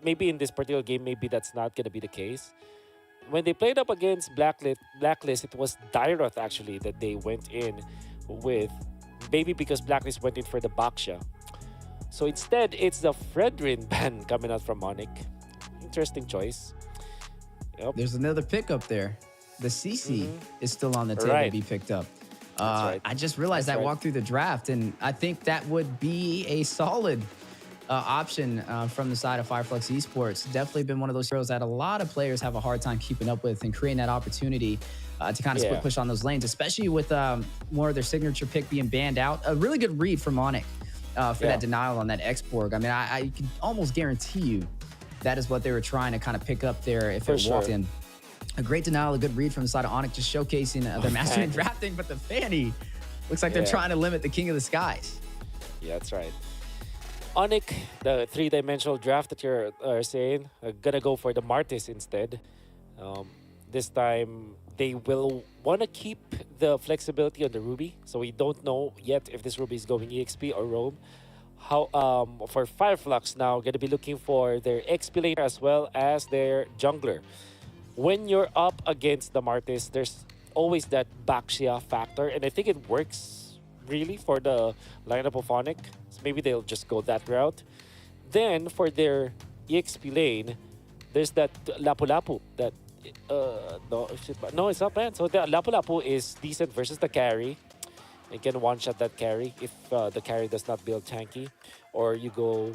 maybe in this particular game, maybe that's not gonna be the case. When they played up against Blacklist, it was Dairoth actually that they went in with. Maybe because Blacklist went in for the Baksha. So instead, it's the Fredrin ban coming out from Onic. Interesting choice. Yep. There's another pickup there. The CC is still on the table to be picked up. That's right. I just realized that walked through the draft, and I think that would be a solid option from the side of Fireflux Esports. Definitely been one of those heroes that a lot of players have a hard time keeping up with and creating that opportunity to kind of split push on those lanes, especially with more of their signature pick being banned out. A really good read from Onic for that denial on that X-Borg. I mean, I can almost guarantee you that is what they were trying to kind of pick up there if it walked in. A great denial, a good read from the side of Onic, just showcasing their mastery in drafting, but the Fanny looks like they're trying to limit the King of the Skies. Yeah, that's right. Onic, the three-dimensional draft that you're saying, gonna go for the Martis instead. This time, they will want to keep the flexibility on the Ruby, so we don't know yet if this Ruby is going EXP or Roam. How for Fireflux now, gonna be looking for their XP laner as well as their jungler. When you're up against the Martis, there's always that Baxia factor, and I think it works really for the lineup of Onic. So maybe they'll just go that route. Then for their EXP lane, there's that Lapu-Lapu that no, it's not bad. So the Lapu-Lapu is decent versus the carry. You can one-shot that carry if the carry does not build tanky, or you go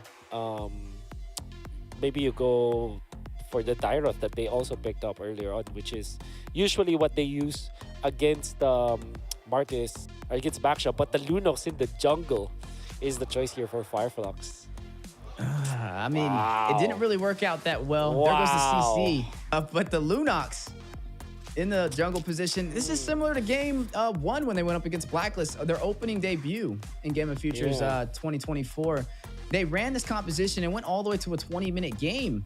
maybe you go for the Dairoth that they also picked up earlier on, which is usually what they use against Martis or against Baksha. But the Lunox in the jungle is the choice here for Fireflux. I mean, it didn't really work out that well. There goes the CC. But the Lunox in the jungle position, this is similar to game 1 when they went up against Blacklist, their opening debut in Game of Futures 2024. They ran this composition and went all the way to a 20-minute game.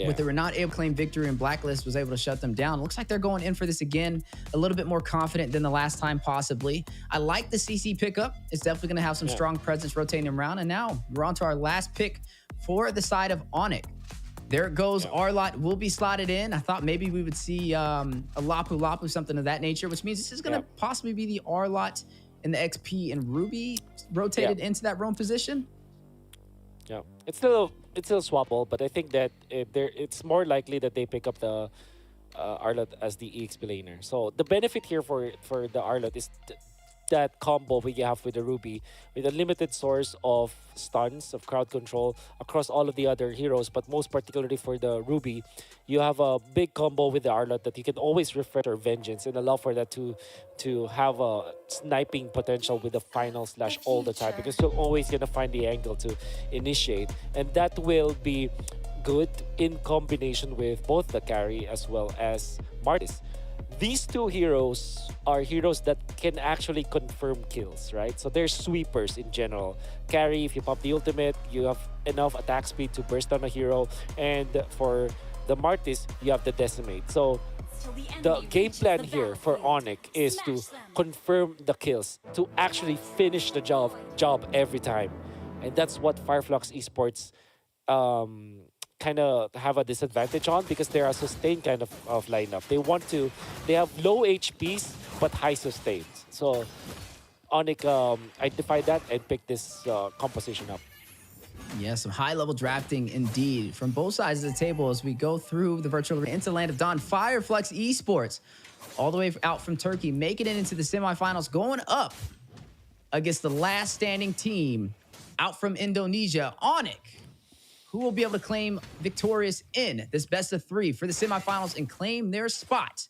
But they were not able to claim victory, and Blacklist was able to shut them down. Looks like they're going in for this again, a little bit more confident than the last time, possibly. I like the CC pickup. It's definitely going to have some strong presence rotating around. And now we're on to our last pick for the side of Onic. There it goes. Arlott will be slotted in. I thought maybe we would see a Lapu-Lapu, something of that nature, which means this is going to possibly be the Arlott and the XP and Ruby rotated into that roam position. Yeah, it's still swappable, but I think that it's more likely that they pick up the Arlott as the EXP laner. So the benefit here for the Arlott is that combo we have with the Ruby, with a limited source of stuns, of crowd control across all of the other heroes, but most particularly for the Ruby, you have a big combo with the Arlott that you can always refresh or Vengeance and allow for that to have a sniping potential with the final slash all the time, because you're always going to find the angle to initiate, and that will be good in combination with both the carry as well as Martis. These two heroes are heroes that can actually confirm kills, right? So they're sweepers in general. Carry, if you pop the ultimate, you have enough attack speed to burst down a hero. And for the Martis, you have the decimate. So the game plan here for Onic is to confirm the kills, to actually finish the job every time. And that's what Fireflux Esports kind of have a disadvantage on, because they're a sustained kind of lineup. They have low HPs but high sustains. So Onic identified that and picked this composition up. Yeah, some high-level drafting indeed from both sides of the table as we go through the virtual into Land of Dawn. Fireflux Esports, all the way out from Turkey, making it into the semifinals, going up against the last standing team out from Indonesia, Onic, who will be able to claim victorious in this best of 3 for the semifinals and claim their spot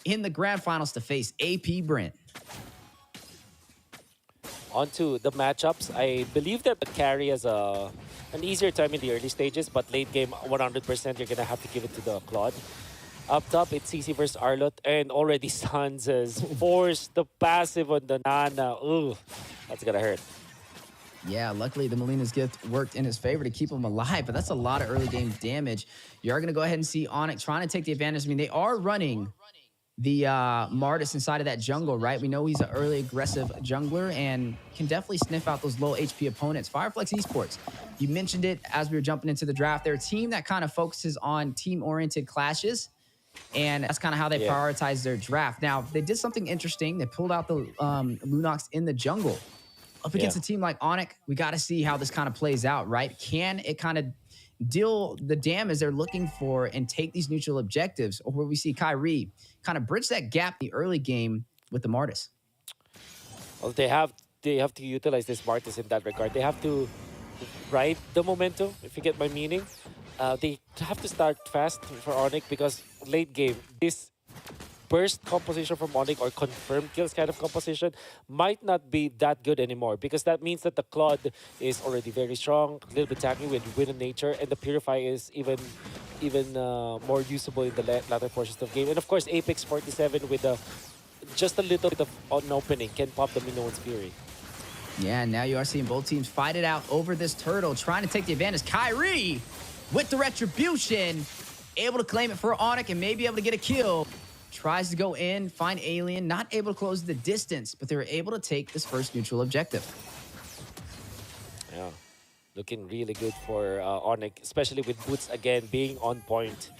in the grand finals to face AP Brent. On to the matchups. I believe that the carry has an easier time in the early stages, but late game, 100% you're going to have to give it to the Claude. Up top, it's CC versus Arlott, and already Sans has forced the passive on the Nana. Ooh, that's going to hurt. Yeah, luckily the Molina's gift worked in his favor to keep him alive, but that's a lot of early game damage. You are going to go ahead and see Onic trying to take the advantage. I mean, they are running the Martis inside of that jungle, right? We know he's an early aggressive jungler and can definitely sniff out those low HP opponents. Fireflex Esports, you mentioned it as we were jumping into the draft. They're a team that kind of focuses on team-oriented clashes, and that's kind of how they prioritize their draft. Now, they did something interesting. They pulled out the Lunox in the jungle. Up against a team like Onic, we got to see how this kind of plays out, right? Can it kind of deal the damage they're looking for and take these neutral objectives, or where we see Kyrie kind of bridge that gap in the early game with the Martis? Well, they have to utilize this Martis in that regard. They have to ride the momentum, if you get my meaning. They have to start fast for Onic because late game, this burst composition from Onic or confirmed kills kind of composition might not be that good anymore, because that means that the Claude is already very strong, a little bit tanky with Wind of Nature, and the Purify is even more usable in the latter portions of the game. And of course, Apex 47 with just a little bit of an opening can pop the Minoan's Fury. Yeah, now you are seeing both teams fight it out over this turtle, trying to take the advantage. Kyrie with the Retribution, able to claim it for Onic and maybe able to get a kill. Tries to go in, find Alien, not able to close the distance, but they were able to take this first neutral objective. Yeah, looking really good for Onic, especially with Boots again being on point.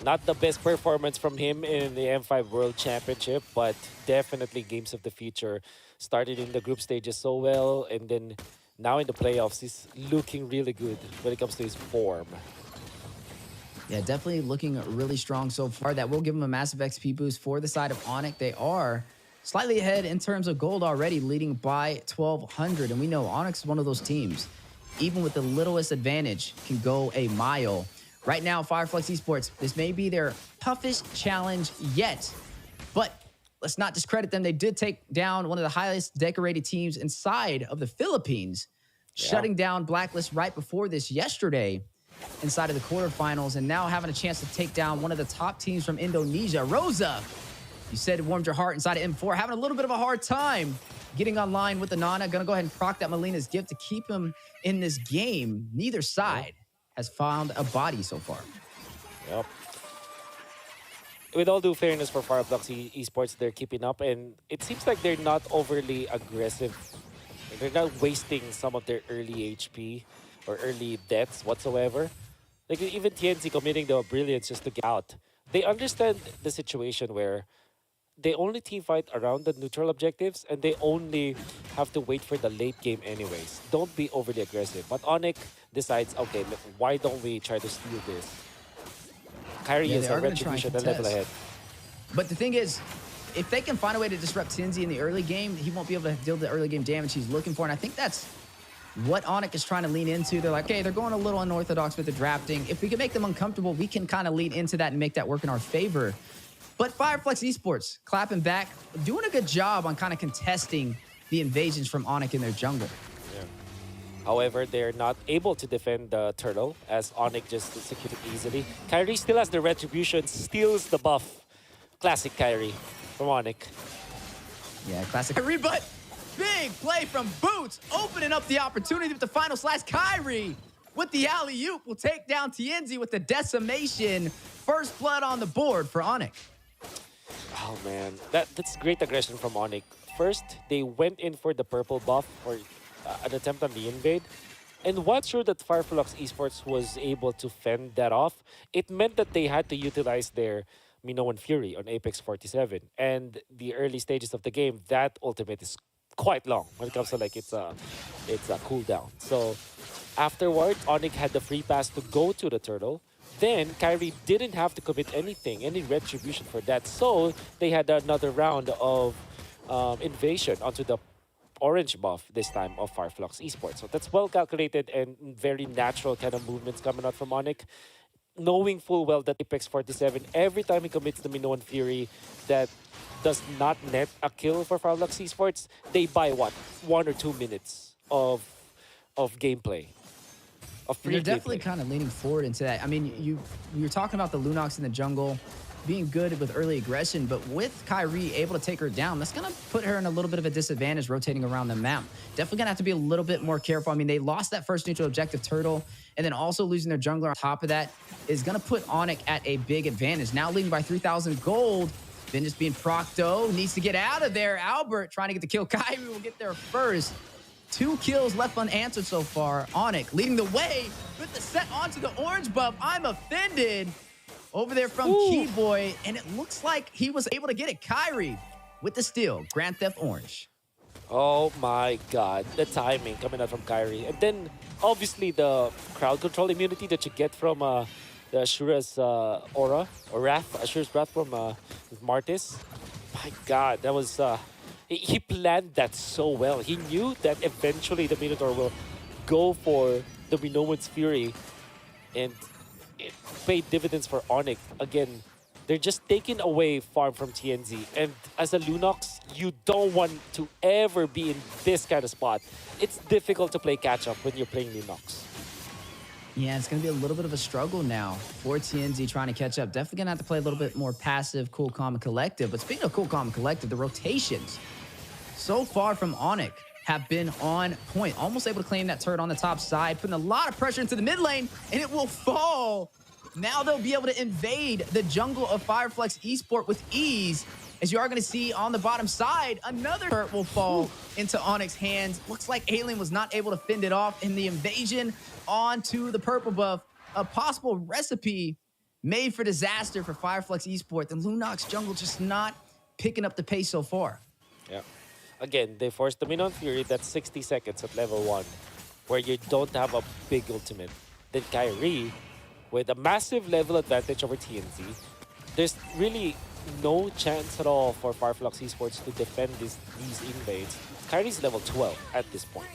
Not the best performance from him in the M5 World Championship, but definitely games of the future. Started in the group stages so well, and then now in the playoffs, he's looking really good when it comes to his form. Yeah, definitely looking really strong so far. That will give them a massive XP boost for the side of Onic. They are slightly ahead in terms of gold already, leading by 1,200. And we know Onyx is one of those teams, even with the littlest advantage, can go a mile. Right now, Fireflex Esports, this may be their toughest challenge yet, but let's not discredit them. They did take down one of the highest decorated teams inside of the Philippines, shutting down Blacklist right before this yesterday inside of the quarterfinals, and now having a chance to take down one of the top teams from Indonesia. Rosa, you said it warmed your heart inside of M4, having a little bit of a hard time getting online with the Nana. Gonna go ahead and proc that Melina's gift to keep him in this game. Neither side has found a body so far. Yep. With all due fairness for Fireflex Esports, they're keeping up, and it seems like they're not overly aggressive. They're not wasting some of their early HP or early deaths whatsoever. Like even TNC committing the brilliance just to get out. They understand the situation where they only team fight around the neutral objectives and they only have to wait for the late game anyways. Don't be overly aggressive. But Onic decides, okay, why don't we try to steal this? Kyrie is a Retribution and level ahead. But the thing is, if they can find a way to disrupt Tinzi in the early game, he won't be able to deal the early game damage he's looking for. And I think that's what Onic is trying to lean into. They're like, okay, they're going a little unorthodox with the drafting. If we can make them uncomfortable, we can kind of lean into that and make that work in our favor. But Fireflex Esports, clapping back, doing a good job on kind of contesting the invasions from Onic in their jungle. Yeah. However, they're not able to defend the turtle as Onic just secured it easily. Kyrie still has the Retribution, steals the buff. Classic Kyrie from Onic. Yeah, classic Kyrie, but big play from Boots, opening up the opportunity with the final slash. Kyrie with the alley-oop will take down Tienzi with the decimation. First blood on the board for Onic. Oh man, that's great aggression from Onic. First, they went in for the purple buff for an attempt on the invade. And what's sure that Fireflex Esports was able to fend that off, it meant that they had to utilize their Minoan Fury on Apex 47. And the early stages of the game, that ultimate is quite long when it comes to like it's a cooldown. So afterward, Onic had the free pass to go to the turtle. Then Kyrie didn't have to commit any retribution for that. So they had another round of invasion onto the orange buff this time of Fireflex Esports. So that's well calculated and very natural kind of movements coming out from Onic. Knowing full well that Apex 47, every time he commits the Minoan Fury that does not net a kill for Fireflex Esports, they buy what? 1 or 2 minutes of gameplay. They're definitely kind of leaning forward into that. I mean, you're talking about the Lunox in the jungle being good with early aggression, but with Kyrie able to take her down, that's going to put her in a little bit of a disadvantage rotating around the map. Definitely going to have to be a little bit more careful. I mean, they lost that first neutral objective turtle, and then also losing their jungler on top of that is going to put Onic at a big advantage. Now leading by 3,000 gold. Then just being Procto needs to get out of there. Albert trying to get the kill. Kyrie will get there first. 2 kills left unanswered so far. Onic leading the way with the set onto the orange buff. I'm offended over there from Keyboy, and it looks like he was able to get it. Kyrie with the steal. Grand Theft Orange. Oh my god, the timing coming out from Kyrie. And then, obviously, the crowd control immunity that you get from the Ashura's aura, or Wrath, Ashura's Wrath from Martis. My god, that was... he planned that so well. He knew that eventually the Minotaur will go for the Minoan's Fury, and it paid dividends for Onic. Again, they're just taking away farm from TNZ. And as a Lunox, you don't want to ever be in this kind of spot. It's difficult to play catch-up when you're playing Lunox. Yeah, it's going to be a little bit of a struggle now for TNZ trying to catch up. Definitely going to have to play a little bit more passive, cool, calm, and collective. But speaking of cool, calm, and collective, the rotations so far from Onic have been on point. Almost able to claim that turret on the top side, putting a lot of pressure into the mid lane, and it will fall. Now they'll be able to invade the jungle of Fireflex Esport with ease. As you are going to see on the bottom side, another turret will fall into Onic's hands. Looks like Alien was not able to fend it off in the invasion onto the purple buff. A possible recipe made for disaster for Fireflex Esport. The Lunox jungle just not picking up the pace so far. Yeah. Again, they forced the Minoan Fury. That's 60 seconds at level 1, where you don't have a big ultimate. Then Kyrie, with a massive level advantage over TNZ, there's really no chance at all for Fireflex Esports to defend these invades. Kyrie's level 12 at this point.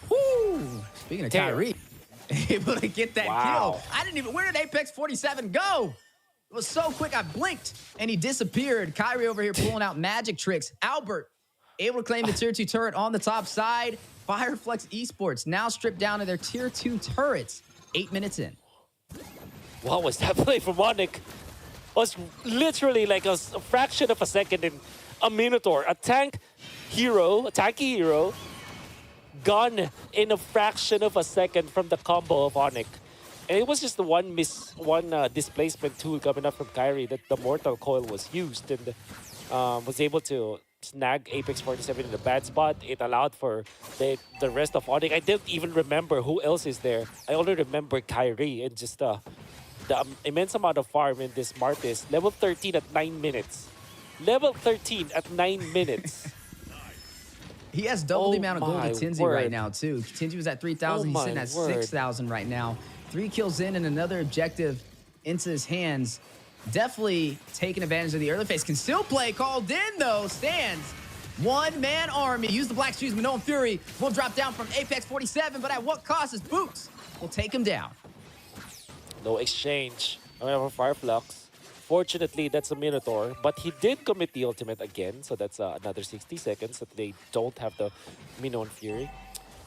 Woo! Speaking of Kyrie, able to get that kill. Where did Apex 47 go? It was so quick, I blinked, and he disappeared. Kyrie over here pulling out magic tricks. Albert able to claim the tier 2 turret on the top side. Fireflex Esports now stripped down to their tier 2 turrets. 8 minutes in. What was that play from Onic? Was literally like a fraction of a second in a Minotaur. A tanky hero, gone in a fraction of a second from the combo of Onic. And it was just the one displacement tool coming up from Kyrie that the Mortal Coil was used and was able to snag Apex 47 in a bad spot. It allowed for the rest of Onic. I didn't even remember who else is there. I only remember Kyrie and just the immense amount of farm in this Martis. Level 13 at 9 minutes. Level 13 at 9 minutes. He has double the amount of gold to Tinzy right now, too. Tinzy was at 3,000. He's sitting at 6,000 right now. 3 kills in and another objective into his hands. Definitely taking advantage of the early phase. Can still play. Called in, though. Stands. One-man army. Use the Black Shoes. Minoan Fury will drop down from Apex 47, but at what cost? His boots will take him down. No exchange. I mean, for Fireflux. Fortunately, that's a Minotaur, but he did commit the ultimate again, so that's another 60 seconds that they don't have the Minoan Fury.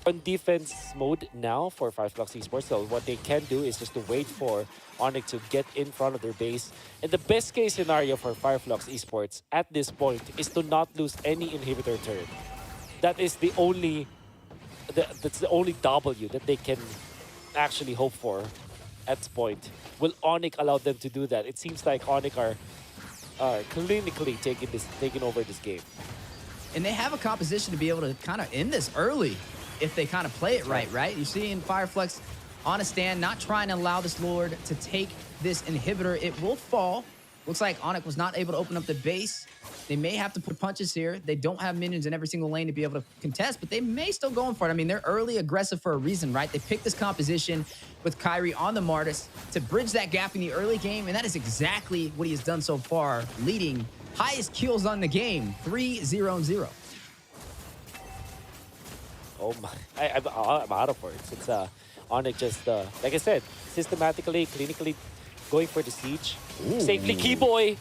On defense mode now for Fireflux Esports, so what they can do is just to wait for Onic to get in front of their base. And the best case scenario for Fireflux Esports at this point is to not lose any inhibitor turret. That is the only, that's the only W that they can actually hope for at this point. Will Onic allow them to do that? It seems like Onic are clinically taking over this game. And they have a composition to be able to kind of end this early if they kind of play it right? You're seeing Fireflex on a stand, not trying to allow this Lord to take this inhibitor. It will fall. Looks like Onic was not able to open up the base. They may have to put punches here. They don't have minions in every single lane to be able to contest, but they may still go in for it. I mean, they're early aggressive for a reason, right? They picked this composition with Kyrie on the Martis to bridge that gap in the early game, and that is exactly what he has done so far, leading highest kills on the game, 3-0-0. Oh my, I'm out of words. It's Onic just, like I said, systematically, clinically going for the siege. Ooh. Safely, Keyboy.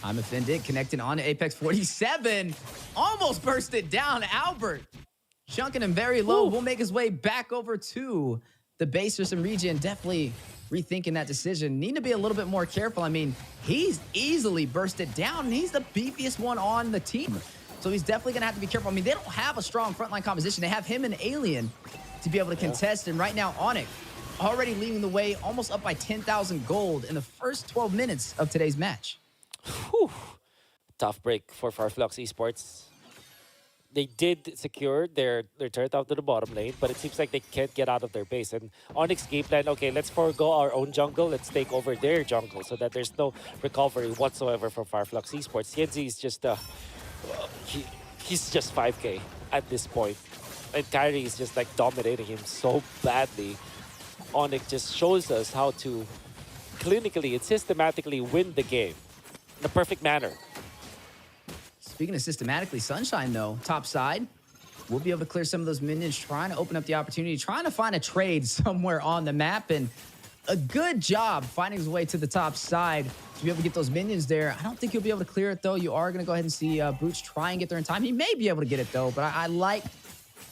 I'm offended, connecting on to Apex 47. Almost bursted down, Albert. Chunking him very low. Will make his way back over to the base for some regen. Definitely rethinking that decision. Need to be a little bit more careful. I mean, he's easily bursted down, and he's the beefiest one on the team. So he's definitely going to have to be careful. I mean, they don't have a strong frontline composition. They have him and Alien to be able to contest. And right now, Onic already leading the way, almost up by 10,000 gold in the first 12 minutes of today's match. Whew. Tough break for Farflux Esports. They did secure their turret out to the bottom lane, but it seems like they can't get out of their base. And Onyx game plan, okay, let's forego our own jungle, let's take over their jungle so that there's no recovery whatsoever from Farflux Esports. TNZ is just he's just 5k at this point. And Kyrie is just like dominating him so badly. Onyx just shows us how to clinically and systematically win the game in a perfect manner. Speaking of systematically, Sunshine, though, top side, we'll be able to clear some of those minions, trying to open up the opportunity, trying to find a trade somewhere on the map. And a good job finding his way to the top side to be able to get those minions there. I don't think you'll be able to clear it, though. You are going to go ahead and see Boots try and get there in time. He may be able to get it, though, but I like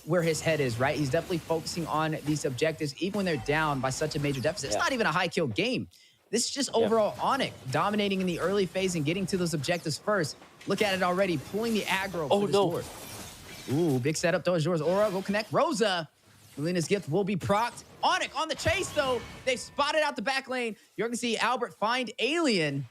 where his head is, right? He's definitely focusing on these objectives, even when they're down by such a major deficit. It's not even a high kill game. This is just overall Onic dominating in the early phase and getting to those objectives first. Look at it already, pulling the aggro for this Lord. Ooh, big setup though. Azor's Aura will connect. Rosa, Melina's gift will be procced. Onic on the chase though. They spotted out the back lane. You're gonna see Albert find Alien.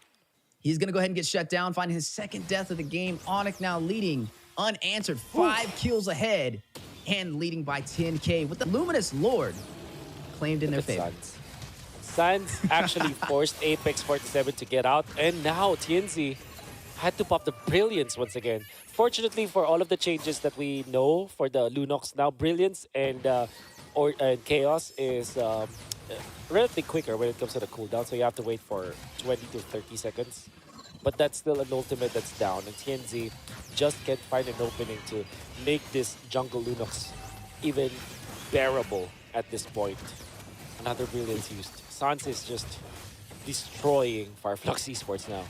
He's gonna go ahead and get shut down, finding his second death of the game. Onic now leading unanswered, 5 kills ahead and leading by 10k with the Luminous Lord claimed in their favor. Sans actually forced Apex 47 to get out, and now TNZ had to pop the Brilliance once again. Fortunately for all of the changes that we know for the Lunox now, Brilliance and Chaos is relatively quicker when it comes to the cooldown, so you have to wait for 20 to 30 seconds. But that's still an ultimate that's down, and TNZ just can't find an opening to make this jungle Lunox even bearable at this point. Another Brilliance used. Sans is just destroying Farflux Esports now.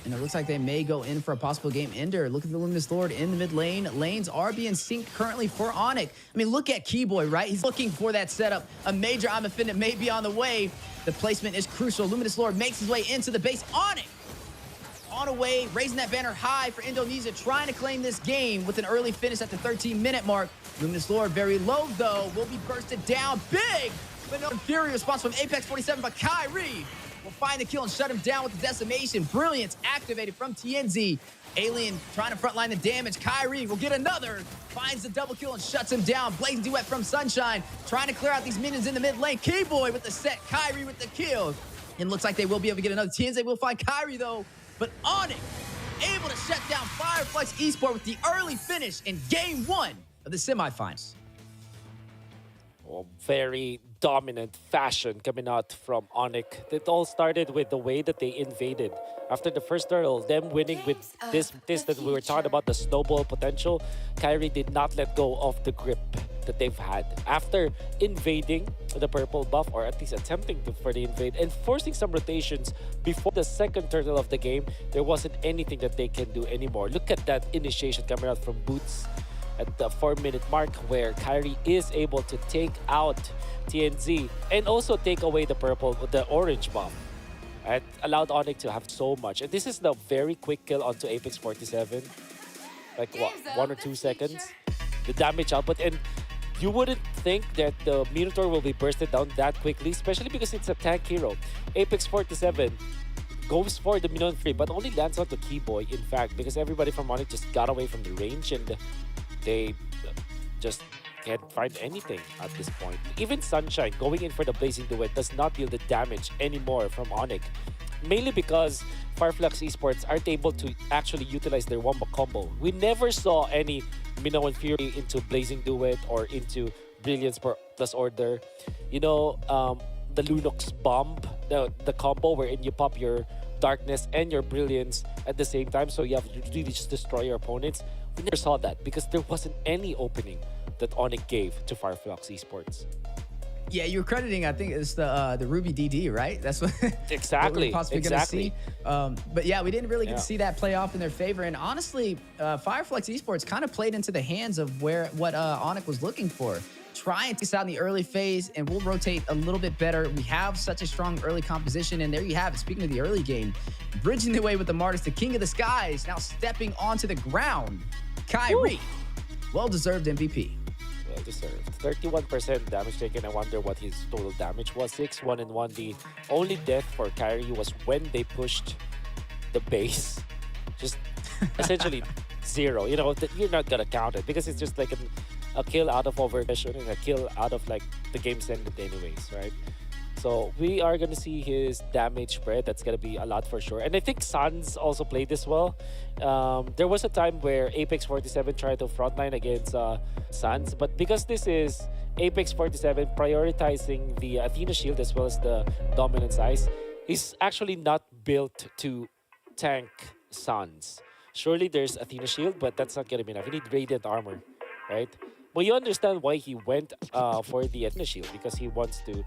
And it looks like they may go in for a possible game ender. Look at the Luminous Lord in the mid lane. Lanes are being synced currently for Onic. I mean, look at Keyboy, right? He's looking for that setup. A major I'm Offended may be on the way. The placement is crucial. Luminous Lord makes his way into the base. Onic on a way, raising that banner high for Indonesia, trying to claim this game with an early finish at the 13-minute mark. Luminous Lord very low, though, will be bursted down big, but no fury response from Apex 47, but Kyrie will find the kill and shut him down with the decimation. Brilliance activated from TNZ. Alien trying to frontline the damage. Kyrie will get another, finds the double kill and shuts him down. Blazing Duet from Sunshine, trying to clear out these minions in the mid lane. Keyboy with the set, Kyrie with the kill. And looks like they will be able to get another. TNZ will find Kyrie, though. But Onic able to shut down Fireflex Esports with the early finish in game 1 of the semifinals. Oh, very dominant fashion coming out from Onic. It all started with the way that they invaded. After the first turtle, them winning with this that we were talking about, the snowball potential, Kyrie did not let go of the grip that they've had. After invading the purple buff, or at least attempting to for the invade, and forcing some rotations before the second turtle of the game, there wasn't anything that they can do anymore. Look at that initiation coming out from Boots at the 4-minute mark, where Kyrie is able to take out TNZ and also take away the orange buff, and allowed Onic to have so much. And this is the very quick kill onto Apex 47, like what, 1 or 2 seconds. The damage output, and you wouldn't think that the Minotaur will be bursted down that quickly, especially because it's a tank hero. Apex 47 goes for the Minion 3, but only lands onto Keyboy, in fact, because everybody from Onic just got away from the range, and they just can't find anything at this point. Even Sunshine going in for the Blazing Duet does not deal the damage anymore from Onic, mainly because Farflux Esports aren't able to actually utilize their wombo combo. We never saw any Minoan Fury into Blazing Duet or into Brilliance plus Order. You know, the Lunox Bomb, the combo wherein you pop your Darkness and your Brilliance at the same time, so you have to really just destroy your opponents. We never saw that because there wasn't any opening that Onic gave to Farflux Esports. Yeah, you're crediting, I think it's the Ruby DD, right? That's what, exactly. what we're possibly gonna see. But yeah, we didn't really get to see that play off in their favor. And honestly, Fireflex Esports kind of played into the hands of what Onic was looking for. Trying to this out in the early phase, and we'll rotate a little bit better. We have such a strong early composition, and there you have it. Speaking of the early game, bridging the way with the Martyrs, the King of the Skies, now stepping onto the ground. Kyrie, well-deserved MVP. Well-deserved. 31% damage taken. I wonder what his total damage was. 6-1 and 1. The only death for Kyrie was when they pushed the base. just essentially zero. You know, that you're not gonna count it because it's just like a kill out of overvision and a kill out of like the game's ended anyways, right? So we are gonna see his damage spread. That's gonna be a lot for sure. And I think Sans also played this well. There was a time where Apex 47 tried to frontline against Sans, but because this is Apex 47 prioritizing the Athena shield as well as the dominance ice, he's actually not built to tank Sans. Surely there's Athena shield, but that's not gonna be enough. You need radiant armor, right? Well, you understand why he went for the Athena shield because he wants to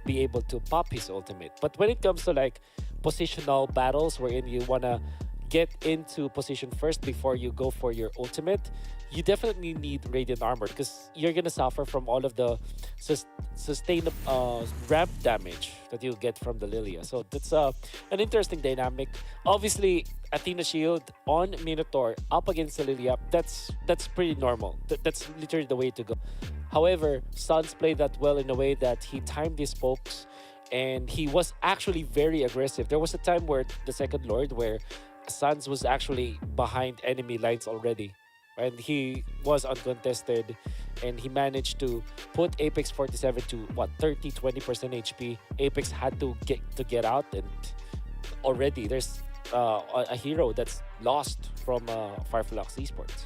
be able to pop his ultimate. But when it comes to like positional battles wherein you wanna get into position first before you go for your ultimate, you definitely need radiant armor because you're gonna suffer from all of the sustained ramp damage that you get from the Lilia. So that's an interesting dynamic. Obviously, Athena shield on Minotaur up against the Lilia, that's pretty normal. That's literally the way to go. However, Suns played that well in a way that he timed his pokes and he was actually very aggressive. There was a time where the second Lord where Suns was actually behind enemy lines already. And he was uncontested and he managed to put Apex 47 to what 30-20% HP. Apex had to get out, and already there's a hero that's lost from Fireflux Esports.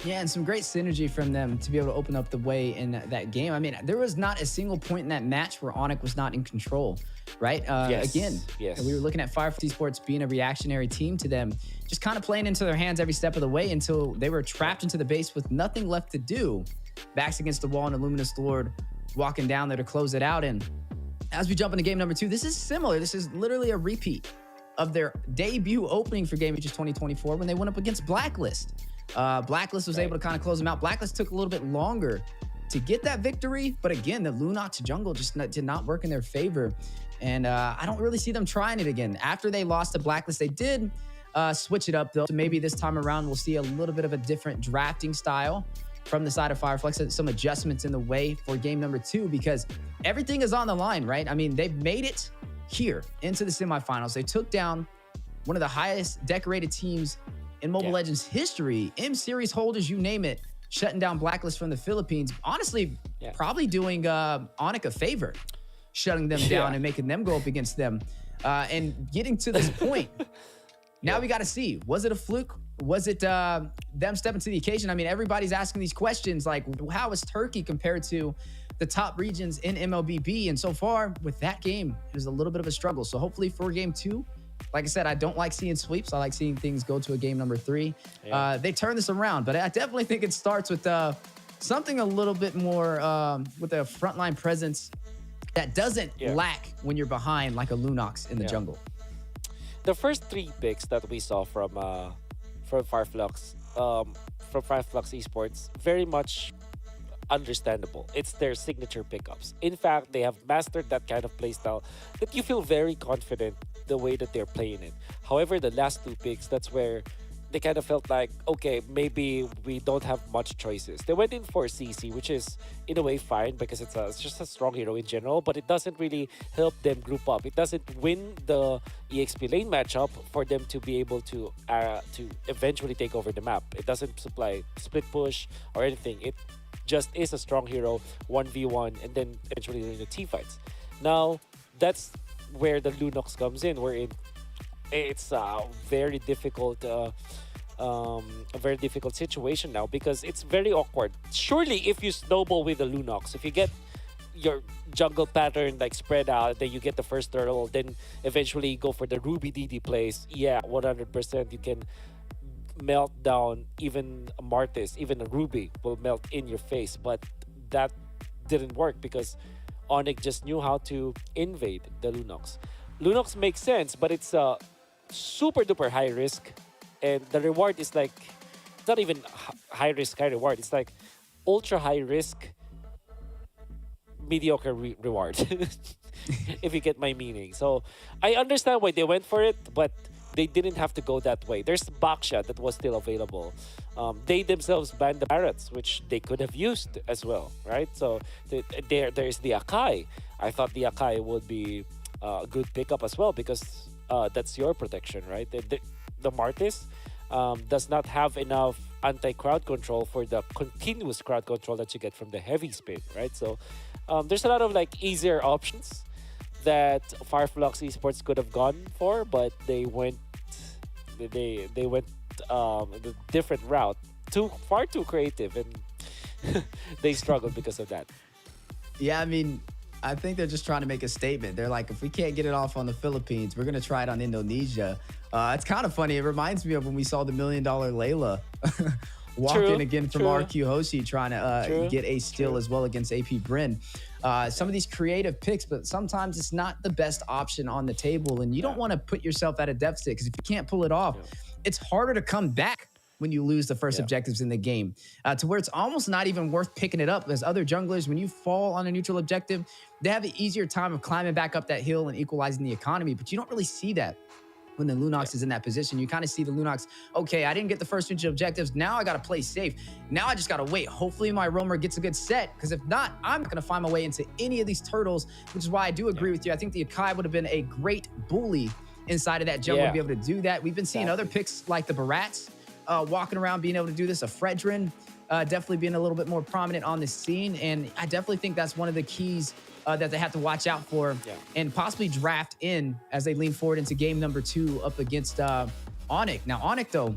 Yeah, and some great synergy from them to be able to open up the way in that game. I mean, there was not a single point in that match where Onic was not in control, right? Yes. Again, Yes. we were looking at Firefly Esports being a reactionary team to them, just kind of playing into their hands every step of the way until they were trapped into the base with nothing left to do. Backs against the wall and Illuminous Lord walking down there to close it out. And as we jump into game number 2, this is similar. This is literally a repeat of their debut opening for Game Ages 2024 when they went up against Blacklist. Blacklist was able to kind of close them out. Blacklist took a little bit longer to get that victory, but again, the Lunox jungle just did not work in their favor. And I don't really see them trying it again. After they lost to Blacklist, they did switch it up though. So maybe this time around, we'll see a little bit of a different drafting style from the side of Fireflux, some adjustments in the way for game number 2 because everything is on the line, right? I mean, they've made it here into the semifinals. They took down one of the highest decorated teams in Mobile Legends history, M series holders, you name it, shutting down Blacklist from the Philippines. Honestly, probably doing Onic a favor, shutting them down and making them go up against them. And getting to this point, now we got to see, was it a fluke? Was it them stepping to the occasion? I mean, everybody's asking these questions like, how is Turkey compared to the top regions in MLBB? And so far with that game, it was a little bit of a struggle. So hopefully for game 2, like I said, I don't like seeing sweeps. I like seeing things go to a game number 3. They turn this around, but I definitely think it starts with something a little bit more with a frontline presence that doesn't lack when you're behind like a Lunox in the jungle. The first 3 picks that we saw from Fireflux, Esports, very much understandable. It's their signature pickups. In fact, they have mastered that kind of playstyle that you feel very confident the way that they're playing it. However, the last 2 picks, that's where they kind of felt like, okay, maybe we don't have much choices. They went in for CC, which is in a way fine because it's just a strong hero in general, but it doesn't really help them group up. It doesn't win the EXP lane matchup for them to be able to eventually take over the map. It doesn't supply split push or anything. It just is a strong hero, 1v1, and then eventually in the team fights. Now, that's where the Lunox comes in, where it's a very difficult situation now because it's very awkward. Surely if you snowball with the Lunox, if you get your jungle pattern like spread out, then you get the first turtle, then eventually you go for the Ruby DD plays, 100% you can melt down even a Martis, even a Ruby will melt in your face. But that didn't work because Onic just knew how to invade the Lunox. Lunox makes sense, but it's super duper high risk, and the reward is like, it's not even high risk, high reward. It's like ultra high risk, mediocre reward, if you get my meaning. So I understand why they went for it, but they didn't have to go that way. There's Baksha that was still available. They themselves banned the Parrots, which they could have used as well, right? So there's the Akai. I thought the Akai would be a good pickup as well because that's your protection, right? the Martis does not have enough anti-crowd control for the continuous crowd control that you get from the heavy spin, right? So there's a lot of like easier options that Fireflux Esports could have gone for, but they went the different route, too far too creative, and they struggled because of that. Yeah, I mean, I think they're just trying to make a statement. They're like, if we can't get it off on the Philippines, we're going to try it on Indonesia. It's kind of funny. It reminds me of when we saw the $1 Million Layla walk in again from RQ Hoshi trying to get a steal as well against AP Bryn. Some of these creative picks, but sometimes it's not the best option on the table. And you don't want to put yourself at a deficit because if you can't pull it off, it's harder to come back when you lose the first objectives in the game, to where it's almost not even worth picking it up. As other junglers, when you fall on a neutral objective, they have an easier time of climbing back up that hill and equalizing the economy, but you don't really see that when the Lunox is in that position. You kind of see the Lunox, okay, I didn't get the first neutral objectives, now I got to play safe. Now I just got to wait. Hopefully my roamer gets a good set, because if not, I'm not going to find my way into any of these turtles, which is why I do agree with you. I think the Akai would have been a great bully inside of that jungle to be able to do that. We've been seeing other picks like the Barats, walking around being able to do this. A Fredrin definitely being a little bit more prominent on the scene. And I definitely think that's one of the keys that they have to watch out for and possibly draft in as they lean forward into game number 2 up against Onic. Now, Onic, though,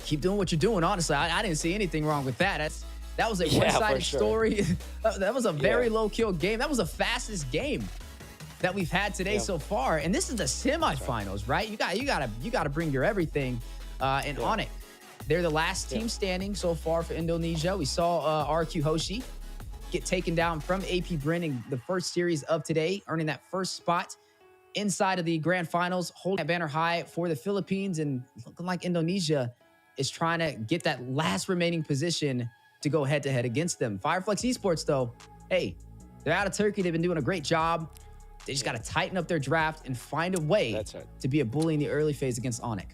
keep doing what you're doing. Honestly, I didn't see anything wrong with that. That was a one-sided story. That was a very low-kill game. That was the fastest game that we've had today so far. And this is the semifinals, right? You got to bring your everything in Onic. They're the last team standing so far for Indonesia. We saw RQ Hoshi get taken down from AP Bryn in the first series of today, earning that first spot inside of the grand finals, holding that banner high for the Philippines, and looking like Indonesia is trying to get that last remaining position to go head-to-head against them. Fireflux Esports, though, hey, they're out of Turkey. They've been doing a great job. They just got to tighten up their draft and find a way to be a bully in the early phase against Onic.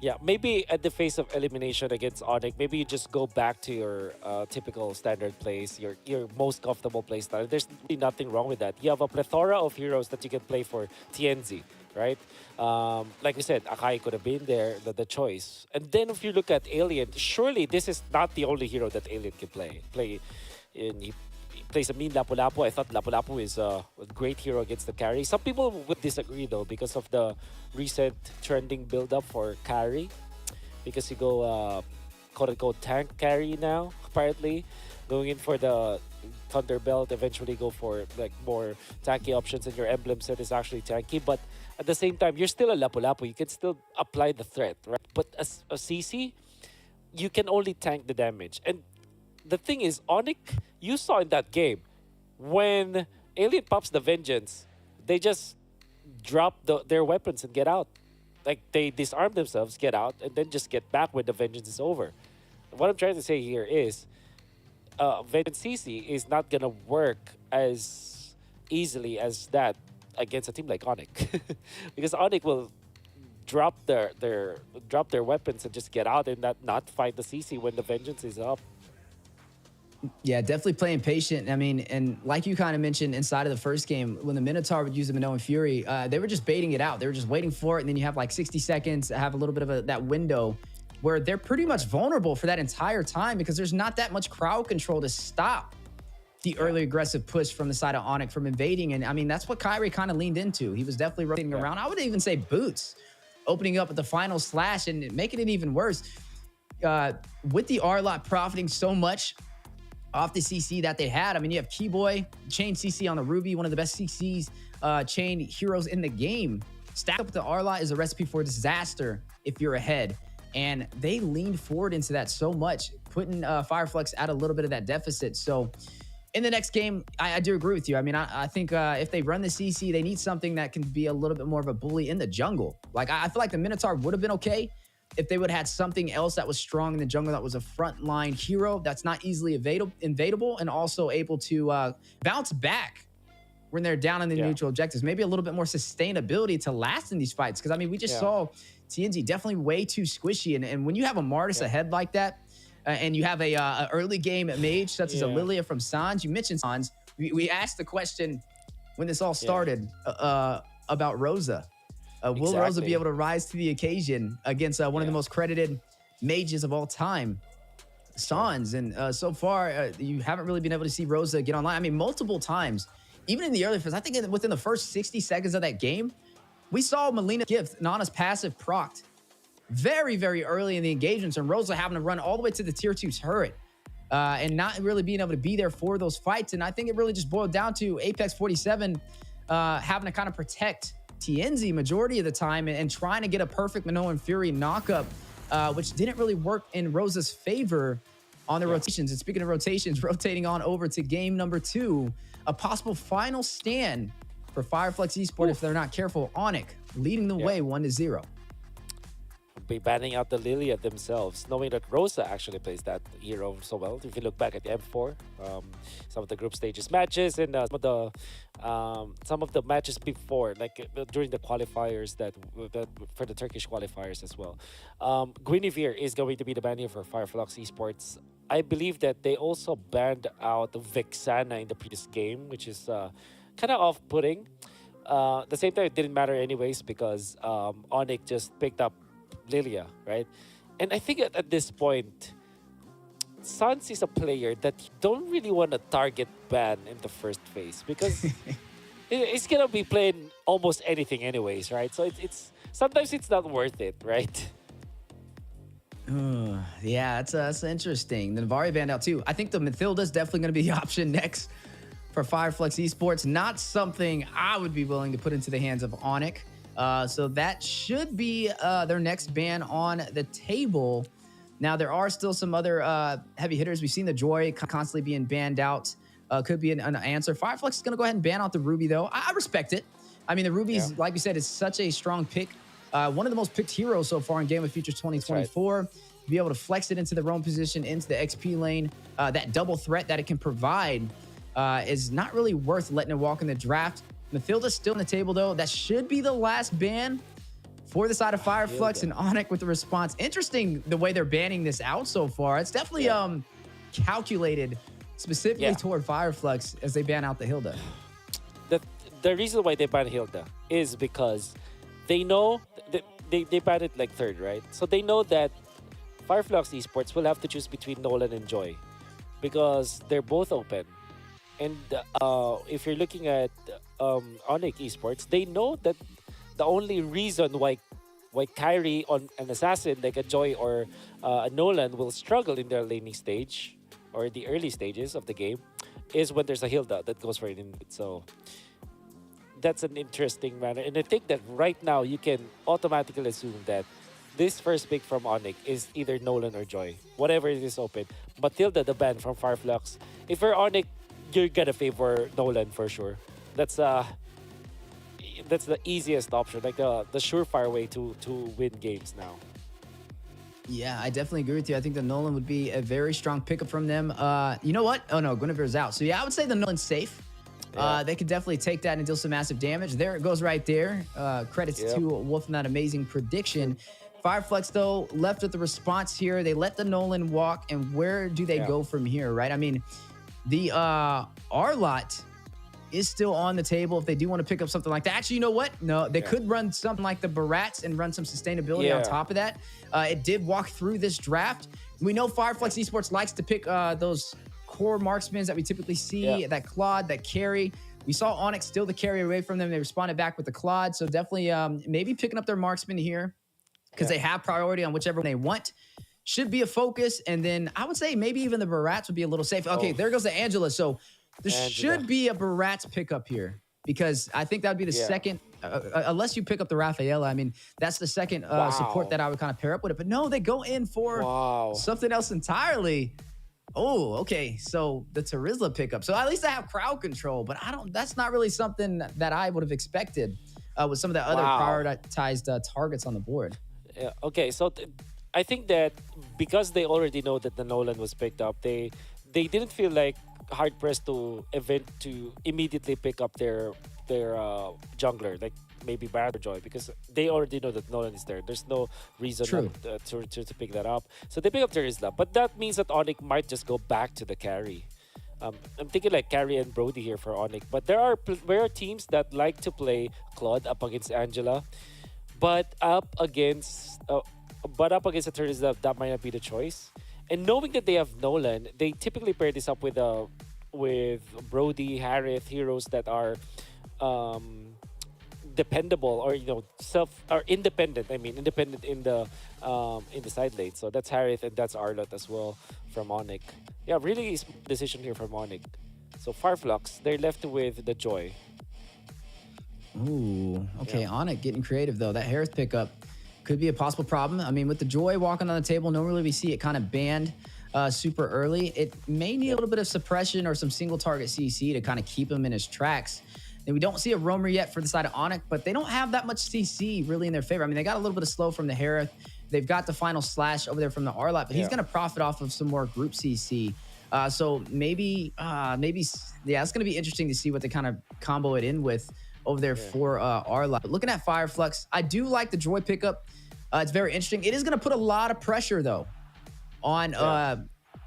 Yeah, maybe at the face of elimination against Onic, maybe you just go back to your typical standard place, your most comfortable play style. There's really nothing wrong with that. You have a plethora of heroes that you can play for TNZ, right? Like we said, Akai could have been there, the choice. And then if you look at Alien, surely this is not the only hero that Alien can play. He plays a mean Lapu-Lapu. I thought Lapu-Lapu is a great hero against the carry. Some people would disagree, though, because of the recent trending build-up for carry. Because you go, quote-unquote, tank carry now, apparently. Going in for the Thunder Belt, eventually go for like more tanky options, and your emblem set is actually tanky. But at the same time, you're still a Lapu-Lapu. You can still apply the threat, right? But as a CC, you can only tank the damage. And the thing is, Onic, you saw in that game, when Alien pops the Vengeance, they just drop their weapons and get out. Like, they disarm themselves, get out, and then just get back when the Vengeance is over. What I'm trying to say here is, Vengeance CC is not going to work as easily as that against a team like Onic. Because Onic will drop their weapons and just get out and not fight the CC when the Vengeance is up. Yeah, definitely playing patient. I mean, and like you kind of mentioned inside of the first game, when the Minotaur would use the Minoan Fury, they were just baiting it out. They were just waiting for it, and then you have like 60 seconds, have a little bit of that window where they're pretty much vulnerable for that entire time because there's not that much crowd control to stop the early aggressive push from the side of Onic from invading. And I mean, that's what Kyrie kind of leaned into. He was definitely rotating around. I would even say Boots opening up at the final slash and making it even worse. With the R-Lot profiting so much off the CC that they had. I mean, you have Keyboy, Chain CC on the Ruby, one of the best CCs, Chain heroes in the game. Stacked up with the R-Lot is a recipe for disaster if you're ahead. And they leaned forward into that so much, putting Fireflux at a little bit of that deficit. So in the next game, I do agree with you. I mean, I think if they run the CC, they need something that can be a little bit more of a bully in the jungle. Like, I feel like the Minotaur would have been okay if they would have had something else that was strong in the jungle, that was a frontline hero that's not easily invadable and also able to bounce back when they're down in the neutral objectives. Maybe a little bit more sustainability to last in these fights. Because, I mean, we just saw TNZ definitely way too squishy. And when you have a Martis ahead like that, and you have a early game mage such as a Lilia from Sans, you mentioned Sans. We asked the question when this all started about Rosa. Will Rosa be Exactly. able to rise to the occasion against one of the Yeah. most credited mages of all time, Yeah. Sans? And so far, you haven't really been able to see Rosa get online. I mean, multiple times, even in the early phase. I think within the first 60 seconds of that game, we saw Melina's gift, Nana's passive procced very, very early in the engagements, and Rosa having to run all the way to the tier 2 turret and not really being able to be there for those fights. And I think it really just boiled down to Apex 47 having to kind of protect TNZ majority of the time and trying to get a perfect Minoan Fury knockup, which didn't really work in Rosa's favor on the rotations. And speaking of rotations, rotating on over to game number 2, a possible final stand for Fireflex Esports if they're not careful. Onic leading the way 1-0. Be banning out the Lilia themselves, knowing that Rosa actually plays that hero so well. If you look back at the M4, some of the group stages matches and some of the matches before, like during the qualifiers that for the Turkish qualifiers as well. Guinevere is going to be the banner for Fireflux Esports. I believe that they also banned out Vexana in the previous game, which is kind of off-putting. At the same time, it didn't matter anyways because Onic just picked up Lilia, right? And I think at this point, Sans is a player that you don't really want to target ban in the first phase because he's gonna be playing almost anything anyways, right? So it's sometimes it's not worth it, right? Yeah, that's interesting. The Navari banned out too. I think the Mathilda's definitely going to be the option next for Fireflex Esports. Not something I would be willing to put into the hands of Onic. So that should be their next ban on the table. Now, there are still some other heavy hitters. We've seen the Joy constantly being banned out. Could be an answer. Fireflex is going to go ahead and ban out the Ruby, though. I respect it. I mean, the Ruby's, like we said, is such a strong pick. One of the most picked heroes so far in Game of Futures 2024. Right. Be able to flex it into the roam position, into the XP lane. That double threat that it can provide is not really worth letting it walk in the draft. Mathilda's still on the table, though. That should be the last ban for the side of Fireflux and Onic with the response. Interesting the way they're banning this out so far. It's definitely calculated specifically toward Fireflux as they ban out the Hilda. The reason why they ban Hilda is because they know they banned it like third, right? So they know that Fireflux Esports will have to choose between Nolan and Joy because they're both open. And if you're looking at Onic Esports, they know that the only reason why Kyrie on an assassin like a Joy or a Nolan will struggle in their laning stage or the early stages of the game is when there's a Hilda that goes for it. So that's an interesting manner. And I think that right now you can automatically assume that this first pick from Onic is either Nolan or Joy, whatever it is open. Matilda, the ban from Fireflux. If you're Onic, you're gonna favor Nolan for sure. That's the easiest option, like the surefire way to win games now. Yeah, I definitely agree with you. I think the Nolan would be a very strong pickup from them. You know what? Oh no, Guinevere's out. So yeah, I would say the Nolan's safe. They could definitely take that and deal some massive damage. There it goes right there. Credits to Wolf and that amazing prediction. Fireflex, though, left with the response here. They let the Nolan walk, and where do they go from here, right? I mean, the Arlot is still on the table if they do want to pick up something like that. Actually, you know what? No, they could run something like the Barats and run some sustainability on top of that. It did walk through this draft. We know Fireflex Esports likes to pick those core marksmen that we typically see, that Claude, that carry. We saw Onyx steal the carry away from them. They responded back with the Claude. So definitely maybe picking up their marksman here because they have priority on whichever one they want. Should be a focus. And then I would say maybe even the Barats would be a little safe. Okay, there goes the Angela. So there should be a Barats pickup here because I think that would be the second, unless you pick up the Rafaela. I mean, that's the second support that I would kind of pair up with it. But no, they go in for something else entirely. Oh, okay. So the Terizla pickup. So at least I have crowd control, but that's not really something that I would have expected with some of the other prioritized targets on the board. Yeah, okay, so I think that because they already know that the Nolan was picked up, they didn't feel like hard pressed to immediately pick up their jungler, like maybe Barret or Joy, because they already know that Nolan is there. There's no reason to pick that up. So they pick up Terizla, but that means that Onic might just go back to the carry. I'm thinking like Carry and Brody here for Onic, but there are teams that like to play Claude up against Angela. but up against a turns that might not be the choice. And knowing that they have Nolan, they typically pair this up with Brody, Harith, heroes that are um, dependable, or self or independent. I mean, independent in the side lane. So that's Harith and that's Arlot as well from Onic. Yeah, really smart decision here from Onic. So Farflux, they're left with the Joy. Ooh, okay. Yeah. Onic getting creative though. That Harris pickup could be a possible problem. I mean, with the Joy walking on the table, normally we see it kind of banned super early. It may need a little bit of suppression or some single target CC to kind of keep him in his tracks. And we don't see a roamer yet for the side of Onic, but they don't have that much CC really in their favor. I mean, they got a little bit of slow from the Harith. They've got the final slash over there from the Arlot, but he's going to profit off of some more group CC. So maybe, yeah, it's going to be interesting to see what they kind of combo it in with over there for Arlot. But looking at Fireflux, I do like the Joy pickup. It's very interesting. It is going to put a lot of pressure, though, on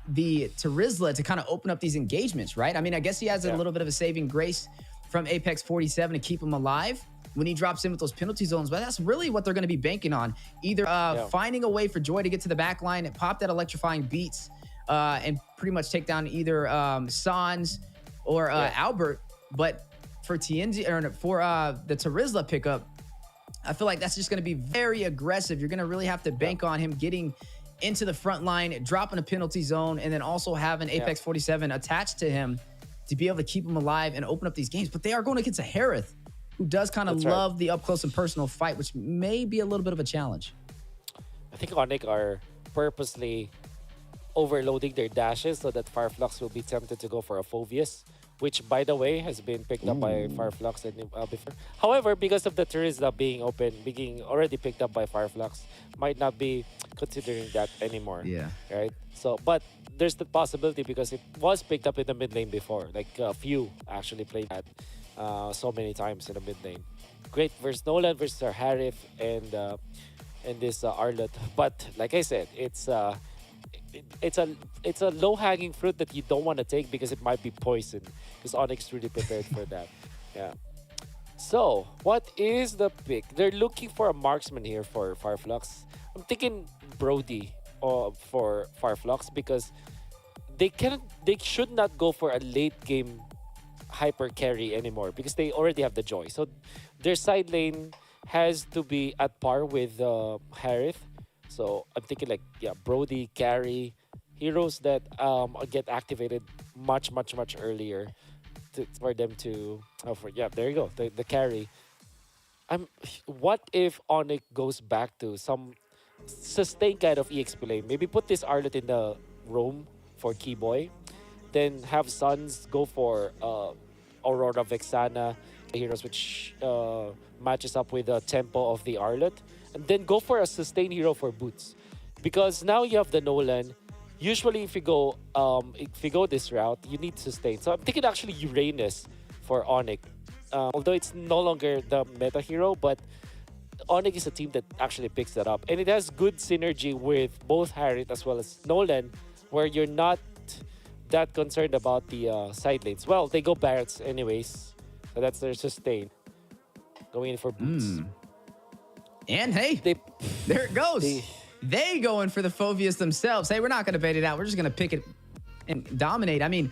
the Terizla to kind of open up these engagements, right? I mean, I guess he has a little bit of a saving grace from Apex 47 to keep him alive when he drops in with those penalty zones, but that's really what they're going to be banking on. Either finding a way for Joy to get to the back line and pop that electrifying beats and pretty much take down either Sans or Albert. But for TNG or for the Terizla pickup, I feel like that's just going to be very aggressive. You're going to really have to bank on him getting into the front line, dropping a penalty zone, and then also having Apex 47 attached to him to be able to keep him alive and open up these games. But they are going against a Harith who does kind of love the up close and personal fight, which may be a little bit of a challenge. I think Onic are purposely overloading their dashes so that Fireflux will be tempted to go for a Phoveus, which, by the way, has been picked up by Fireflux before. However, because of the Terizla being already picked up by Fireflux, might not be considering that anymore. Yeah. Right? So, but there's the possibility because it was picked up in the mid lane before. Like a few actually played that so many times in the mid lane. Great versus Nolan versus Harith and this Arlot. But like I said, it's a low-hanging fruit that you don't want to take because it might be poison. Because Onyx really prepared for that. Yeah. So, what is the pick? They're looking for a marksman here for Fireflux. I'm thinking Brody for Fireflux because they should not go for a late game hyper carry anymore because they already have the Joy. So their side lane has to be at par with Harith. So I'm thinking like, Brody, carry, heroes that get activated much earlier for them to, there you go, the carry. What if Onic goes back to some sustained kind of EXP lane? Maybe put this Arlot in the roam for Keyboy, then have Suns go for Aurora Vexana, heroes which matches up with the tempo of the Arlot, and then go for a sustain hero for Boots, because now you have the Nolan. Usually, if you go this route, you need sustain. So I'm thinking actually Uranus for Onic, although it's no longer the meta hero, but Onic is a team that actually picks that up, and it has good synergy with both Harith as well as Nolan, where you're not that concerned about the side lanes. Well, they go Barretts anyways, so that's their sustain. Going in for Boots. And hey, there it goes. They going for the Phoveus themselves. Hey, we're not going to bait it out. We're just going to pick it and dominate. I mean,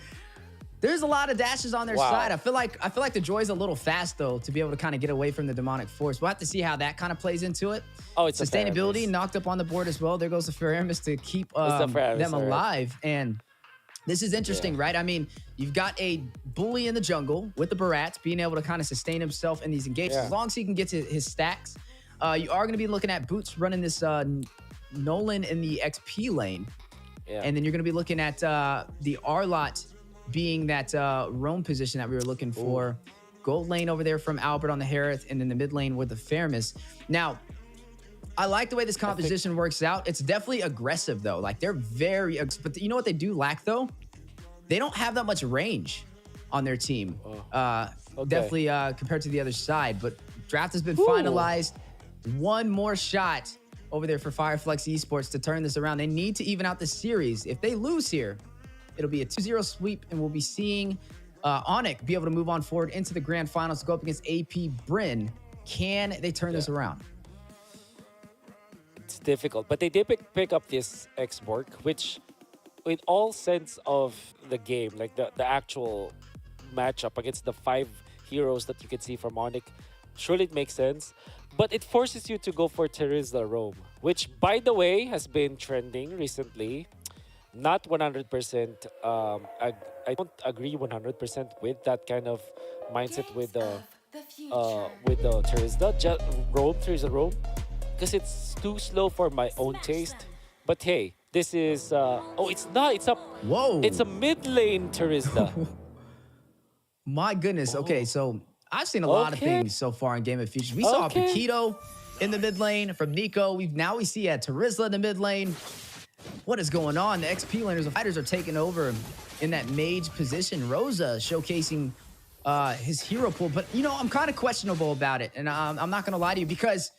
there's a lot of dashes on their side. I feel like the Joy's a little fast though to be able to kind of get away from the demonic force. We'll have to see how that kind of plays into it. Oh, it's sustainability knocked up on the board as well. There goes the Feramis to keep them alive. And this is interesting, right? I mean, you've got a bully in the jungle with the Barats being able to kind of sustain himself in these engagements as long as he can get to his stacks. You are going to be looking at Boots running this Nolan in the XP lane. And then you're going to be looking at the Arlot being that roam position that we were looking for. Gold lane over there from Albert on the Harith, and then the mid lane with the Feramis. Now, I like the way this composition works out. It's definitely aggressive, though. Like, they're very... But you know what they do lack, though? They don't have that much range on their team. Definitely compared to the other side. But draft has been finalized. One more shot over there for Fireflux Esports to turn this around. They need to even out the series. If they lose here, it'll be a 2-0 sweep, and we'll be seeing Onic be able to move on forward into the grand finals to go up against AP Bryn. Can they turn this around? it's difficult. But they did pick up this X-Borg, which with all sense of the game, like the actual matchup against the 5 heroes that you can see from Onic, surely it makes sense. But it forces you to go for Terizla Roam, which, by the way, has been trending recently. Not 100%. I don't agree 100% with that kind of mindset with the Terizla. Roam, Terizla Roam, because it's too slow for my own taste. But hey, this is oh, it's not. Whoa. It's a mid lane Terizla. My goodness. Okay, so I've seen a lot of things so far in Game of Futures. We saw Paquito in the mid lane from Nico. We see Terizla in the mid lane. What is going on? The XP laners, the fighters are taking over in that mage position. Rosa showcasing his hero pool. But, you know, I'm kind of questionable about it. And I'm not going to lie to you, because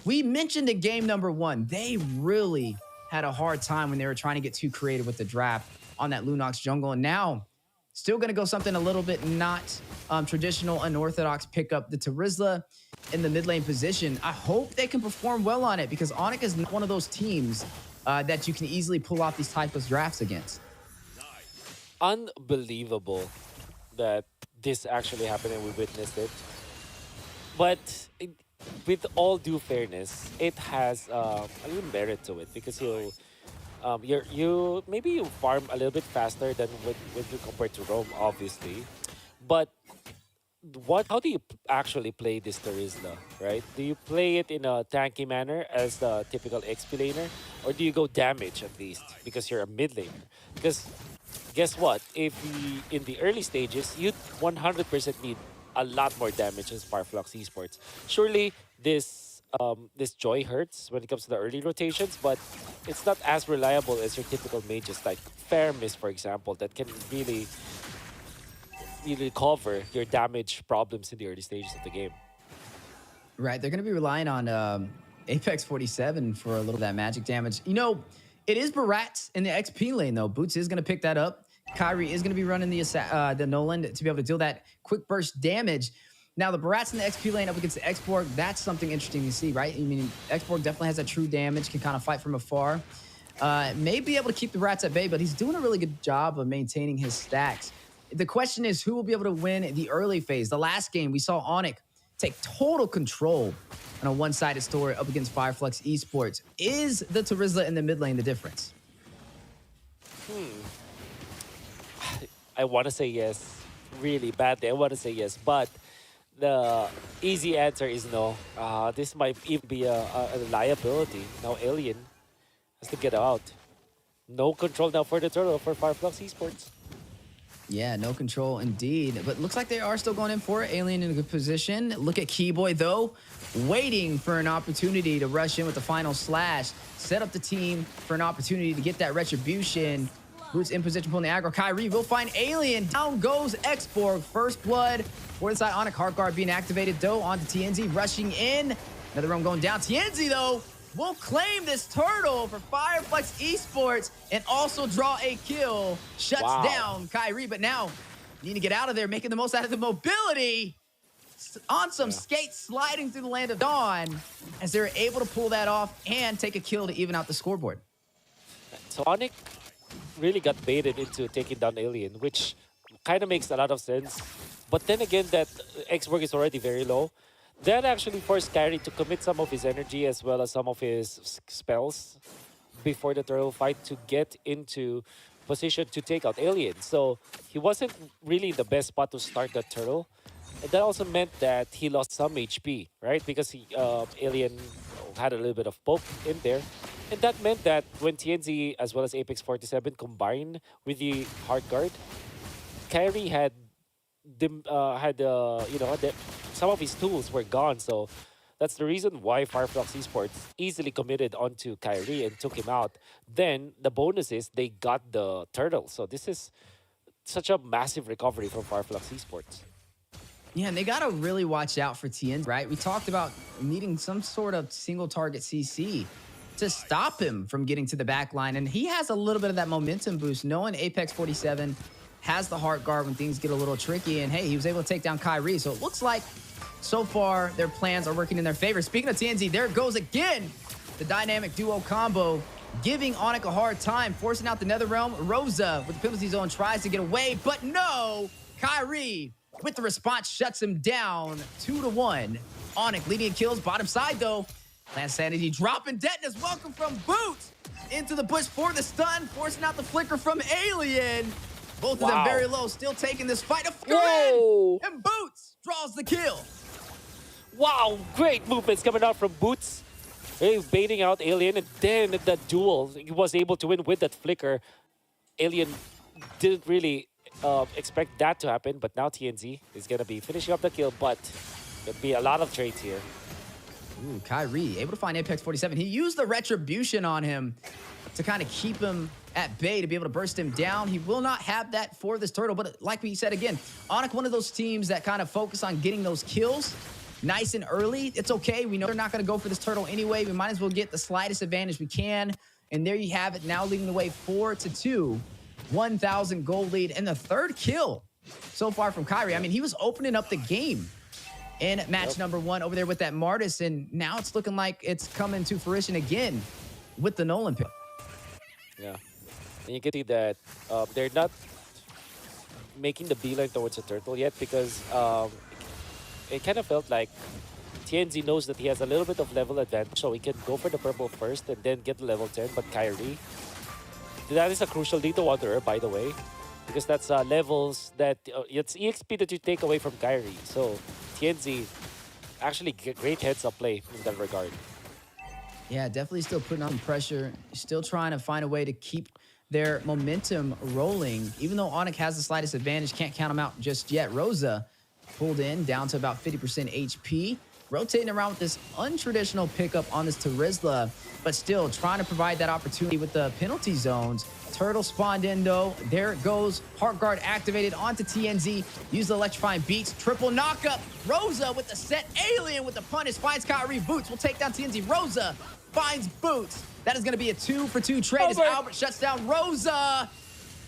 we mentioned in game number 1, they really had a hard time when they were trying to get too creative with the draft on that Lunox jungle. And now, still going to go something a little bit not traditional, unorthodox, pick up the Terizla in the mid lane position. I hope they can perform well on it, because Onic is not one of those teams that you can easily pull off these types of drafts against. Unbelievable that this actually happened and we witnessed it. But with all due fairness, it has a little merit to it, because you maybe you farm a little bit faster than when you compare to Rome, obviously. But how do you actually play this Terizla, right? Do you play it in a tanky manner as the typical XP laner, or do you go damage at least because you're a mid laner? Because guess what? If in the early stages, you 100% need a lot more damage as Fireflux Esports. Surely this joy hurts when it comes to the early rotations, but it's not as reliable as your typical mages like Fairmiss, for example, that can really cover your damage problems in the early stages of the game. Right, they're going to be relying on Apex 47 for a little of that magic damage. You know, it is Barat in the XP lane, though. Boots is going to pick that up. Kyrie is going to be running the Nolan to be able to deal that quick burst damage. Now, the Barat's in the XP lane up against the X-Borg, that's something interesting to see, right? I mean, X-Borg definitely has that true damage, can kind of fight from afar. May be able to keep the Rats at bay, but he's doing a really good job of maintaining his stacks. The question is, who will be able to win the early phase? The last game, we saw Onic take total control on a one-sided story up against Fireflux Esports. Is the Terizla in the mid lane the difference? I want to say yes. Really badly, I want to say yes. But the easy answer is no. This might even be a liability. Now Alien has to get out. No control now for the turtle for Fireflux Esports. Yeah, no control indeed. But looks like they are still going in for it. Alien in a good position. Look at Keyboy, though, waiting for an opportunity to rush in with the final slash. Set up the team for an opportunity to get that retribution. Boots in position, pulling the aggro. Kyrie will find Alien. Down goes X-Borg. First blood for the side. Onic Heart Guard being activated, though, onto TNZ. Rushing in. Another roam going down. TNZ, though, will claim this turtle for Fireflux Esports and also draw a kill. Shuts down Kyrie, but now need to get out of there, making the most out of the mobility. On some skates, sliding through the land of Dawn, as they're able to pull that off and take a kill to even out the scoreboard. So Onic really got baited into taking down Alien, which kind of makes a lot of sense. But then again, that X-Borg is already very low. That actually forced Kyrie to commit some of his energy as well as some of his spells before the turtle fight to get into position to take out Alien. So he wasn't really the best spot to start that turtle. And that also meant that he lost some HP, right? Because Alien had a little bit of poke in there. And that meant that when TNZ as well as Apex 47 combined with the Heart Guard, Kyrie had some of his tools were gone. So that's the reason why Fireflux Esports easily committed onto Kyrie and took him out. Then the bonus is they got the turtle. So this is such a massive recovery from Fireflux Esports. Yeah, and they got to really watch out for TN, right? We talked about needing some sort of single target CC to stop him from getting to the back line. And he has a little bit of that momentum boost, knowing Apex 47 has the Heart Guard when things get a little tricky. And hey, he was able to take down Kyrie. So it looks like so far their plans are working in their favor. Speaking of TNZ, there it goes again. The dynamic duo combo giving Onic a hard time, forcing out the Nether Realm. Rosa with the penalty zone tries to get away, but no! Kyrie with the response shuts him down 2-1. Onic leading in kills, bottom side though. Last Sanity dropping detonus. Welcome from Boots into the bush for the stun, forcing out the flicker from Alien. Both of them very low, still taking this fight. And Boots draws the kill. Wow, great movements coming out from Boots. He's baiting out Alien, and then that duel, he was able to win with that flicker. Alien didn't really expect that to happen, but now TNZ is going to be finishing up the kill, but there'll be a lot of trades here. Ooh, Kyrie able to find Apex 47. He used the retribution on him to kind of keep him at bay, to be able to burst him down. He will not have that for this turtle, but like we said again, Onic, one of those teams that kind of focus on getting those kills nice and early. It's okay. We know they're not going to go for this turtle anyway. We might as well get the slightest advantage we can. And there you have it, now leading the way 4-2. 1,000 gold lead, and the third kill so far from Kyrie. I mean, he was opening up the game in match number 1 over there with that Martis, and now it's looking like it's coming to fruition again with the Nolan pick. Yeah. And you can see that they're not making the beeline towards the turtle yet, because it kind of felt like TNZ knows that he has a little bit of level advantage, so he can go for the purple first and then get the level 10. But Kyrie, that is a crucial Lethal Wanderer, by the way, because that's levels that it's EXP that you take away from Kyrie. So TNZ actually get great heads-up play in that regard. Yeah, definitely still putting on pressure, still trying to find a way to keep their momentum rolling. Even though Onic has the slightest advantage, can't count him out just yet. Rosa pulled in, down to about 50% HP. Rotating around with this untraditional pickup on this Terizla, but still trying to provide that opportunity with the penalty zones. Turtle spawned in though. There it goes. Heart Guard activated onto TNZ. Use the electrifying beats. Triple knockup. Rosa with the set. Alien with the punish. Finds Kyrie. Boots will take down TNZ. Rosa finds Boots. That is going to be a 2-for-2 trade as Albert shuts down Rosa.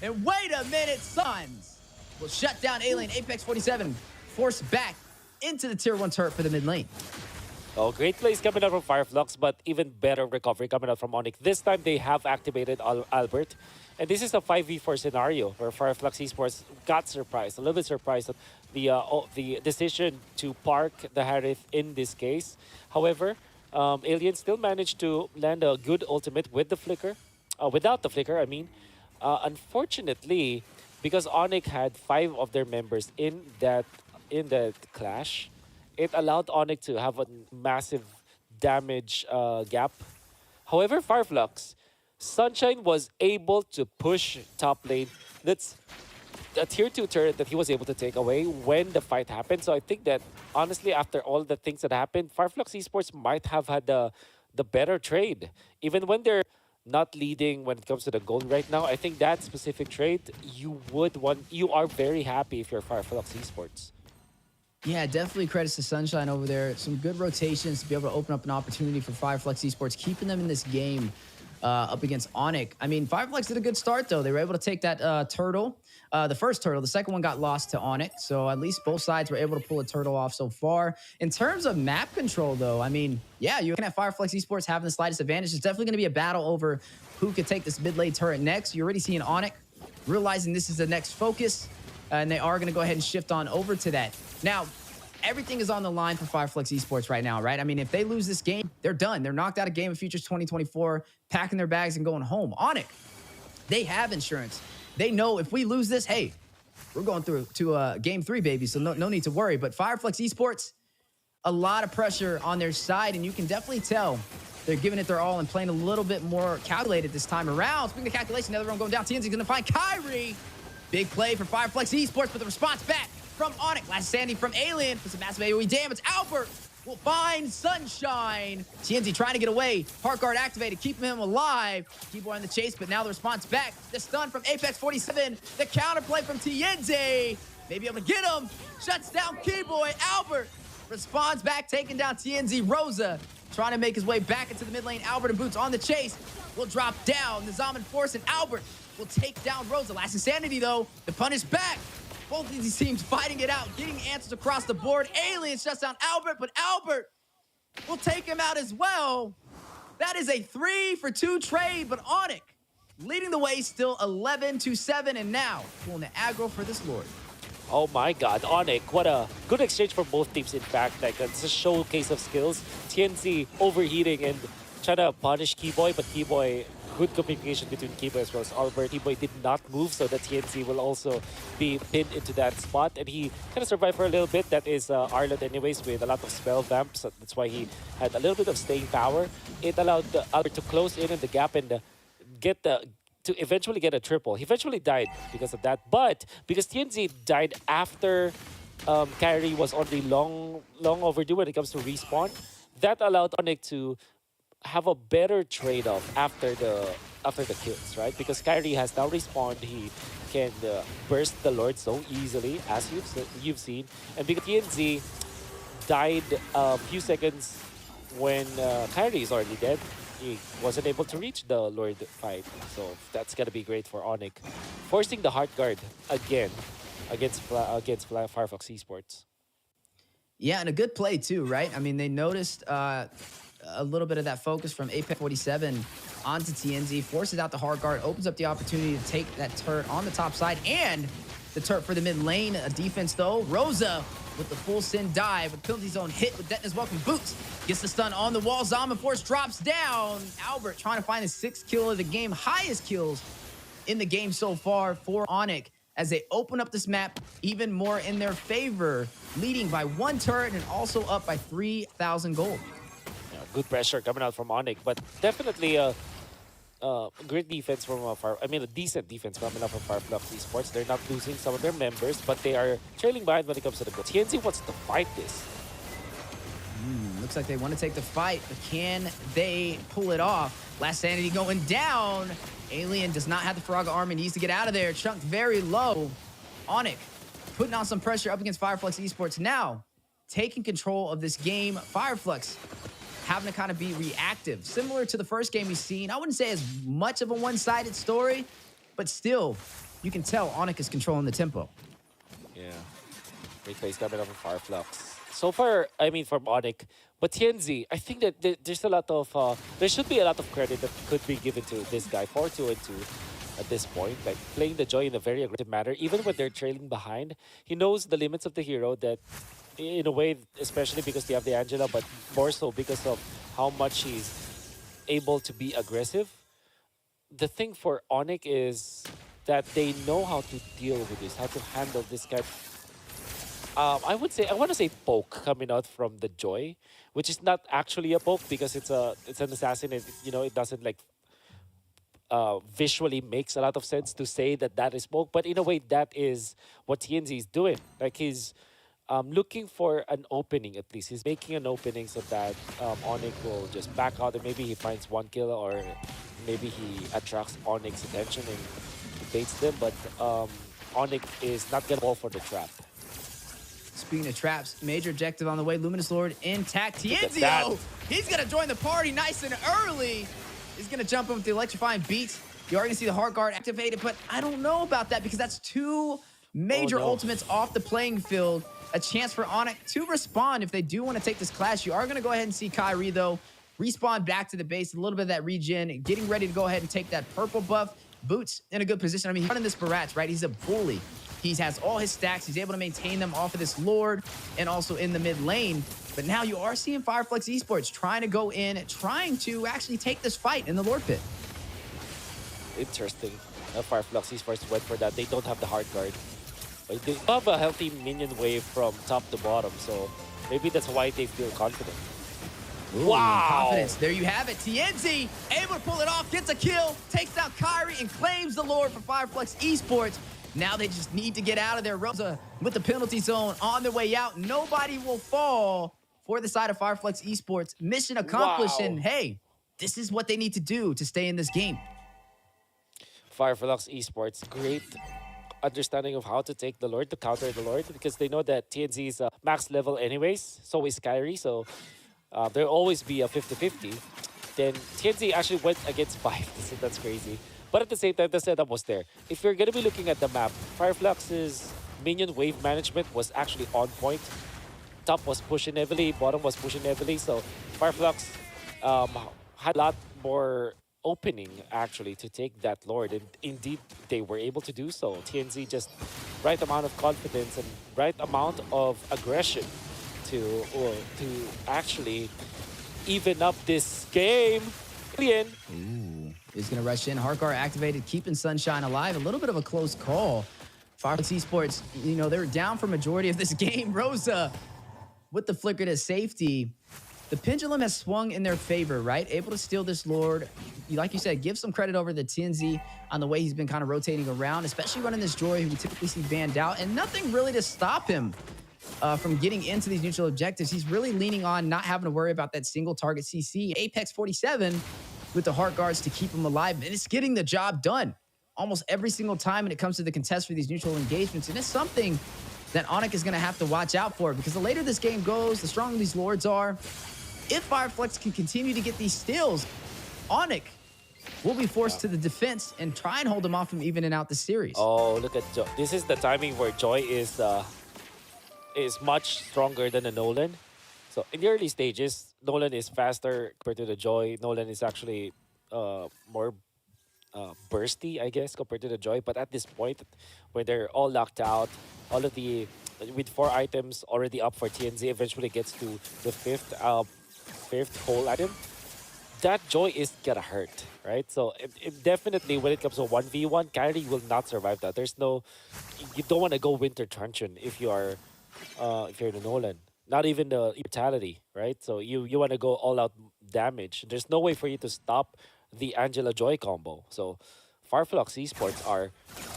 And wait a minute, Suns will shut down Alien. Apex 47 forced back into the tier 1 turret for the mid lane. Oh, great plays coming out from Fireflux, but even better recovery coming out from Onic. This time they have activated Albert, and this is a 5v4 scenario where Fireflux Esports got surprised, a little bit surprised at the decision to park the Harith in this case. However, Alien still managed to land a good ultimate with the flicker, without the flicker, I mean. Unfortunately, because Onic had 5 of their members in that clash, it allowed Onic to have a massive damage gap. However, Fireflux, Sunshine was able to push top lane. That's a tier 2 turret that he was able to take away when the fight happened. So I think that, honestly, after all the things that happened, Fireflux Esports might have had the better trade. Even when they're not leading when it comes to the gold right now, I think that specific trade, you are very happy if you're Fireflux Esports. Yeah, definitely credits to Sunshine over there. Some good rotations to be able to open up an opportunity for Fireflux Esports, keeping them in this game up against Onic. I mean, Fireflux did a good start, though. They were able to take that turtle, the first turtle. The second one got lost to Onic, so at least both sides were able to pull a turtle off so far. In terms of map control, though, I mean, yeah, you're looking at Fireflux Esports having the slightest advantage. It's definitely going to be a battle over who could take this mid-lane turret next. You're already seeing Onic realizing this is the next focus, and they are going to go ahead and shift on over to that. Now, everything is on the line for Fireflux Esports right now, right? I mean, if they lose this game, they're done. They're knocked out of Game of Futures 2024, packing their bags and going home. Onic, they have insurance. They know if we lose this, hey, we're going through to Game 3, baby, so no need to worry. But Fireflux Esports, a lot of pressure on their side, and you can definitely tell they're giving it their all and playing a little bit more calculated this time around. Speaking of calculation, the other one going down. TNZ's going to find Kyrie. Big play for Fireflux Esports, but the response back from Onic. Last standing from Alien for some massive AoE damage. Albert will find Sunshine. TNZ trying to get away. Heart Guard activated, keeping him alive. Keyboard in the chase, but now the response back. The stun from Apex 47. The counterplay from TNZ. Maybe able to get him. Shuts down Keyboy. Albert responds back, taking down TNZ. Rosa trying to make his way back into the mid lane. Albert and Boots on the chase. Will drop down. The Zaman Force and Albert will take down Rosa. Last Insanity, though. The punish back. Both of these teams fighting it out, getting answers across the board. Alien shuts down Albert, but Albert will take him out as well. That is a 3-for-2 trade, but Onic leading the way still 11-7, and now pulling the aggro for this Lord. Oh my god, Onic, what a good exchange for both teams, in fact. Like, it's a showcase of skills. TNC overheating and trying to punish Keyboy, but Keyboy, good communication between Keyboy as well as Albert. Keyboy did not move, so that TNC will also be pinned into that spot. And he kind of survived for a little bit. That is Arlott anyways, with a lot of spell vamps. So that's why he had a little bit of staying power. It allowed Albert to close in the gap and get the to eventually get a triple. He eventually died because of that, but because TNZ died after Kyrie was already long overdue when it comes to respawn, that allowed Onic to have a better trade-off after the kills, right? Because Kyrie has now respawned, he can burst the Lord so easily, as you've seen, and because TNZ died a few seconds when Kyrie is already dead, he wasn't able to reach the Lord fight. So that's gonna be great for Onic, forcing the hard guard again against Firefox Esports. Yeah, and a good play too, right? I mean, they noticed a little bit of that focus from Apex 47 onto TNZ, forces out the hard guard, opens up the opportunity to take that turret on the top side and the turret for the mid lane defense though. Rosa with the full Sin dive, with penalty zone hit with Detna's welcome boots. Gets the stun on the wall. Zama Force drops down. Albert trying to find his 6th kill of the game. Highest kills in the game so far for Onic as they open up this map even more in their favor, leading by 1 turret and also up by 3,000 gold. Yeah, good pressure coming out from Onic, but definitely a great defense from a decent defense coming up from Fireflux Esports. They're not losing some of their members, but they are trailing behind when it comes to the goal. TNC wants to fight this. Looks like they want to take the fight, but can they pull it off? Last Sanity going down. Alien does not have the Faraga arm and needs to get out of there. Chunked very low. Onic putting on some pressure up against Fireflux Esports. Now taking control of this game. Fireflux having to kind of be reactive. Similar to the first game we've seen. I wouldn't say as much of a one-sided story, but still, you can tell Onic is controlling the tempo. Yeah. Great plays coming up from Fireflux. So far, I mean, from Onic, but TNZ, I think that there's a lot of, there should be a lot of credit that could be given to this guy, 4-2-2 at this point. Like, playing the Joy in a very aggressive manner, even when they're trailing behind. He knows the limits of the hero that, in a way, especially because they have the Angela, but more so because of how much he's able to be aggressive. The thing for Onic is that they know how to deal with this, how to handle this kind. I want to say poke coming out from the Joy, which is not actually a poke because it's an assassin. And, it doesn't like visually makes a lot of sense to say that is poke, but in a way that is what TNZ is doing. Like, he's looking for an opening. At least he's making an opening so that Onic will just back out and maybe he finds 1 kill, or maybe he attracts Onyx's attention and baits them. But Onic is not gonna fall for the trap. Speaking of traps, major objective on the way. Luminous Lord intact. Tienzio, he's going to join the party nice and early. He's going to jump in with the electrifying beats. You're going to see the hard guard activated, but I don't know about that because that's 2 major ultimates off the playing field. A chance for Onic to respond if they do want to take this clash. You are going to go ahead and see Kyrie, though, respawn back to the base. A little bit of that regen, getting ready to go ahead and take that purple buff. Boots in a good position. I mean, he's running this Barats, right? He's a bully. He has all his stacks. He's able to maintain them off of this Lord and also in the mid lane. But now you are seeing Fireflux Esports trying to go in, trying to actually take this fight in the Lord pit. Interesting. Fireflux Esports went for that. They don't have the hard guard. But they have a healthy minion wave from top to bottom, so maybe that's why they feel confident. Ooh, wow! Confidence. There you have it. TNZ able to pull it off, gets a kill, takes out Kyrie, and claims the Lord for Fireflux Esports. Now they just need to get out of there. Rosa with the penalty zone on their way out. Nobody will fall for the side of Fireflux Esports. Mission accomplished, and hey, this is what they need to do to stay in this game. Fireflux Esports, great understanding of how to take the Lord, to counter the Lord, because they know that TNZ is max level anyways, so is Kyrie, so there'll always be a 50-50. Then TNZ actually went against 5, so that's crazy. But at the same time, the setup was there. If you're going to be looking at the map, Fireflux's minion wave management was actually on point. Top was pushing heavily, bottom was pushing heavily, so Fireflux had a lot more opening actually to take that Lord, and indeed they were able to do so. TNZ just right amount of confidence and right amount of aggression to actually even up this game. Ooh, he's going to rush in. Harkar activated, keeping Sunshine alive. A little bit of a close call. Firefox Esports, you know, they were down for majority of this game. Rosa with the flicker to safety. The pendulum has swung in their favor, right? Able to steal this Lord. Like you said, give some credit over to TNZ on the way he's been kind of rotating around, especially running this Joy, who we typically see banned out, and nothing really to stop him from getting into these neutral objectives. He's really leaning on not having to worry about that single target CC. Apex 47 with the Heart Guards to keep him alive, and it's getting the job done almost every single time when it comes to the contest for these neutral engagements, and it's something that Onic is going to have to watch out for, because the later this game goes, the stronger these Lords are. If Fireflex can continue to get these steals, Onic will be forced to the defense and try and hold him off from evening out the series. Oh, look at Joy. This is the timing where Joy is much stronger than the Nolan. So in the early stages, Nolan is faster compared to the Joy. Nolan is actually more bursty, I guess, compared to the Joy. But at this point, when they're all locked out, all of the with 4 items already up for TNZ, eventually gets to the fifth whole item. That Joy is gonna hurt, right? So it definitely, when it comes to 1v1, Kyrie will not survive that. There's no, you don't want to go Winter Truncheon if you're the Nolan. Not even the Immortality, right? So you want to go all out damage. There's no way for you to stop the Angela Joy combo. So Fireflux Esports are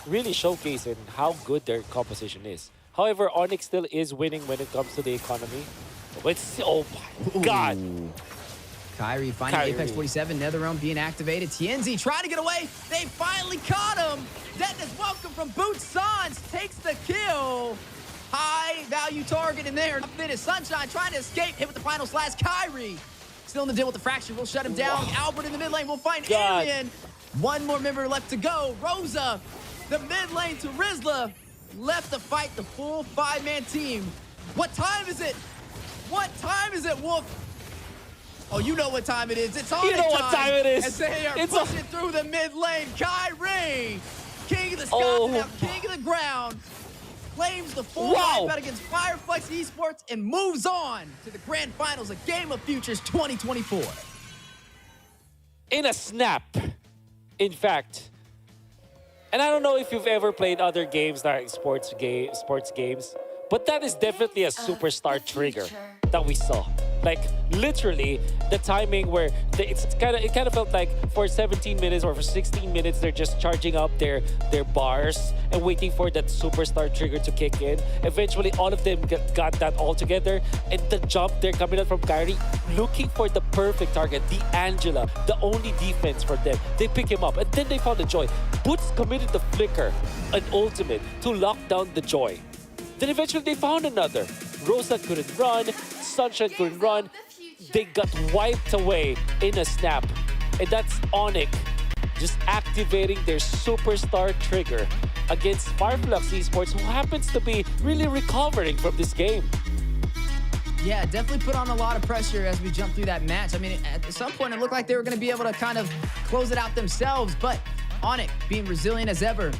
really showcasing how good their composition is. However, Onyx still is winning when it comes to the economy. It's, oh my God. Kyrie finding Apex 47, Netherrealm being activated. TNZ trying to get away. They finally caught him. Deton's welcome from Boots Sans takes the kill. High value target in there. Finish. Sunshine trying to escape. Hit with the final slash. Kyrie still in the deal with the fracture. We'll shut him down. Albert in the mid lane. We'll find Alien. One more member left to go. Rosa, the mid lane to Rizla. Left to fight the full 5-man team. What time is it? What time is it, Wolf? Oh, you know what time it is. It's on. You know what time it is. As they are pushing through the mid lane. Kyrie, king of the sky, now king of the ground, claims the full bet against Fireflex Esports and moves on to the grand finals of Game of Futures 2024. In a snap, in fact. And I don't know if you've ever played other games like sports games, but that is definitely a superstar trigger that we saw. Like literally the timing where it kind of felt like for 17 minutes or for 16 minutes they're just charging up their bars and waiting for that superstar trigger to kick in. Eventually all of them got that all together, and the jump there coming out from Kyrie, looking for the perfect target, the Angela, the only defense for them. They pick him up and then they found the Joy. Boots committed the flicker, an ultimate to lock down the Joy. Then eventually they found another. Rosa couldn't run, Sunshine couldn't run. They got wiped away in a snap. And that's Onic just activating their superstar trigger against Fireflux Esports, who happens to be really recovering from this game. Yeah, definitely put on a lot of pressure as we jump through that match. I mean, at some point it looked like they were going to be able to kind of close it out themselves, but Onic being resilient as ever,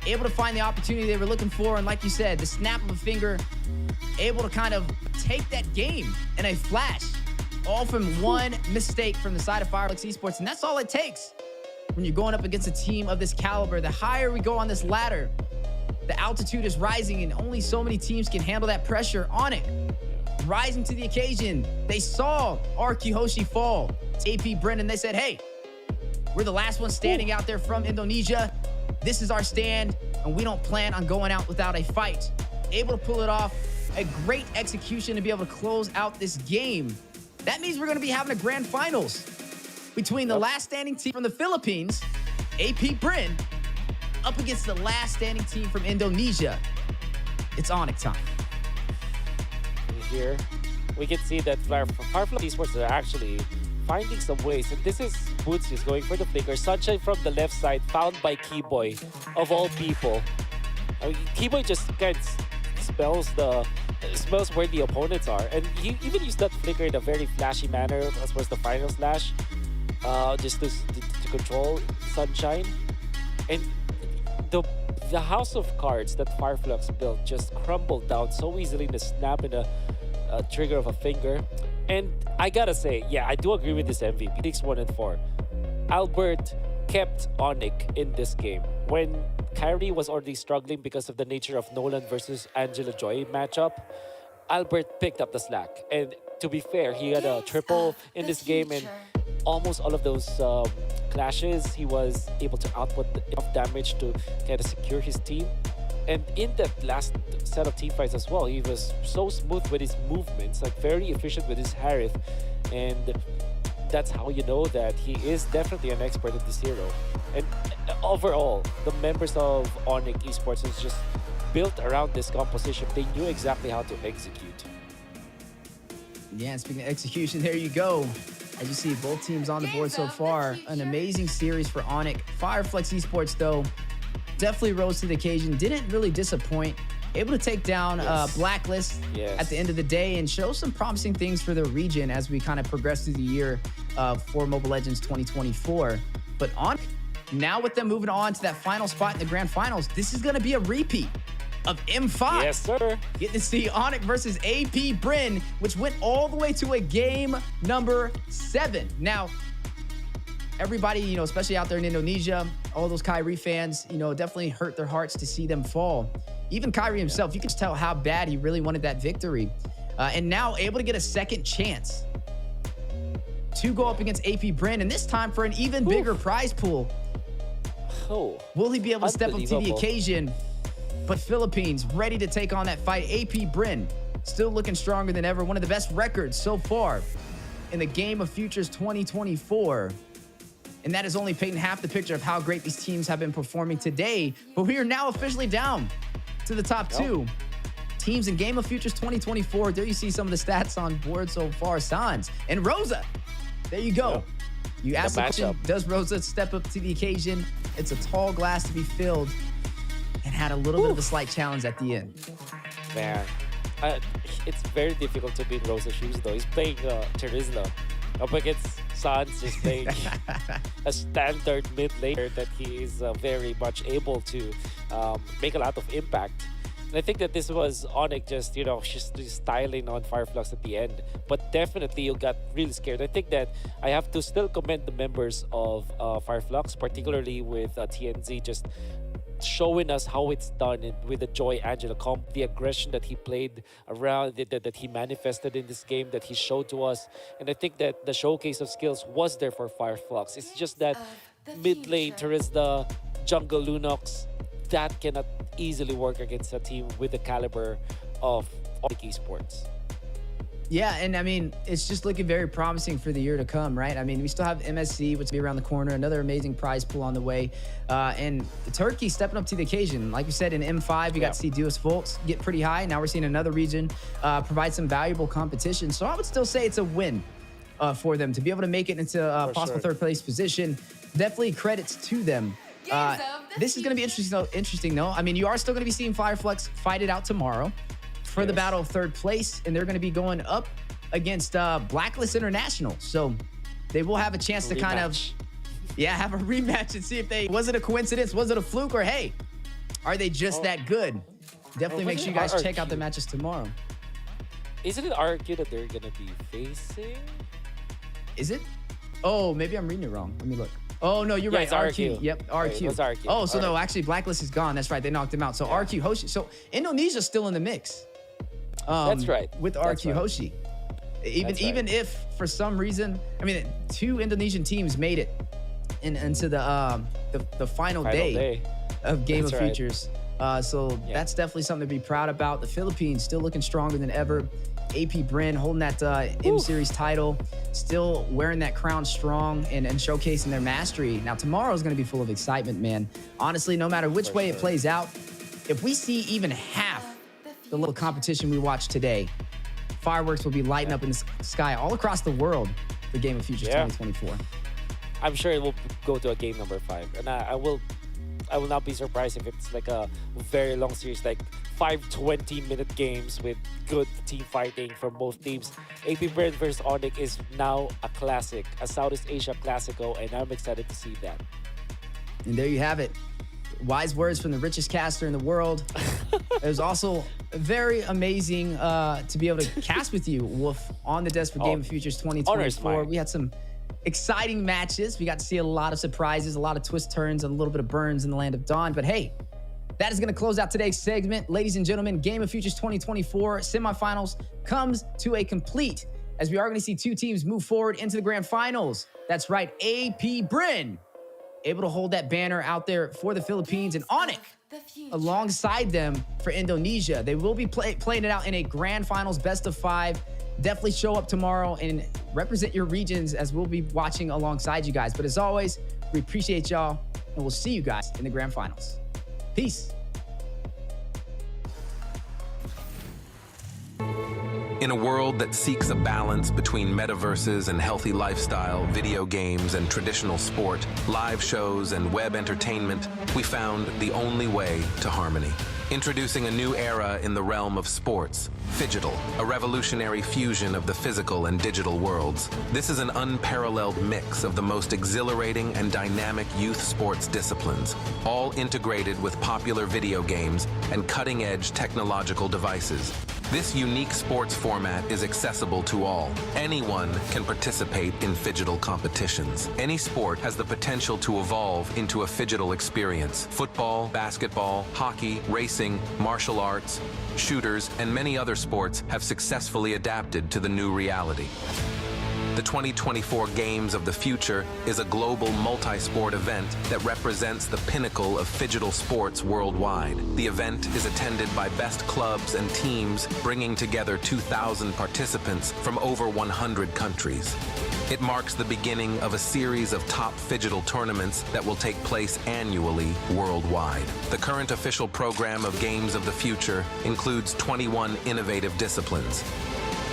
able to find the opportunity they were looking for, and like you said, the snap of a finger, able to kind of take that game in a flash, all from one mistake from the side of Fireflux Esports, and that's all it takes when you're going up against a team of this caliber. The higher we go on this ladder, the altitude is rising, and only so many teams can handle that pressure. Onic rising to the occasion. They saw RQ Hoshi fall. AP Brendan, they said, hey, we're the last one standing out there from Indonesia. This is our stand, and we don't plan on going out without a fight. Able to pull it off. A great execution to be able to close out this game. That means we're going to be having a grand finals between the last standing team from the Philippines, AP Bryn, up against the last standing team from Indonesia. It's Onic time. Here, we can see that Fireflux Esports are actually finding some ways. And this is Boots is going for the flicker. Sunshine from the left side, found by Keyboy, of all people. Keyboy just kind of smells where the opponents are. And he even used that flicker in a very flashy manner as was the final slash. just to control Sunshine. And the the house of cards that Fireflux built just crumbled down so easily in the snap in a trigger of a finger. And I gotta say, yeah, I do agree with this MVP. 6-1 and 4. Albert kept Onic in this game. When Kyrie was already struggling because of the nature of Nolan versus Angela Joy matchup, Albert picked up the slack. And to be fair, he had a triple in this game, and almost all of those clashes, he was able to output enough damage to kind of secure his team. And in that last set of team fights as well, he was so smooth with his movements, like very efficient with his Harith. And that's how you know that he is definitely an expert at this hero. And overall, the members of Onic Esports is just built around this composition. They knew exactly how to execute. Yeah, speaking of execution, there you go. As you see, both teams on the board so far. An amazing series for Onic. Fireflux Esports, though, definitely rose to the occasion. Didn't really disappoint. Able to take down Blacklist at the end of the day and show some promising things for the region as we kind of progress through the year for Mobile Legends 2024. But Onic, now with them moving on to that final spot in the grand finals, this is going to be a repeat of M5. Yes, sir. Getting to see Onic versus AP Bryn, which went all the way to a game number 7. Now, everybody, you know, especially out there in Indonesia, all those Kyrie fans, you know, definitely hurt their hearts to see them fall. Even Kyrie himself, you can tell how bad he really wanted that victory. And now able to get a second chance to go up against AP Bryn, and this time for an even bigger prize pool. Oh, will he be able to step up to the occasion? But Philippines ready to take on that fight. AP Bryn still looking stronger than ever. One of the best records so far in the Game of Futures 2024. And that is only painting half the picture of how great these teams have been performing today. But we are now officially down to the top 2 teams in Game of Futures 2024. There you see some of the stats on board so far. Sans and Rosa. There you go. You asked the question, does Rosa step up to the occasion? It's a tall glass to be filled, and had a little bit of a slight challenge at the end. Man, it's very difficult to beat Rosa's shoes, though. He's playing Charizla up against Sans, just playing a standard mid laner that he is very much able to make a lot of impact. And I think that this was Onic just, you know, just styling on Fireflux at the end. But definitely you got really scared. I think that I have to still commend the members of Fireflux, particularly with TNZ, just showing us how it's done with the Joy Angela comp, the aggression that he played around, that he manifested in this game, that he showed to us. And I think that the showcase of skills was there for Fireflux. It's just that mid lane, Charizla, jungle Lunox, that cannot easily work against a team with the caliber of Onic Esports. Yeah, and I mean, it's just looking very promising for the year to come, right? I mean, we still have MSC, which will be around the corner, another amazing prize pool on the way. And Turkey stepping up to the occasion. Like you said, in M5, you got to see Deus Volts get pretty high. Now we're seeing another region provide some valuable competition. So I would still say it's a win for them to be able to make it into a possible third place position. Definitely credits to them. This is going to be interesting though. I mean, you are still going to be seeing Fireflux fight it out tomorrow for the battle of third place, and they're going to be going up against Blacklist International. So they will have a chance to kind of, have a rematch and see if was it a coincidence, was it a fluke, or hey, are they just that good? Definitely make sure you guys check out the matches tomorrow. Isn't it RQ that they're going to be facing? Is it? Oh, maybe I'm reading it wrong. Let me look. Oh, no, you're right. It's RQ. Yep, RQ. It's RQ. Oh, so no, actually, Blacklist is gone. That's right. They knocked him out. So RQ Hoshi. So Indonesia's still in the mix. That's right. With RQ Hoshi. Even if for some reason, I mean, 2 Indonesian teams made it into the final day of Game of Futures. So that's definitely something to be proud about. The Philippines still looking stronger than ever. AP Bryn holding that M-Series title, still wearing that crown strong and showcasing their mastery. Now, tomorrow is going to be full of excitement, man. Honestly, no matter which way it plays out, if we see even half the little competition we watched today, fireworks will be lighting up in the sky all across the world for Game of Futures 2024. I'm sure it will go to a game number 5. And I will I will not be surprised if it's like a very long series, like 5 20-minute games with good team fighting from both teams. AP Brand versus Onic is now a classic, a Southeast Asia Classico, and I'm excited to see that. And there you have it. Wise words from the richest caster in the world. It was also very amazing to be able to cast with you, Wolf, on the Desperate Game of Futures 2024. We had some exciting matches. We got to see a lot of surprises, a lot of twist turns, and a little bit of burns in the Land of Dawn. But hey, that is going to close out today's segment. Ladies and gentlemen, Game of Futures 2024 semifinals comes to a complete, as we are going to see two teams move forward into the grand finals. That's right, AP Bryn able to hold that banner out there for the Philippines, and Onic alongside them for Indonesia. They will be playing it out in a grand finals best of 5. Definitely show up tomorrow and represent your regions, as we'll be watching alongside you guys. But as always, we appreciate y'all, and we'll see you guys in the grand finals. Peace. In a world that seeks a balance between metaverses and healthy lifestyle, video games and traditional sport, live shows and web entertainment, we found the only way to harmony. Introducing a new era in the realm of sports, Phygital, a revolutionary fusion of the physical and digital worlds. This is an unparalleled mix of the most exhilarating and dynamic youth sports disciplines, all integrated with popular video games and cutting-edge technological devices. This unique sports format is accessible to all. Anyone can participate in Phygital competitions. Any sport has the potential to evolve into a Phygital experience. Football, basketball, hockey, racing, martial arts, shooters, and many other sports have successfully adapted to the new reality. The 2024 Games of the Future is a global multi-sport event that represents the pinnacle of Phygital sports worldwide. The event is attended by best clubs and teams, bringing together 2,000 participants from over 100 countries. It marks the beginning of a series of top Phygital tournaments that will take place annually worldwide. The current official program of Games of the Future includes 21 innovative disciplines.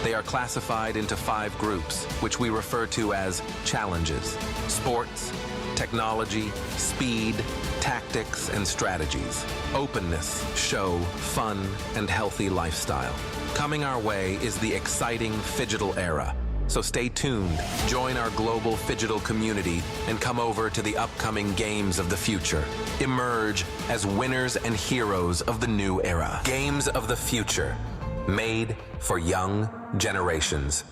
They are classified into 5 groups, which we refer to as challenges: sports, technology, speed, tactics, and strategies, openness, show, fun, and healthy lifestyle. Coming our way is the exciting Phygital era. So stay tuned, join our global Phygital community, and come over to the upcoming Games of the Future. Emerge as winners and heroes of the new era. Games of the Future, made for young generations.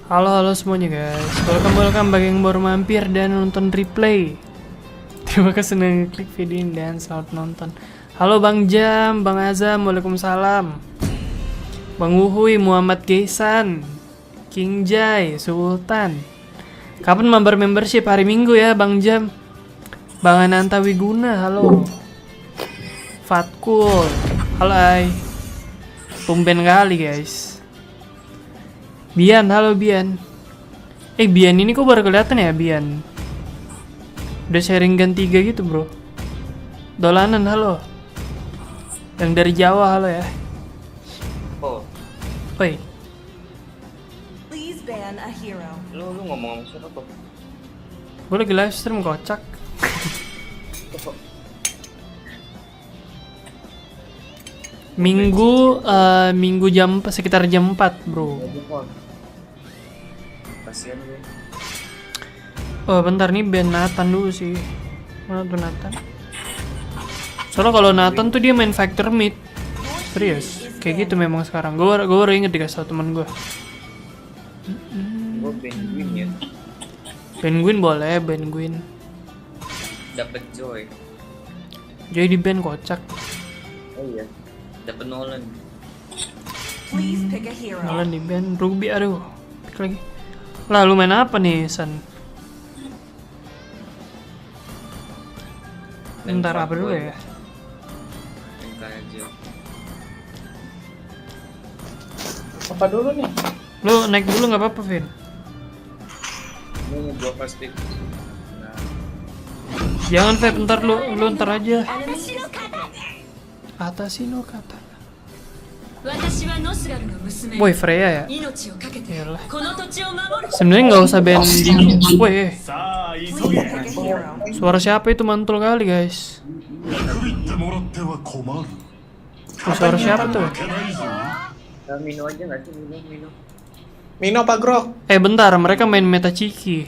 Halo semuanya guys, welcome bagi yang baru mampir dan nonton replay. Terima kasih sudah klik video ini dan selamat nonton. Halo Bang Jam, Bang Azam, waalaikumsalam. Bang Wuhui, Muhammad Geisan, King Jai, Sultan. Kapan membership? Hari Minggu ya Bang Jam. Bang Ananta Wiguna, halo. Fatkul, halo Ai. Tumben kali guys. Bian, halo Bian. Bian ini kok baru kelihatan ya Bian. Udah sharing gan 3 gitu bro. Dolanan, halo. Yang dari Jawa, halo ya. Oh. Oi. Please ban a hero. Lu ngomong siapa tuh? Gue lagi live stream kocak. Minggu sekitar jam 4 bro. Kasian gue. Oh bentar nih band Nathan dulu sih. Mana tuh Nathan? Soalnya kalau Nathan tuh dia main factor mid. Serius, kayak gitu memang sekarang. Gue baru inget dikasih tau temen gue. Gue penguin ya. Penguin boleh, penguin. Dapet Joy. Joy di band kocak. Oh iya. Dapet Nolan. Please pick a hero. Nolan di band. Ruby, aduh. Pick lagi. Lah lu main apa nih San? Bentar apa dulu ya? Apa dulu nih? Lu naik dulu nggak apa-apa Vin. Mau gua pasti. Nah. Jangan Vin, ntar lu ntar aja. Atashi no kata. Boy Freya ya? Yalah. Sebenarnya nggak usah band di. Woi, suara siapa itu mantul kali guys? Suara siapa tuh? Mino aja nggak sih Mino? Mino apa Grok? Bentar, mereka main meta Ciki.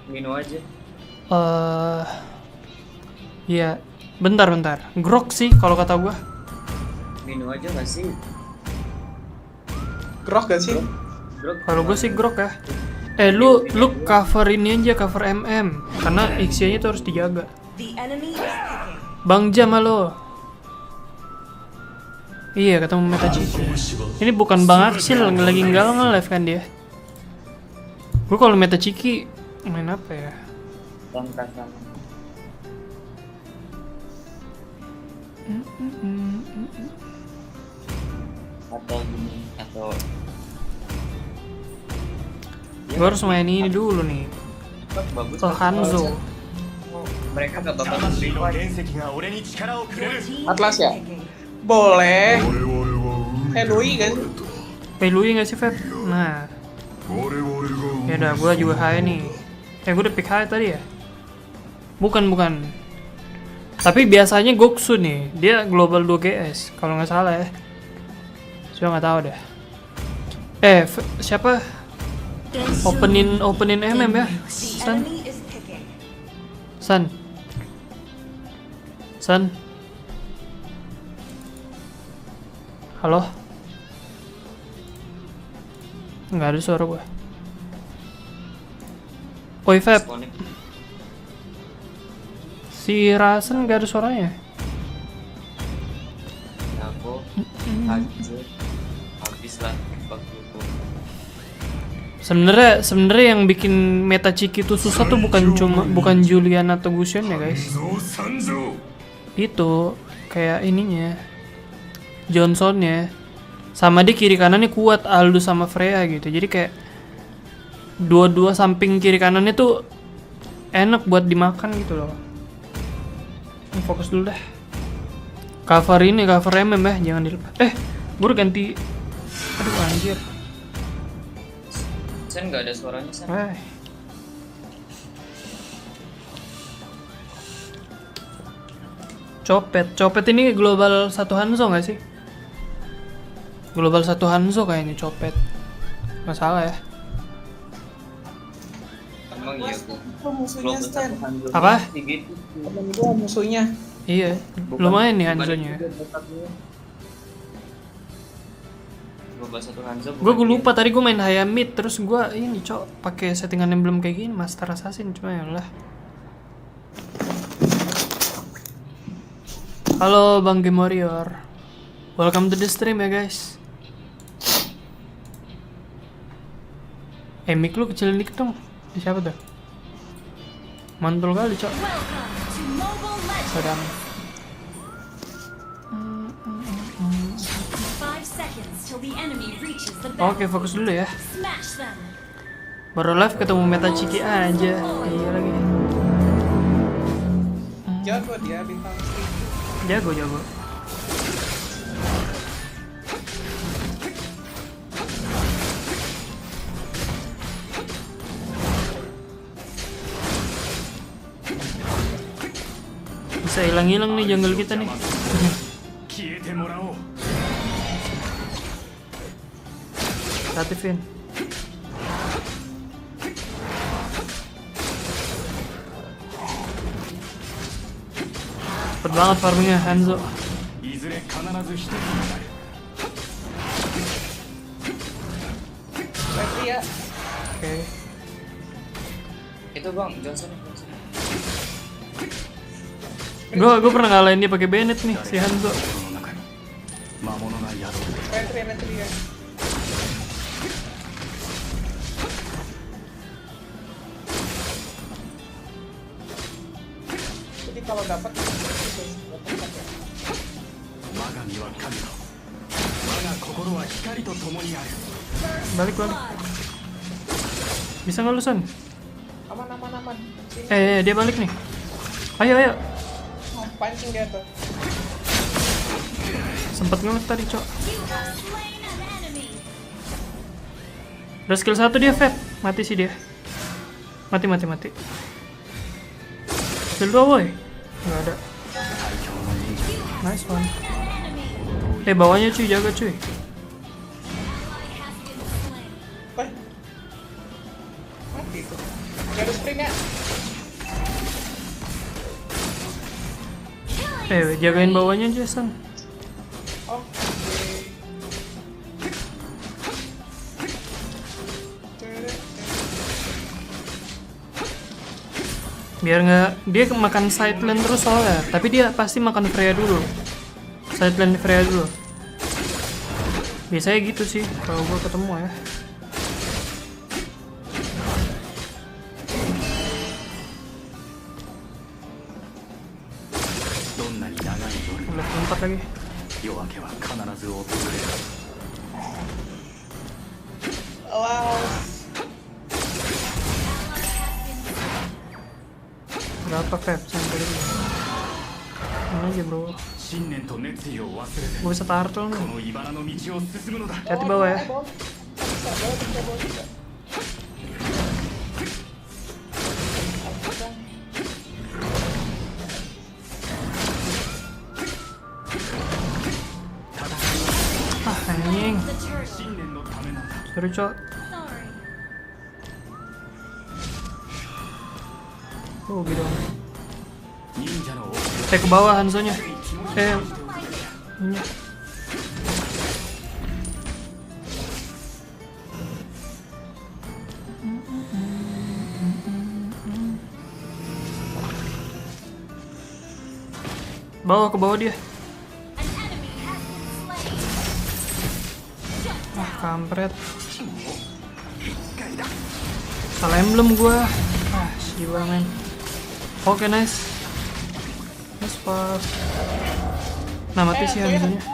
Mino aja. Iya, bentar. Grok sih kalau kata gua. Mino aja nggak sih? Grok gak sih? Kalau gue sih grok ya. Lu cover ini aja, cover MM karena XY-nya tuh harus dijaga. The enemy is picking. Bang Jam, halo. Iya, ketemu Meta Ciki. Ini bukan Bang Aksil lagi nge-live kan dia. Gue kalau Meta Ciki main apa ya? Bangka sama. Atau Gue harus main ini dulu nih. bagus. Hanzo. Mereka gak bakal Atlas ya? Boleh. Lui kan? Lui nggak sih Feb? Nah. Ya udah, gue juga high nih. Gue udah pick high tadi ya? Bukan. Tapi biasanya Goksu nih, dia global 2 GS kalau nggak salah ya. Cuma nggak tahu dah. Siapa? Openin MM ya. San. Enemy is picking. San. Halo? Nggak ada suara gue. Oi Feb. Si Rasen nggak ada suaranya. Aku habis lah Sebenarnya yang bikin meta Ciki itu susah tuh bukan Julian atau Gusion ya guys. Itu kayak ininya. Johnsonnya. Sama di kiri kanannya kuat Aldo sama Freya gitu. Jadi kayak dua samping kiri kanannya tuh enak buat dimakan gitu loh. Fokus dulu dah. Cover MM ya, jangan dilepas. Gue udah ganti. Aduh anjir. Sen nggak ada suaranya, Sen. Copet ini global 1 Hanzo nggak sih? Global 1 Hanzo kayaknya copet. Nggak salah ya. Emang iya, Bu. Itu musuhnya Stan. Apa? Gitu. Temen gua musuhnya. Iya, lumayan nih Hanzonya. Global 1 Hanzo. Gue lupa tadi gue main Hayamid terus gue ini pakai settingan yang belum kayak gini Master Assassin cuma ya lah. Halo Bang Game Warrior, welcome to the stream ya guys. Mic lu kecilin dikit dong. Siapa tuh? Mantul kali cok. Sedang. 5 seconds till the enemy reaches the Oke, fokus dulu ya. Baru live ketemu meta ciki aja. Iya lagi. Jago dia bintang Jago. Bisa hilang-hilang nih jungle kita nih. Aktifin. Cepet banget farmingnya Hanzo. Berarti ya. Oke. Itu Bang, Johnson. Gue pernah ngalahin dia pakai Bennett nih si Hanzo. Retri ya. Jadi kalau dapat Balik. Bisa nggak lu Son? aman. Sini. Dia balik nih. Ayo. Oh, pancing dia tuh. Sempet ngelag tadi cok. Udah skill 1 dia Feb. Mati sih dia. Mati. Skill 2 boy. Nggak ada. Nice one. Bawahnya cuy, jaga cuy. Mati tuh. Gak ada sprintnya. Jagain bawahnya Jason. Oh. Biar nggak dia makan side lane terus soalnya, tapi dia pasti makan Freya dulu. Side lane Freya dulu. Biasanya gitu sih kalau gua ketemu ya. Udah 4 lagi. Wow. Berapa Feb sampai ini? Mana aja bro? Gue bisa turtle nih. Hati bawah ya. Anjing. Seru cok. Oh gitu. Ke bawah Hanzonya. Ini. Ke bawah dia. Kampret. Salah emblem gua. Siwa men. Oke, nice. Nice pass. Nah, mati sih Hanzonya.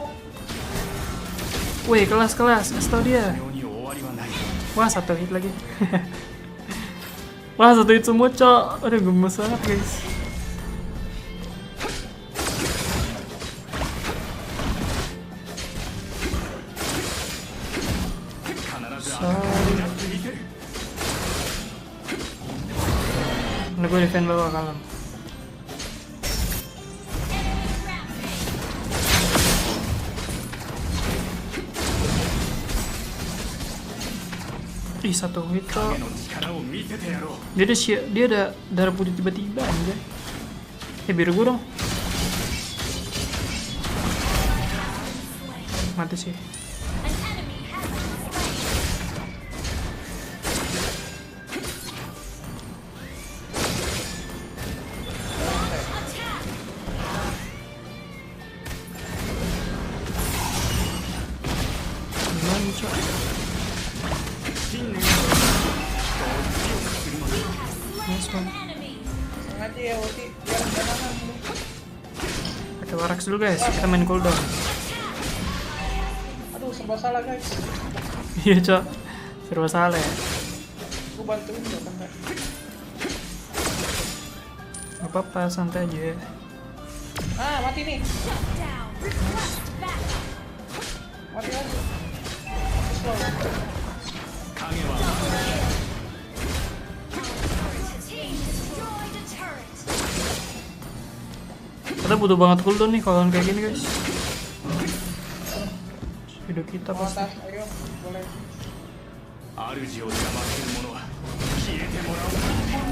Wih, kelas. Kasih tau dia. Wah, 1 hit lagi. Wah, 1 hit semua, cok. Aduh, gemes banget, guys. Sorry. Udah gue defend bawah kalem. Ih, satu hit kok. Dia ada darah putih tiba-tiba aja. Biru gue dong. Mati sih. Gimana, Cok? Nice one. Sengaja ya ulti biar jangan. Pakai Warax dulu guys, kita main cooldown. Aduh, serba salah guys. Iya, Cok. Serba salah ya. Gue bantuin lo kan. Gak apa-apa, santai aja. Ah, mati nih. Mati lagi. Slow. Kita butuh banget cooldown nih kalau kayak gini guys. Video kita Mau pasti. atas, ayo, boleh.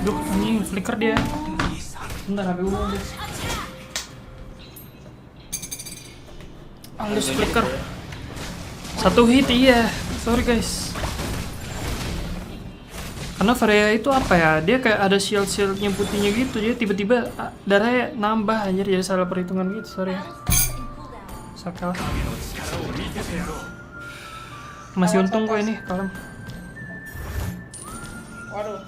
Duh, anjing flicker dia. Bentar, HP gue guys. Halus flicker. Satu hit, iya. Sorry guys. Karena Freya itu apa ya? Dia kayak ada shield-shieldnya putihnya gitu. Jadi tiba-tiba darahnya nambah anjir. Jadi salah perhitungan gitu, sorry ya. Salah. Masih untung kok ini, kalem. Waduh.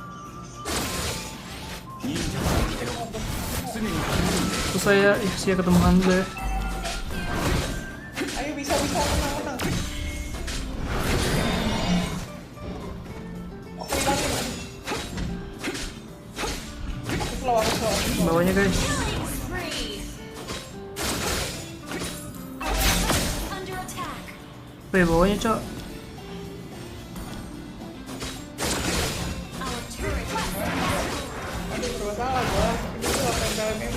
Terus saya, ketemu Hanzo ya. Ayo bisa menang. Aku hilangin. Aku slow. Bawahnya guys. Weh, bawahnya Cok. Aduh, serba salah gua. Ini tuh apa yang dalam ini?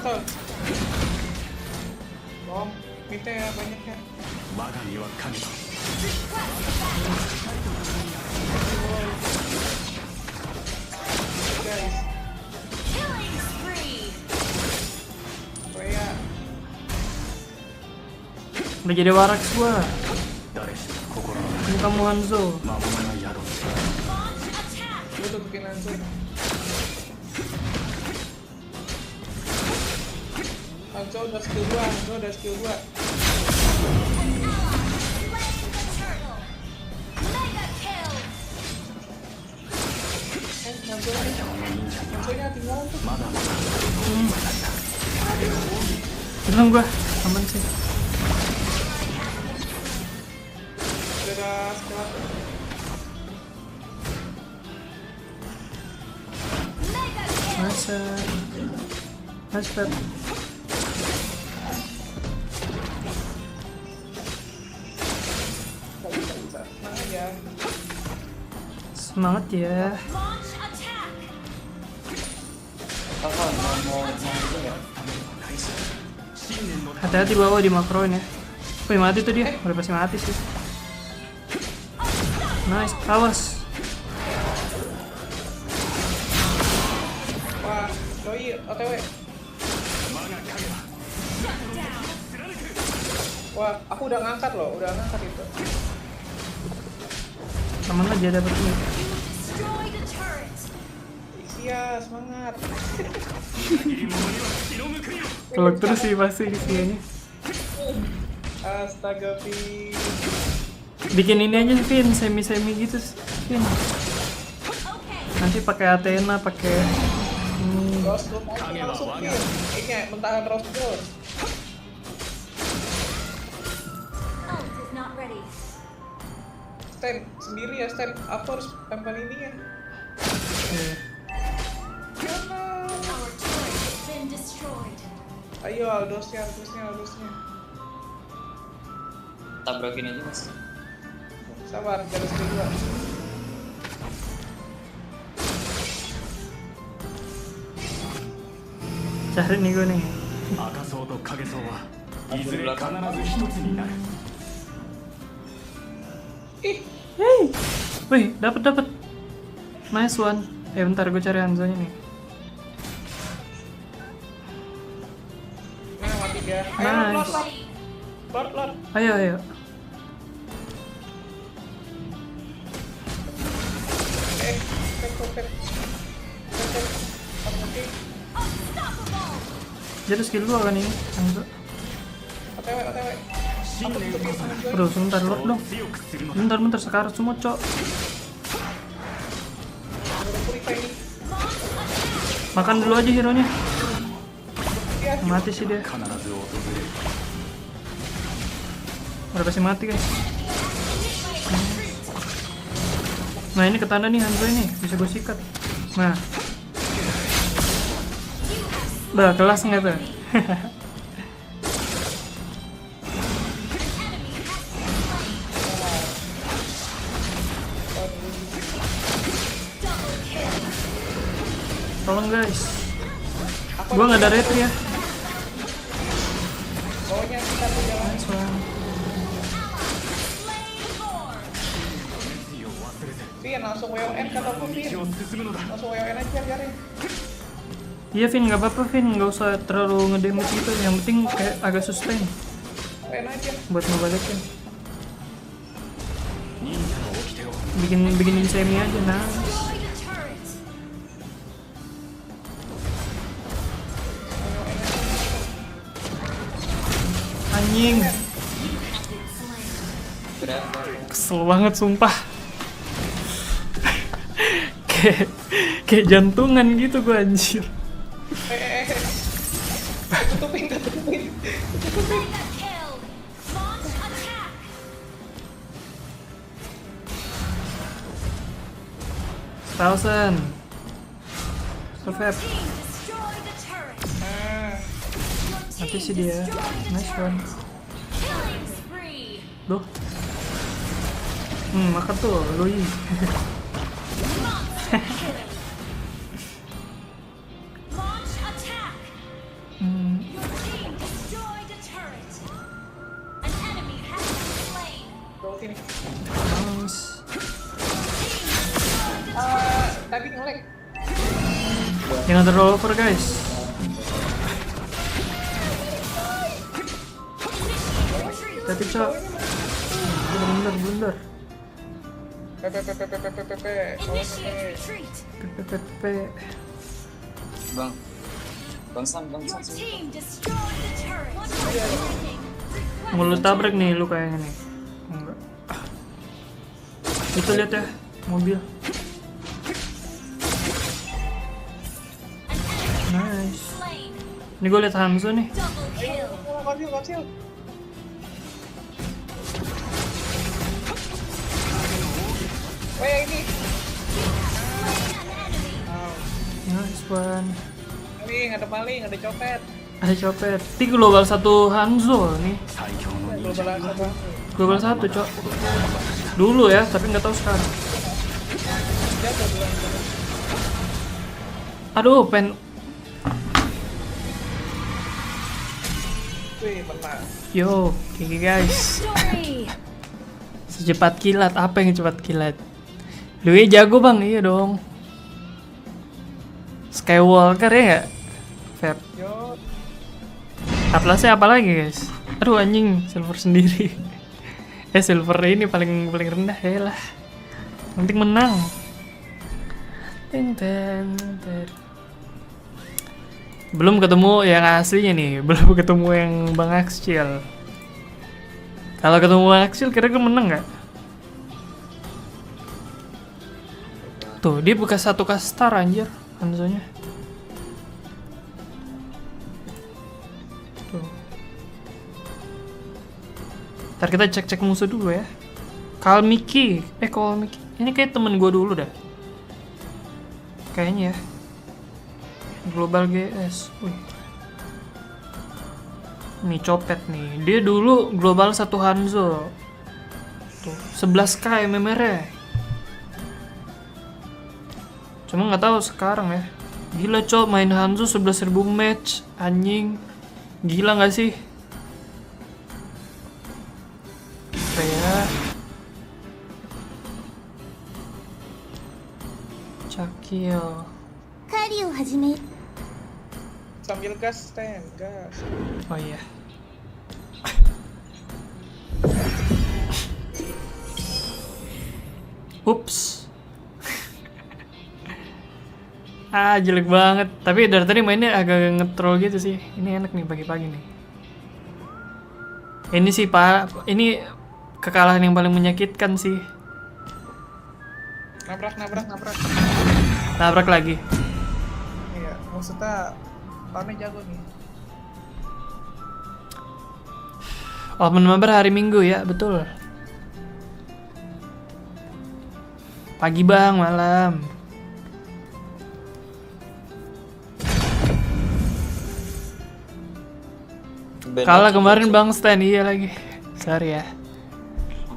Betul. Bom, kita ya banyaknya. Guys, Freya. Udah jadi Warax gua. Ini kamu Hanzo. Gue tutupin langsung. Hanzo udah skill 2. Hanzo-nya tinggal tuh. Belum gua, aman sih. Udah ada skill apa? Nice Pep. Bisa. Tenang aja. Semangat ya. Kakak mau itu ya? Hati-hati bawah di makroin ya. Wih, mati tuh dia. Udah pasti mati sih. Nice, awas. Wah, doi OTW. Wah, aku udah ngangkat loh, itu. Aman aja dapet ini. Iya, semangat. Kalau terus sih pasti isinya. Astaga, Pi. Bikin ini aja Vin, semi gitu Vin. Nanti pakai Athena, pakai Rose Gold langsung Pi. Ini mentahan Rose Gold. Stan, sendiri ya Stan. Aku harus tempel ini ya. Ayo Aldosnya. Tabrakin aja mas. Sabar, garis kedua. Cari nih gue nih. Ih, Wih, dapat. Nice one. Bentar gue cari Hanzo-nya nih. nah mati dia. Ayo Nice. Lord. Ayo. Tek. Oke. Jadi skill 2 kan ini Hanzo. OTW. Aduh, sebentar Lord dong. Bentar sekarang semua cok. Makan dulu aja hero-nya. Mati sih dia. Udah pasti mati guys. Nah ini ketanda nih Hanzo ini, bisa gue sikat. Nah, udah kelas nggak tuh? Tolong guys, gua nggak ada retri ya. Bawahnya kita tuh jalan. Nice one. Vin, langsung WON kata aku Vin. Langsung WON aja biarin. Iya Vin, nggak apa-apa Vin, nggak usah terlalu ngedamage gitu. Yang penting kayak agak sustain WON aja. buat ngebalikin. Bikinin semi aja, nah. Anjing, kesel banget sumpah. kayak jantungan gitu gua anjir. Tutupin. Thousand. Survive. Mati sih dia. Nice one. Duh. Makan tuh, Lui. Sini. Nice. Tadi nge-lag. Jangan terlalu over guys. Tapi cok. Blunder. PPP. Bang Sam. Mau lu tabrak nih lu kayaknya nih. Enggak. Itu lihat ya, mobil. Nice. Ini gue lihat Hanzo nih. Kecil. Oh ya ini. Nice one. Ada maling, ada copet. Ada copet. Ini global 1 Hanzo nih. Global 1 cok. Dulu ya, tapi nggak tahu sekarang. Aduh, Wih, menang. Yo, GG guys. Secepat kilat, apa yang cepat kilat? Lui jago bang, iya dong. Skywalker ya nggak? Fair. Yo, Atlasnya apa lagi guys? Aduh anjing, silver sendiri. Silver ini paling rendah ya lah. Yang penting menang. Belum ketemu yang aslinya nih, belum ketemu yang Bang Axel. Kalau ketemu Bang Axel kira-kira menang nggak? Tuh, dia buka 1K star anjir, Hanzo-nya. Tuh. Ntar kita cek-cek musuh dulu ya. Kalmiki. Ini kayak temen gue dulu dah. Kayaknya ya. Global GS. Wih. Nih copet nih. Dia dulu global 1 Hanzo. Tuh, 11k MMR-nya. Cuma nggak tahu sekarang ya. Gila cok, main Hanzo 11.000 match, anjing. Gila nggak sih? Freya. Cakil. Sambil gas, Stan, gas. Oh iya. Ups. Jelek banget. Tapi dari tadi mainnya agak ngetrol gitu sih. Ini enak nih pagi-pagi nih. Ini sih Pak, ini kekalahan yang paling menyakitkan sih. Nabrak. Nabrak lagi. Iya, maksudnya lawannya jago nih. Open member hari Minggu ya, betul. Pagi bang, malam. Kalah kemarin Bang Stan, iya lagi. Sorry ya.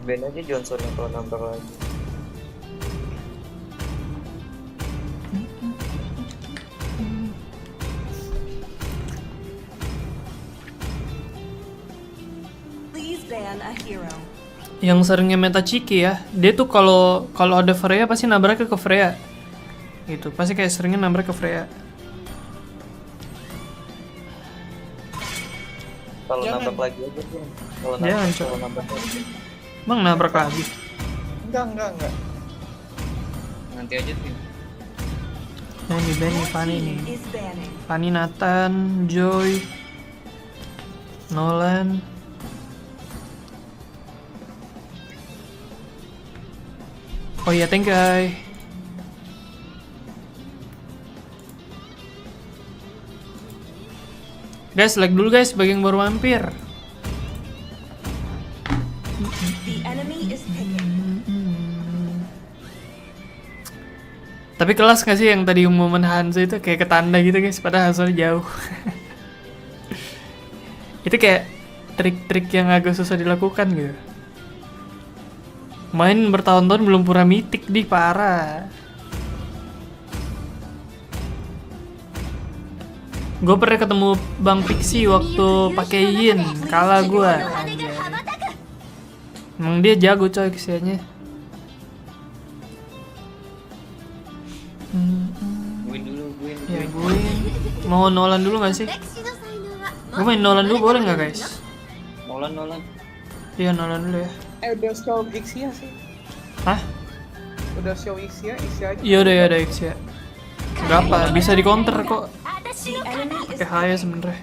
Ben aja Johnson yang kalau nambah lagi. Please ban a hero. Yang seringnya meta Chiki ya, dia tuh kalau ada Freya pasti nabraknya ke Freya. Gitu, pasti kayak seringnya nabrak ke Freya. Kalau nambah lagi aja sih. Kalau Jangan, Cok. kalau nambah lagi. Bang nabrak lagi. Enggak. Nanti aja sih. Nah ini Benny, Fanny nih. Is banning. Fanny, Nathan, Joy, Nolan. Oh iya, thank you, Ay. Guys, like dulu guys, bagi yang baru mampir. The enemy is picking. Tapi kelas gak sih yang tadi momen Hanzo itu kayak ketanda gitu guys, padahal Hanzo jauh. Itu kayak trik-trik yang agak susah dilakukan gitu. Main bertahun-tahun belum pura mitik di parah. Gue pernah ketemu Bang Pixie waktu pakai Yin, kalah gue. Emang dia jago coy kesiannya. Win dulu, win. Ya gue mau Nolan dulu gak sih? Gue main Nolan dulu boleh nggak guys? Nolan. Iya Nolan dulu ya. Udah show Ixia sih. Hah? Udah show Ixia aja. Iya udah X ya. Gak apa, bisa di counter kok. The enemy is Kayak Haya sebenernya.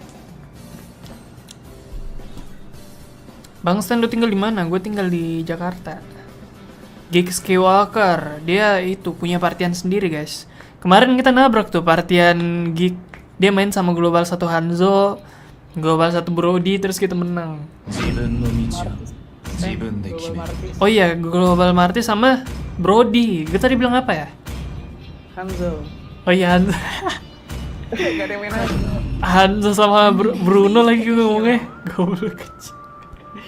Bang Stan lu tinggal di mana? Gue tinggal di Jakarta. Geeks Skywalker, dia itu punya partian sendiri guys. Kemarin kita nabrak tuh partian Geek. Dia main sama Global 1 Hanzo, Global 1 Brody, terus kita menang. Oh iya, Global Marty sama Brody. Gue tadi bilang apa ya? Hanzo. Oh iya Hanzo. Gak ada yang main Hanzo. Hanzo sama Bruno lagi gue ngomongnya. Goblok kecil.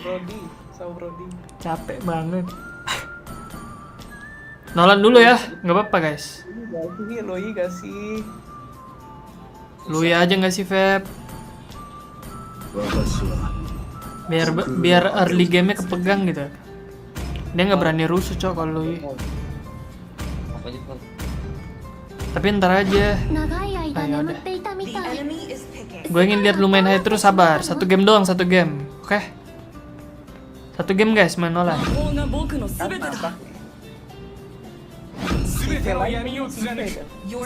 Brody. Capek banget. Nolan dulu ya, nggak apa-apa guys. Ini Loi gak sih? Lu ya aja nggak sih Feb? Biar early game-nya kepegang gitu. Dia nggak berani rusuh cok kalau Lui. Apa aja Pak? Tapi ntar aja. Ayo udah. the enemy is picking. Gue ingin lihat lu main high terus, sabar. 1 game doang, 1 game. Oke? 1 game guys main Nolan. Your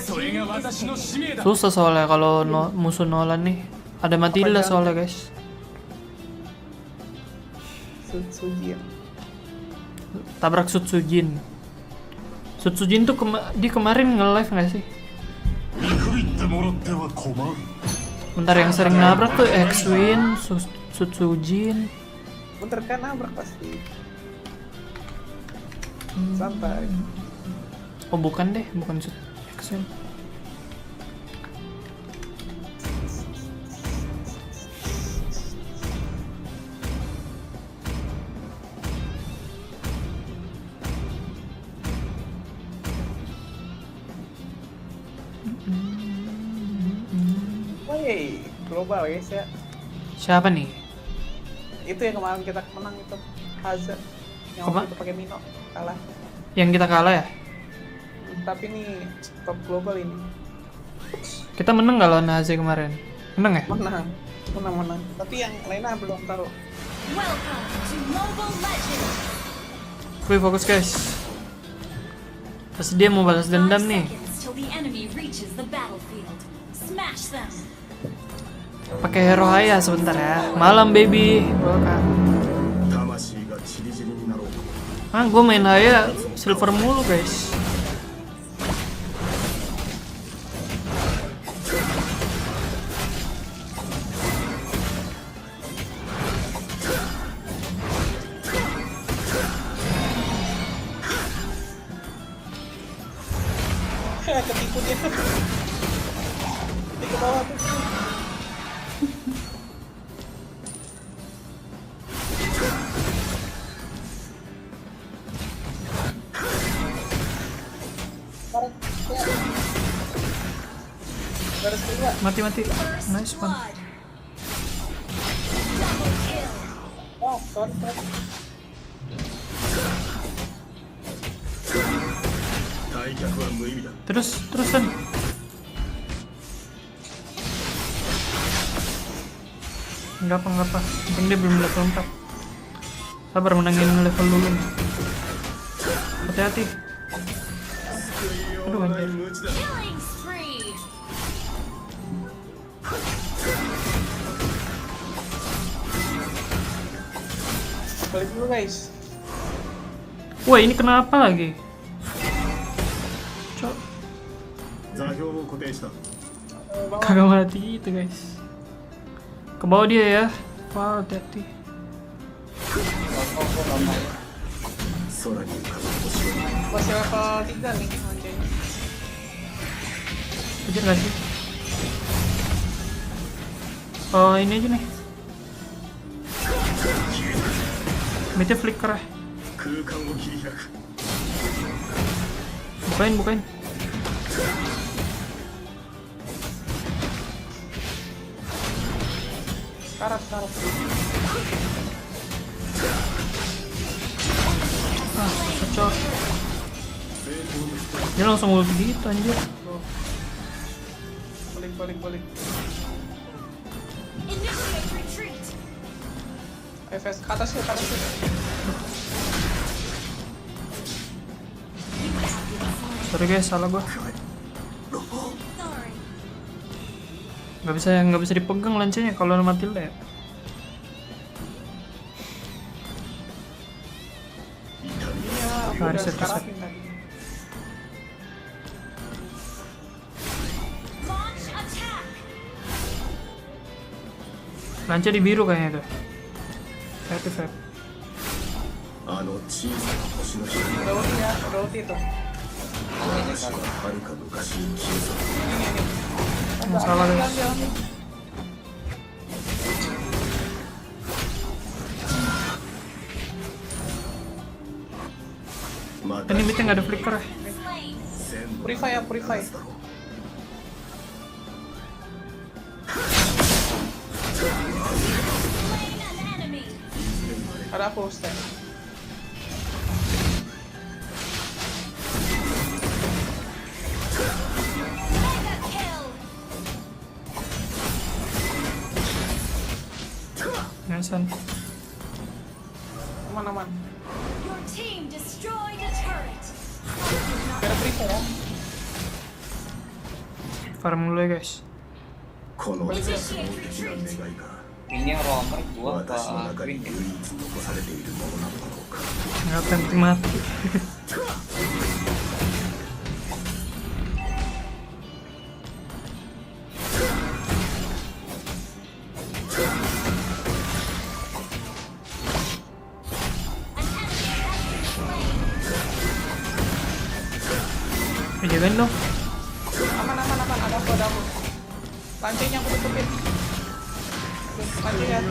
team is picking. Susah soalnya kalau musuh Nolan nih. Ada Matilda soalnya guys. Sujian. Tabrak Sutsujin. Sutsujin tuh dia kemarin nge-live gak sih? Bentar, yang sering nabrak tuh X-Win, Sutsujin. Bentar kan nabrak pasti. Santai. Oh bukan deh, bukan X-Win. Woi, global guys ya. Siapa nih? Itu yang kemarin kita menang itu. Hazard. Yang waktu itu pakai Mino kalah. Yang kita kalah ya? Tapi ini top global ini. Kita menang nggak lawan Nazi kemarin? Menang ya? Menang. Tapi yang lainnya belum tahu. Welcome to Mobile Legends. Wih, fokus guys. Pasti dia mau balas dendam nih. Till the enemy reaches the battlefield. Smash them. Pakai hero Haya sebentar ya. Malam baby. Welcome. Gue main Haya silver mulu guys. Ketipu dia. Dia ke bawah tuh. Garis kedua. Mati. Nice one. Oh, sorry. Terusan. Enggak apa. Penting dia belum level 4. Sabar menangin level dulu nih. Hati-hati. Aduh anjir. Killing spree. Balik dulu guys. Wah, ini kenapa lagi? Cok. Kagak mati itu guys. Ke bawah dia ya. Wah, hati-hati. Masih level 3 nih anjay. Kejar gak sih? Oh, ini aja nih. Mete flicker ya. Bukain. Karat. Kacau. Dia langsung ulti gitu anjir. Balik. Initiate retreat. FS ke atas ya. Sorry guys, salah gua. Sorry. Nggak bisa dipegang lancenya kalau ada Matilda ya. Reset. Launch attack. Lanca di biru kayaknya tuh. Hati. Udah ulti tuh. Masalah guys. Ini mitnya nggak ada flicker ya. Purify. Slain an enemy. Ada aku stand. Mega kill. Ngesan. Aman. Your team destroyed a turret. Ada purify ya. Farm dulu ya guys. Initiate retreat. Ini roamer gua apa Queen ya? Nggak penting mati. Jagain dong. Aman. Ada aku. Lancenya aku tutupin. Lancenya.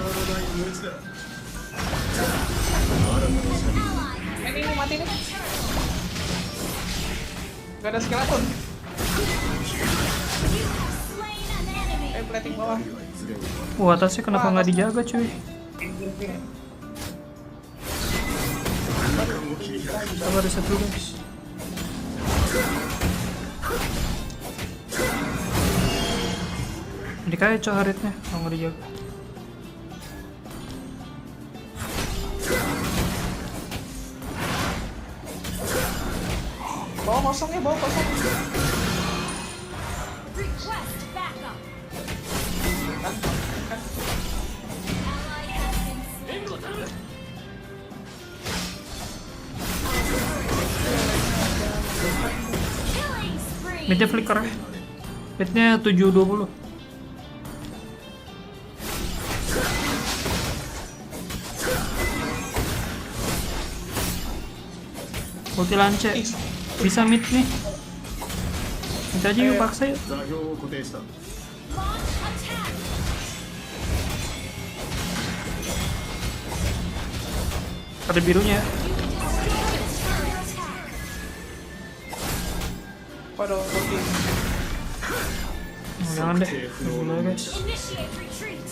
Ini mati nih. Gak ada skeleton. plating bawah. Atasnya kenapa nggak dijaga cuy? Sabar reset dulu guys. Ini kayak coharitnya kalau nggak dijaga. Bawah kosong ya, bawah kosong. Request backup. Kan. Ally has been slain. Killing spree. Midnya flicker ya. Midnya 720. Ulti lance. Bisa mid nih. Mid aja yuk, paksa yuk. Launch attack. Ada birunya. Waduh, oke. Oh, jangan deh. Dulu ya guys. Initiate retreat.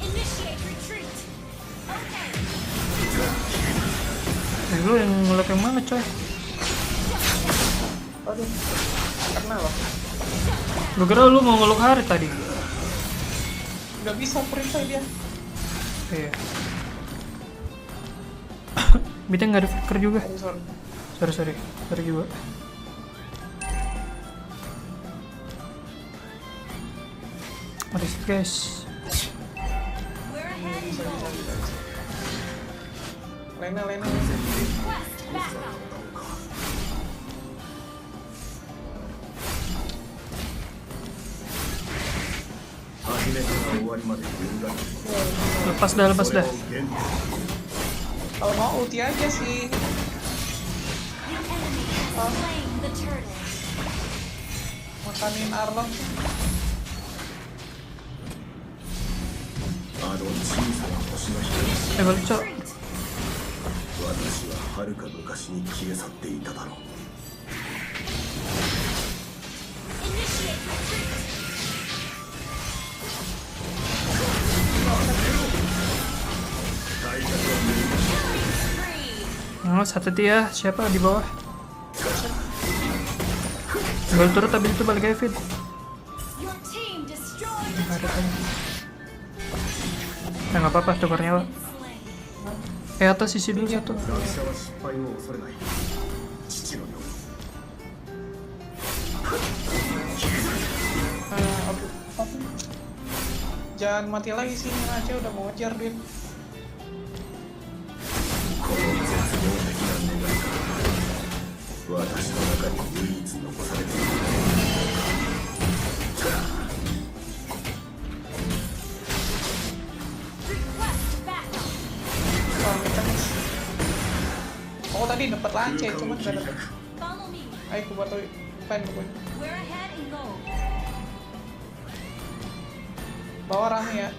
Initiate retreat. Okay. Lu yang ngelek yang mana coy? Aduh, kena loh. Gue kira lu mau ngeluk hari tadi. Nggak bisa perintah dia. Iya. Midnya nggak ada flicker juga. Sorry. Sorry juga. Mari guys. We're ahead in gold. Lena. Request backup. Lepas dah. Kalau mau ulti aja sih. The enemy has slain the turtle. Makanin Arlong. Balik cok. Initiate retreat. Oh, satu dia. Siapa di bawah? Balik turut habis itu balik Evid. Your team destroyed the Ada turtle. kan. Nah, nggak apa-apa tukarnya Wak. Atas sisi dulu satu. Jangan mati lagi sini aja, udah mau ngejar dia. Request backup. Oh tadi dapat lance, cuman gak dapet. Follow me. Ayo aku buat fan pokoknya. We're ahead in gold. Bawa rame ya.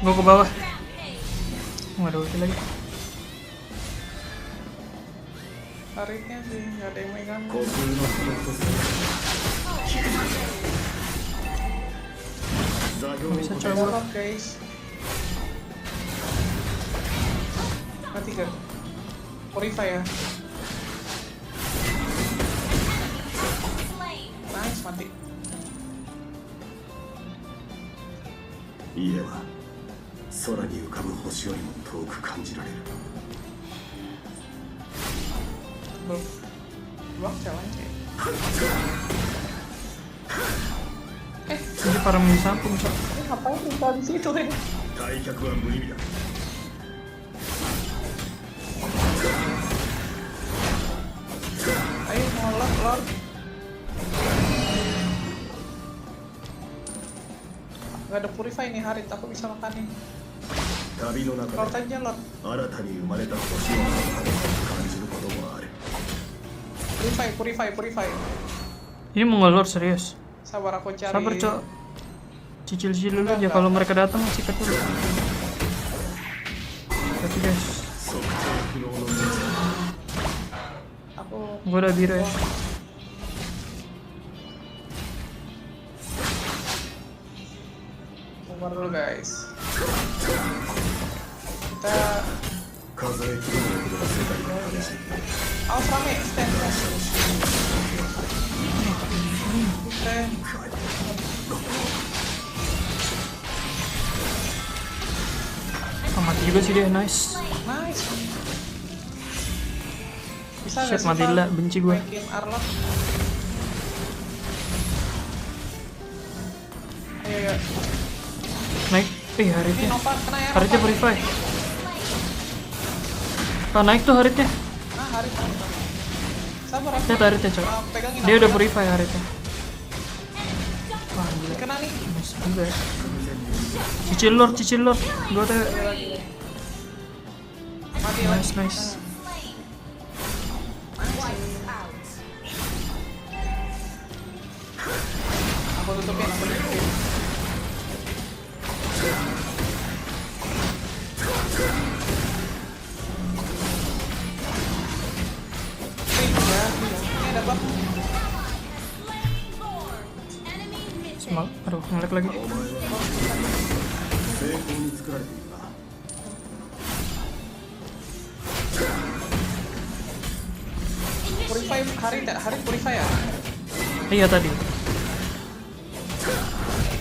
Gue ke bawah. Rampage. Nggak ada ulti lagi. Taritnya sih, nggak ada yang megang. Bisa coba. Coba guys. Mati gak? Purify ya. Slain. Nice, mati. 家は空に浮かぶ星よりも遠く感じられる。 Buang challenge ya. Ini para mensampung cok. Ini ngapain kita di situ ya? 退却は無意味だ。 Ayo molot lord. Gak ada purify nih Harit, aku bisa makanin. 旅の中 Lord で aja Lord. 新たに生まれた星の中で感じることもある Purify. Ini mau ngelor serius. Sabar aku cari. Sabar, Cok. Cicil dulu aja, kalau mereka datang sikat dulu. Tapi guys, 測定不能の熱 Aku gua udah biru ya. sabar dulu guys. Kita 数えきれないほどの世界が激しい awas rame, stand. Stand. Ah, mati juga sih dia, nice. Nice. Bisa Shit, gak sih mati Val, lah, benci gue. naikin Arlot? Ayo. Naik, Ini haritnya. Nova, kena ya Haritnya Nova. purify. Ah, naik tuh haritnya. Harit. Sabar aku. Lihat haritnya, Cok. Pegangin Dia aku udah ya. purify haritnya. Wah, gila. Kena nih. Nice juga ya. Cicil lord. Gua teh. Mati Nice, lagi. nice. Aku tutupin. Ini ada buff. Semal, aduh, ngelag lagi. 成功に作られているな Purify Harit purify ya? Iya tadi.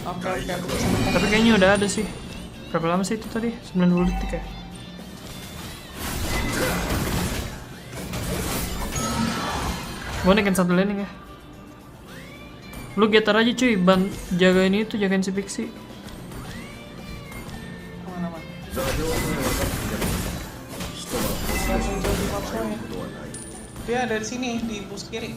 Oke. Tapi kayaknya udah ada sih. Berapa lama sih itu tadi? 90 detik ya? Gua naikin satu landing ya. Lu getar aja cuy, jagain itu, jagain si Pixie. Aman. 座標さえ分かっていれば人は星の進化に迷うことはない Dia ada di sini di bus kiri.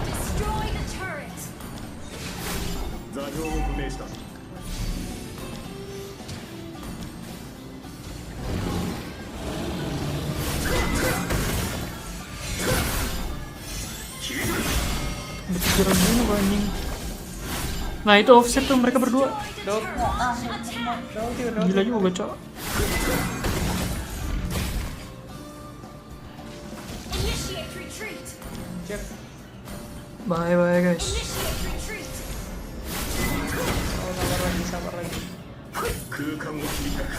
Destroy the turret. 座標を不明した Kepikiran gini gua anjing. Nah itu offset tuh mereka berdua. Daud. Gila juga cok. Initiate retreat. Cek. Bye guys. Initiate retreat. Sabar lagi. 空間を切り開く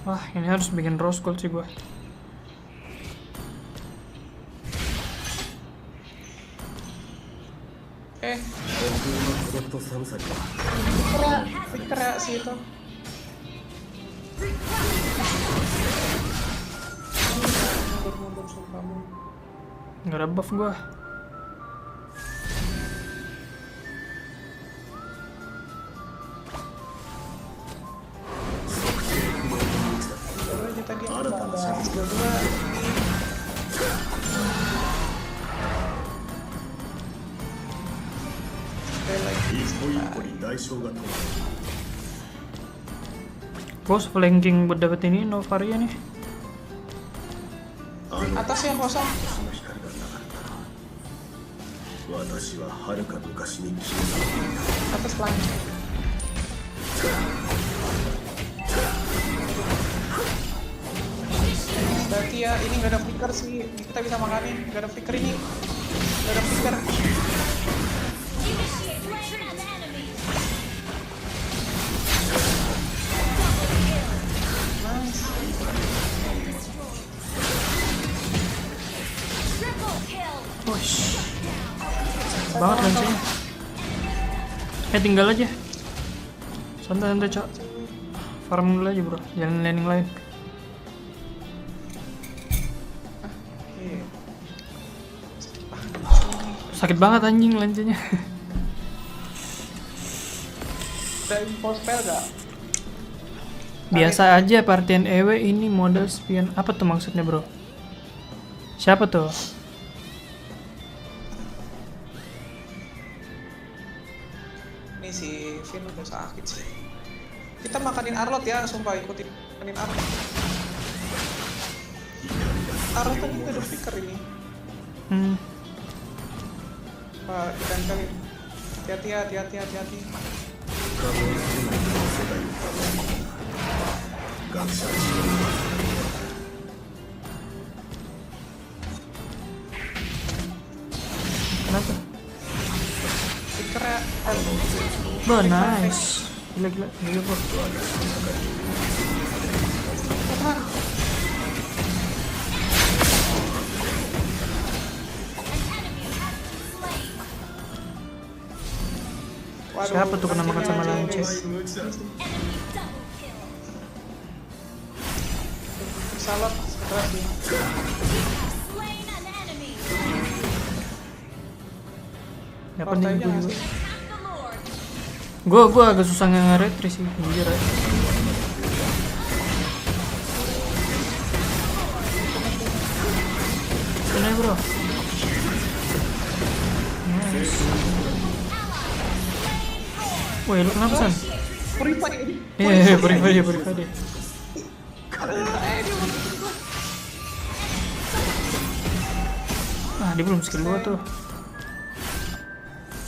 Wah ini harus bikin rose gold sih gua.天空の孤独と寒さには Flicker ya si itu. Mundur sumpah. Nggak ada buff gua. Baru aja tadi ada skill 2.一歩一歩に代償が伴う Gua flanking buat dapet ini Novaria nih. あの Atas yang kosong. 星の光がなかったら私は遥か昔に消え去っていた Atas pelangi. Berarti ya ini nggak ada flicker sih. Kita bisa makanin. Nggak ada flicker ini. Nggak ada flicker. Initiate retreat an enemy. Nice. Triple kill. Wush. Banget langsungnya. Tinggal aja. Santai cok. Farm dulu aja bro. Jangan landing lain. Iya. Sakit banget anjing lancenya. Ada info spell gak? Biasa aja partian EW ini model spion. Apa tuh maksudnya, bro? Siapa tuh? Ini si Vin udah sakit sih. Kita makanin Arlot ya, sumpah ikutin makanin Arlot. Arlot tadi nggak ada flicker ini. Pak, dan kali hati-hati. Kenapa? Flickernya Bah, nice. Gila bro. Siapa tuh kena makan sama lance? Salah, keras ya. Slain an enemy. Apa nih Partainya gue? nggak sih? The Lord. Gue agak susah nge-retry sih, jujur ya. Sini bro. Nice. Woi, lu kenapa San? Purify. Iya, purify dia. Ah, dia belum skill 2 tuh.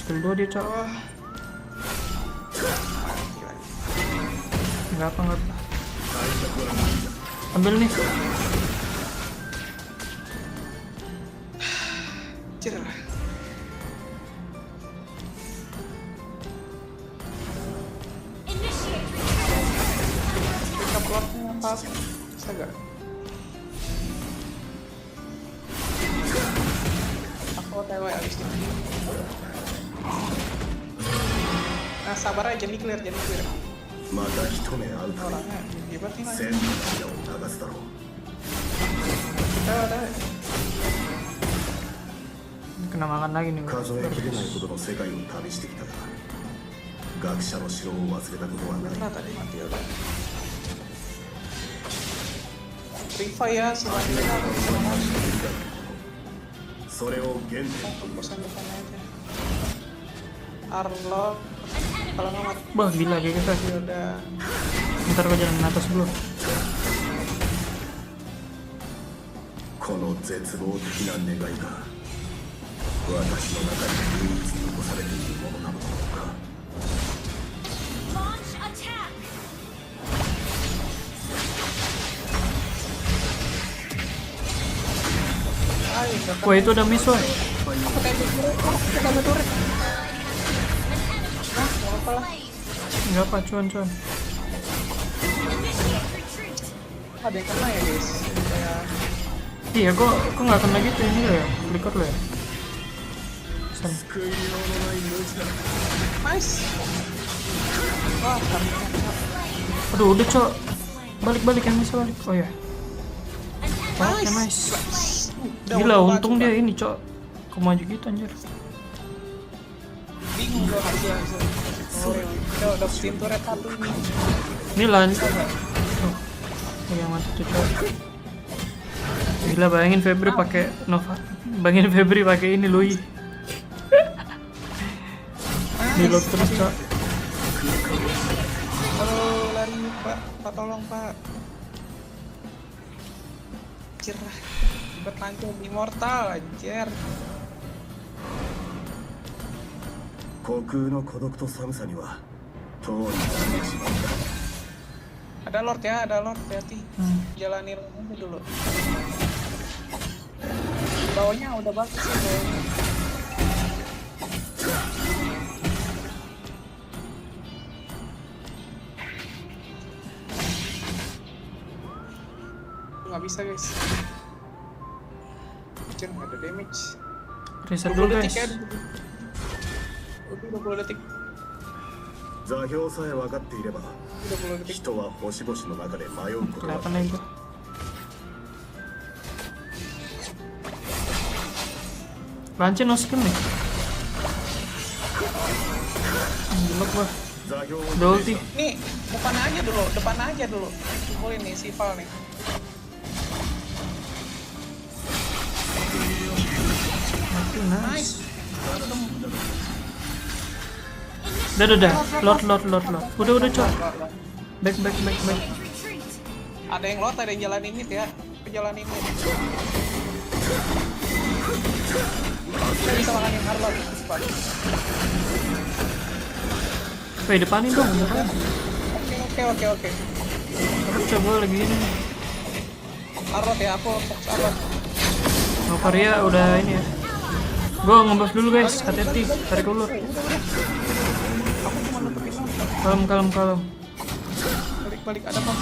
Skill 2 dia, Cok. Enggak apa. Ambil nih. Cir. Initiate Pick up lotnya apa? Bisa gak? Aku OTW abis ini. Nah, sabar aja, jangan clear. また一目会うため Orangnya hebat nih. 千の涙を流すだろう Udah. Kena makan lagi nih. 数えきれないほどの世界を旅してきたが学者の城を忘れたことはない Nah, tadi mati udah. Purify ya, selanjutnya aku bisa masuk. それを原点 Fokusan depan aja. Arlot. Kalau nggak mati Bah, gila kayak kita. ya udah. Ntar gue jalan atas dulu. この絶望的な願いが私の中に唯一残されているものなのだろうか launch attack. Wah, itu udah miss, woy. Enggak apa, cuan. Initiate retreat. Ada yang kena ya guys. Kayak Iya, kok nggak kena gitu ini lo ya? Flicker lo ya? San. nice. Wah, Aduh, udah Cok. Balik yang bisa balik. Oh ya. Oke, nice. Gila, untung dia ini Cok. Kemaju gitu anjir. bingung gua harusnya. Udah pintu red satu ini. Ini lanjut. Oh, yang mati tuh Cok. Gila, bayangin Febri pakai Nova. Bayangin Febri pakai ini Lui. Di lock terus Cok. Halo, lari Pak. Pak tolong Pak. Anjir lah. Ribet lancung immortal anjir. 虚空の孤独と寒さにはとうに慣れてしまうんだ Ada lord ya, hati-hati. Jalanin aja dulu. Bawahnya udah bagus sih bawahnya. Nggak bisa guys. Anjir, nggak ada damage. Reset 20 dulu detik guys. ya. Udah 20 detik. 座標さえ分かっていれば 20 detik. 人は星々の中で迷うことは Kelihatan lagi gua. Lance no skill nih. Jelek gua. 座標を Udah ulti. Nih, Depan aja dulu. Kumpulin nih si Val nih. Nice. Udah. Lord. Udah, Cok. Back. Ada yang lot, ada yang jalan mid ya. Jalanin mid. Kita bisa makanin Arlot cepat. Woi, depanin dong. Oke. Aku coba lagi ini. Arlot ya, aku fokus Arlot. Varia udah ini ya. Gue ngebuff dulu guys, hati-hati, tarik ulur. Kalem. Balik ada apa?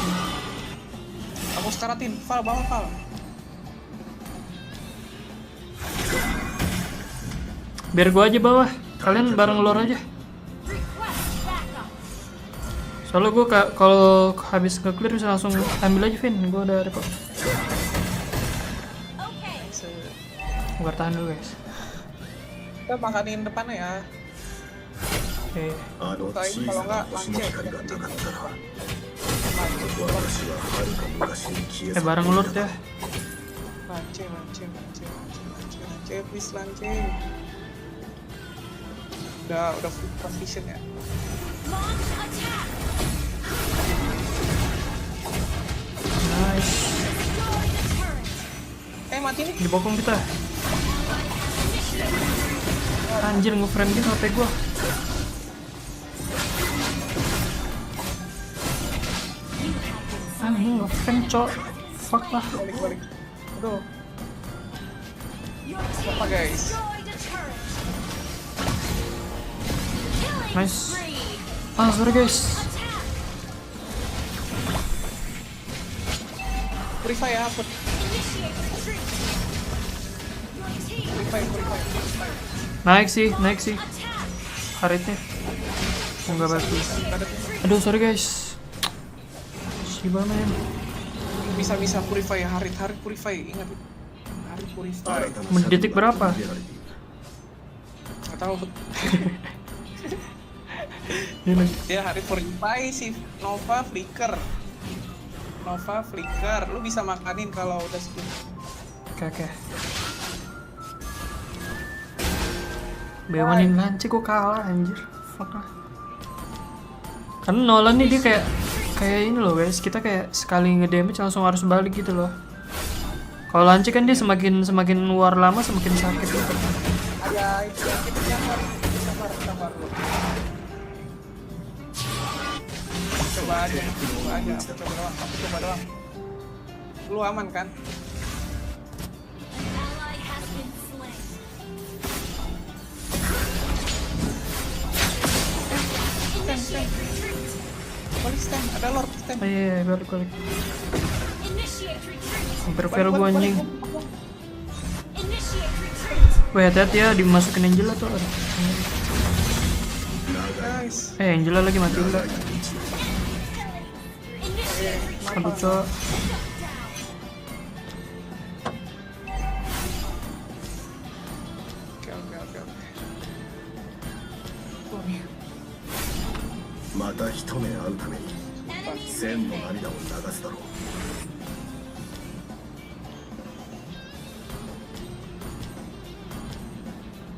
Aku sekaratin, Val, bawa Val. Biar gue aja bawah, kalian bareng lor aja. Soalnya gue kalau habis nge-clear bisa langsung ambil aja Vin, gue udah ada kok. Gue tahan dulu guys. Kita makanin depannya ya. Oke. Kalau nggak lancet. Bareng lord ya. Lance, please lance. Udah full condition ya. Nice. Mati nih. Dibokong kita. Anjir nge-frame dia HP gua. Anjir nge-frame cok. Fuck lah. Balik. Aduh. Apa guys? Nice. Sorry guys. Purify ya, Purify. Naik sih. Haritnya. Enggak bagus. Aduh, sorry guys. Shiba men. Bisa purify ya, Harit purify, ingat. Harit purify. Detik berapa? Enggak tahu. Dia Harit purify si Nova flicker. Lu bisa makanin kalau udah spin. Oke. Bewanin lanci kok kalah anjir. Fuck lah. Karena Nolan nih dia kayak ini loh guys, kita kayak sekali ngedamage langsung harus balik gitu loh. Kalau lanci kan dia semakin war lama semakin sakit gitu. Ya itu yang kita sabar lu. Coba aja, aku coba doang. Lu aman kan? Stand. Ada lord stand. Iya, balik. Hampir fail gua anjing. Weh, hati-hati ya dimasukin Angela tuh. Guys. Angela lagi mati udah. Aduh, cok. Oke. また一目会うために千の涙を流すだろう。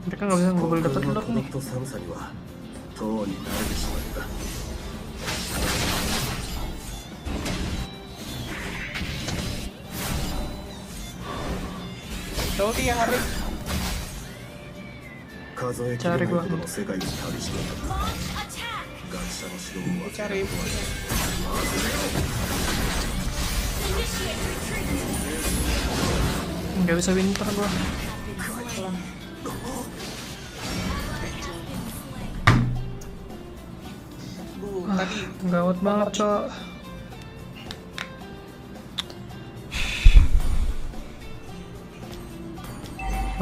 Mereka nggak bisa ngobrol dapat lord nih. と寒さにはとうに慣れてしまった。 Tahu dia Harit. 数えきれないほどの世界に旅しまった。学者の指導は Cari. Nggak bisa winter gua. Tadi Gawat banget cok.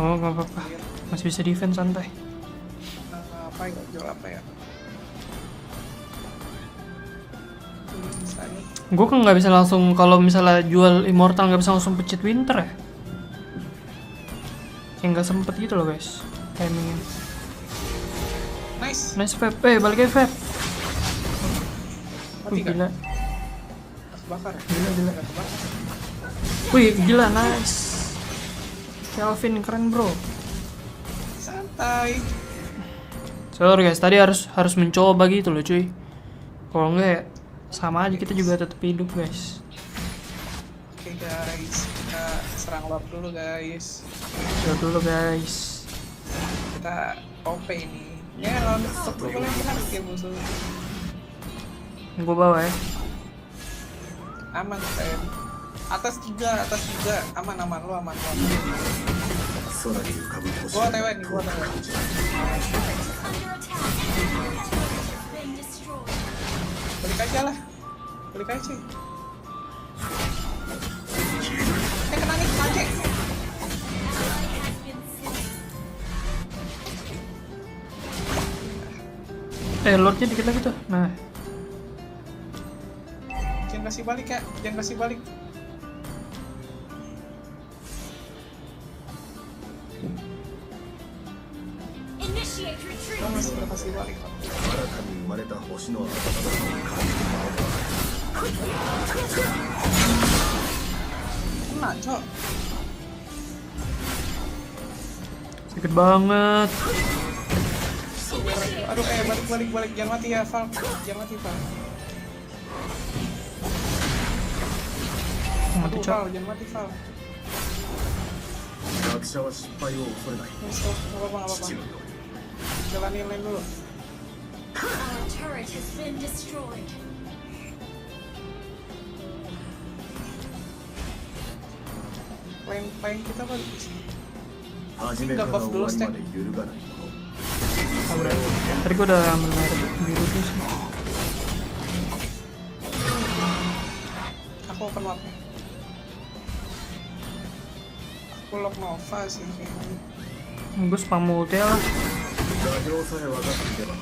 Oh nggak apa-apa, masih bisa defense santai. apa ya? Jual apa ya? Gue kan nggak bisa langsung kalau misalnya jual immortal nggak bisa langsung pecit winter ya. Kayak nggak sempet gitu loh guys timingnya. Nice. Nice Feb, balik aja Feb. Mati gak? Gila. Bakar. Gila. Nggak kebakar. Wih, gila, nice. Kelvin keren, bro. Santai. Sorry guys, tadi harus mencoba gitu loh, cuy. Kalau enggak ya sama aja, kita juga tetap hidup, guys. Oke guys, kita serang lab dulu guys. Kita OP ini. Ya lawan 10 kelebihan game musuh. Gue bawa ya. Aman Tem. Atas 3, aman lu aman. Gua TW nih, gua TW. Under attack. Been destroyed. Balik aja lah. Cuy. Kena nih, mati. Has been slain. Lordnya dikit lagi tuh. Nah, Jangan kasih balik ya, jangan kasih balik. Initiate retreat. Gua masih udah kasih balik. 新たに生まれた星の温かさを感じるまま Kena, Cok. sakit banget. Aduh, balik. Jangan mati ya, Val. Jangan mati, Val. Mati, Aduh, Cok. Val, jangan mati, Val. 学者は失敗を恐れない Stop, nggak apa-apa. 父のように Jalanin lane dulu. Our turret has been destroyed. Lane kita balik di sini. 初めから終わりまで揺るがないもの Tadi gue udah ambil merek biru tuh sih. Aku open mapnya. Aku lock Nova sih kayaknya. Gue spam ulti lah. 座標さえ分かっていれば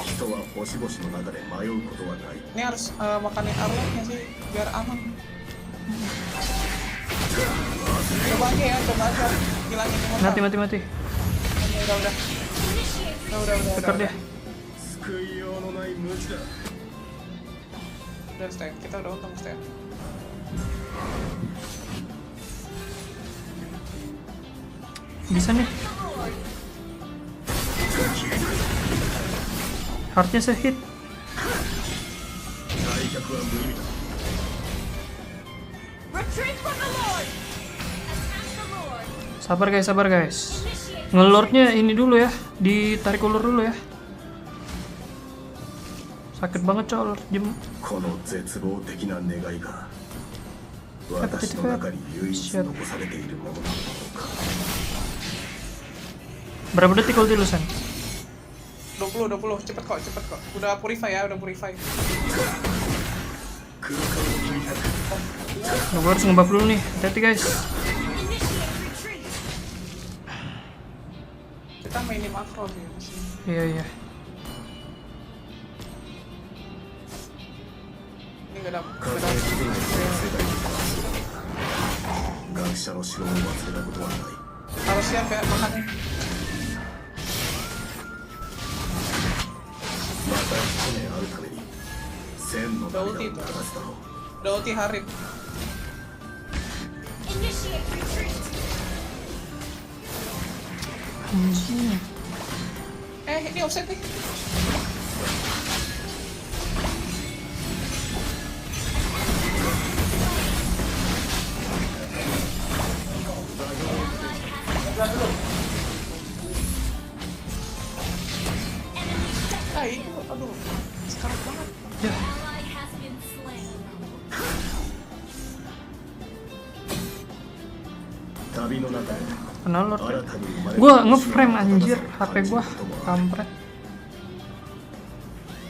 人は星々の中で迷うことはない Ini harus makanin arlotnya sih biar aman. Coba aja ya, hilangin Nova. Mati. Udah. Teker dia. 救いようのない無知だ Udah stand, kita udah untung stand. Bisa nih. Heartnya sehit. 来客は無意味だ Retreat from the Lord. Attack the Lord. Sabar guys. Ngelordnya ini dulu ya, ditarik ulur dulu ya. Sakit banget Cok, Lord Jem. この絶望的な願いが私の中に唯一残されているものなのか Berapa detik ulti lu, San? 20, cepet kok. Udah purify ya, udah purify. 空間を切り開く Nah, gue harus ngebuff dulu nih, hati-hati guys. Initiate retreat. Kita mainin makro sih di sini. Iya. Ini nggak dapet. 数えきれない世代に関する学者の城を忘れたことはない Harus siap ya, makannya. また一年あるために千の涙を流すだろう Udah ulti Harit. Initiate retreat. Anjing. Ini offset nih. Aduh, sekarang banget. Ally has been slain. 旅の中で Kenal Lord. 新たに生まれた Gua ngeframe anjir, HP gua kampret.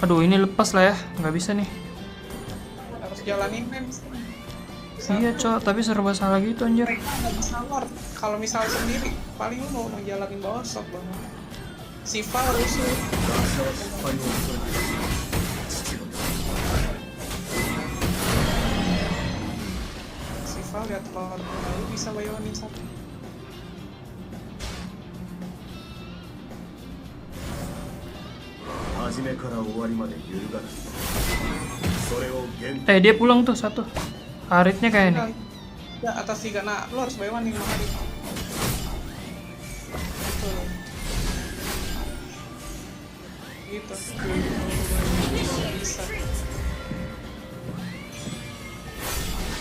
Aduh, ini lepas lah ya, nggak bisa nih. Harus jalanin men. Iya Cok, tapi serba salah gitu anjir. Nggak bisa Lord. Kalau misal sendiri, paling lu mau ngejalanin bawah shot banget. Siva rusuh. 学者は失敗を恐れている父のように Siva lihat kalau lu bisa bayanin satu. 初めから終わりまで揺るがない Dia pulang tuh satu. Aritnya kayak nih. Ya atas 3. Nah, lu harus bayar nih makanya. Gitu. Bisa.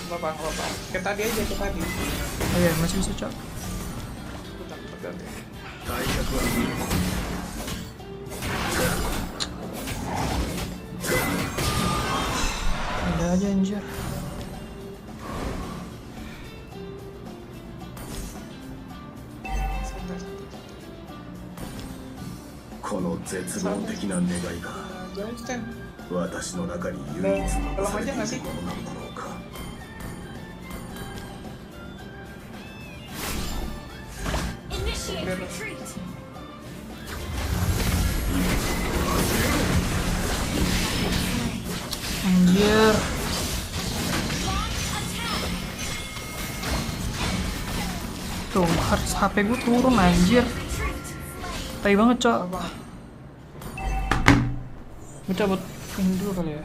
Bapak. Kayak tadi aja, kayak tadi. Oh iya, masih bisa, Cok. Bentar, ganti. Ada aja anjir. Jauh stand. 私の中に唯一残されているものなのだろうか。 Initiate retreat. Anjir. Tuh, harus HP gue turun anjir. Tai banget, Cok. Gue cabut ini dulu kali ya.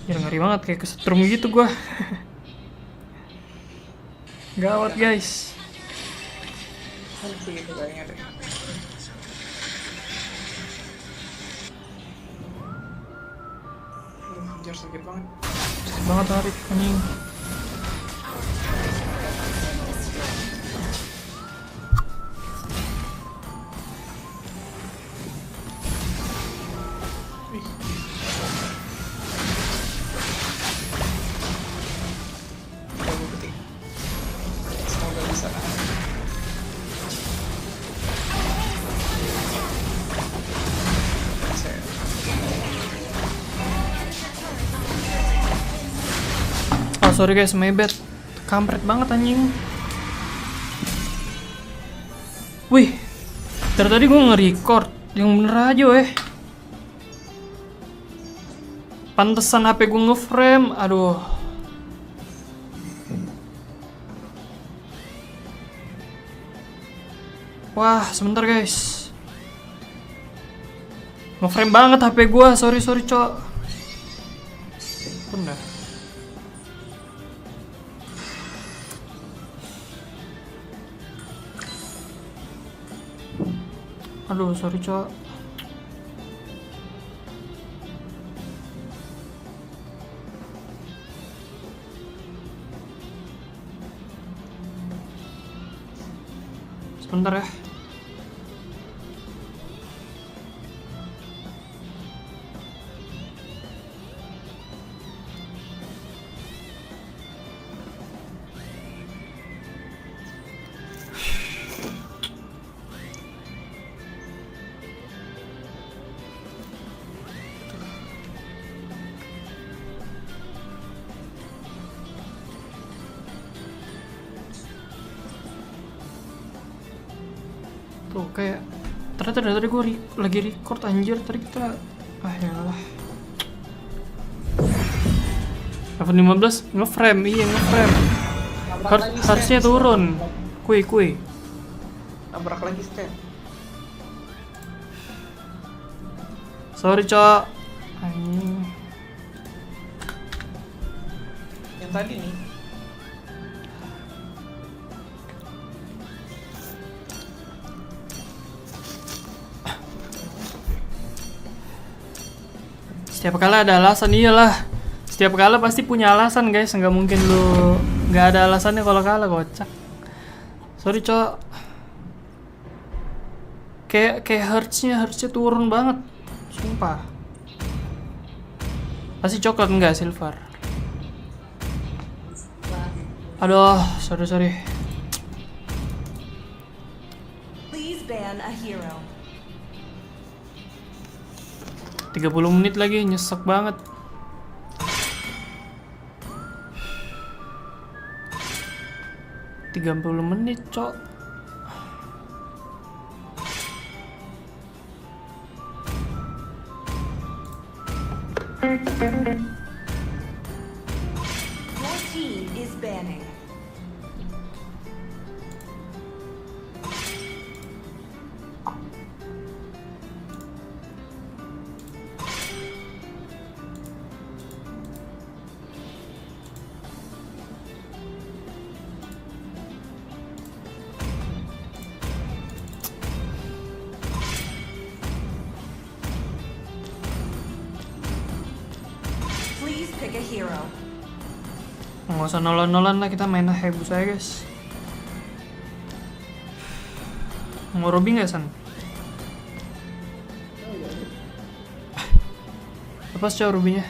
Ya ngeri banget kayak kesetrum gitu gua. Gawat, guys. Kan begitu kayaknya deh. Anjir sakit banget. Sakit banget tarik anjing. Semoga bisa. Oh sorry guys, my bad. Kampret banget anjing. Wih, dari tadi gue nge-record yang bener aja Pantesan HP gue nge-frame, aduh. Wah, sebentar guys. Nge-frame banget HP gue, sorry Cok. Bener. Aduh, sorry Cok. Sebentar ya. Tuh kayak ternyata dari tadi gue lagi record anjir. Tadi kita yalah. Level 15 nge-frame, iya nge-frame. Harusnya turun. Kui. Nabrak lagi stand. Sorry Cok. Anjing. Yang tadi nih. Setiap kali ada alasan, iyalah. Setiap kali pasti punya alasan guys. Nggak mungkin lu nggak ada alasannya kalau kalah, kocak. Sorry Cok. Kayak hertznya turun banget. Sumpah. Pasti coklat enggak silver. Aduh, sorry. Please ban a hero. 30 menit lagi, nyesek banget. Tiga 30 menit, Cok. Your team is banning. pick a hero. Nggak usah nolan-nolan lah, kita main Hayabusa aja guys. Mau Ruby nggak San? Lepas coba Ruby-nya.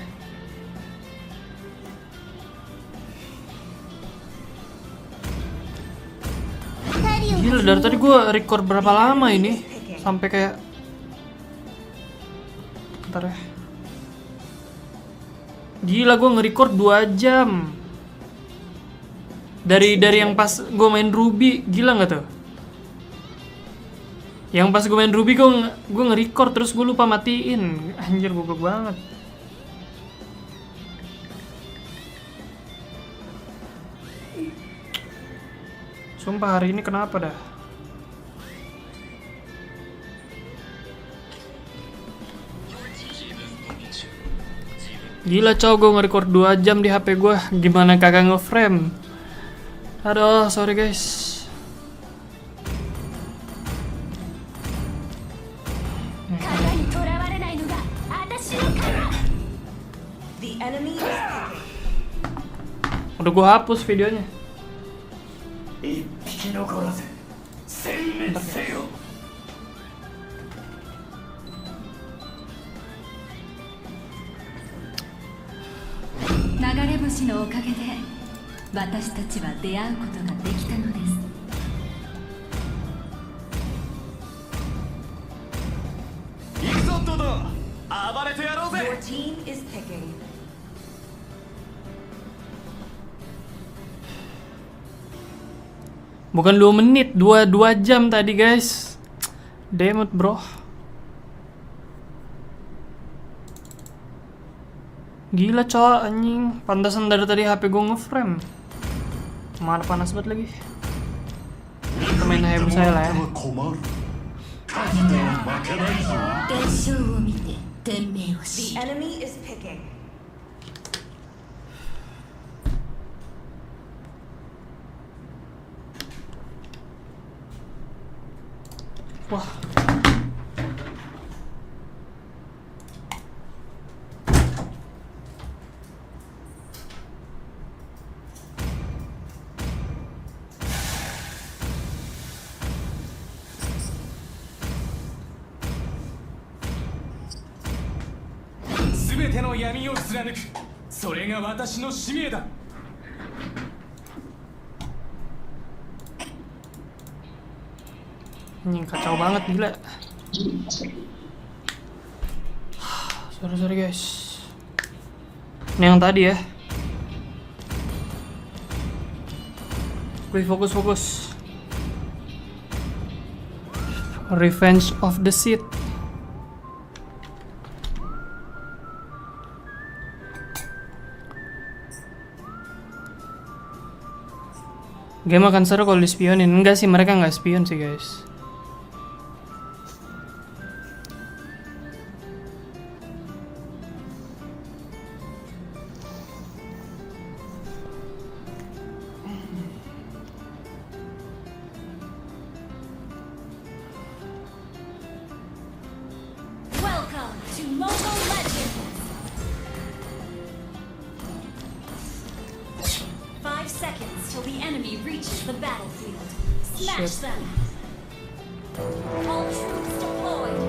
Gila, dari tadi gue record berapa lama ini? Sampai kayak... Bentar ya. Gila, gue nge-record 2 jam. Dari yang pas gue main Ruby, gila nggak tuh? Yang pas gue main Ruby gue nge-record terus gue lupa matiin. Anjir, goblok banget. Sumpah hari ini kenapa dah? Gila cow, gue nge-record 2 jam di HP gue. Gimana kagak nge-frame? Aduh, sorry guys. The enemy is picking. Udah gue hapus videonya. Your team is picking. Bukan 2 menit, 2 jam tadi guys. Damn it bro. Gila cowok anjing. Pantasan dari tadi HP gue nge-frame. Mana panas banget lagi. Kita main Hayabusa lah ya. The enemy is picking. Wah. Anjing kacau banget gila. Sorry guys. Ini yang tadi ya. Please fokus. Revenge of the Sith. Game akan seru kalau dispionin. Enggak sih, mereka nggak spion sih guys. Welcome to Mobile Legends. 5 seconds till the enemy reaches the battlefield. Smash them. All troops deployed.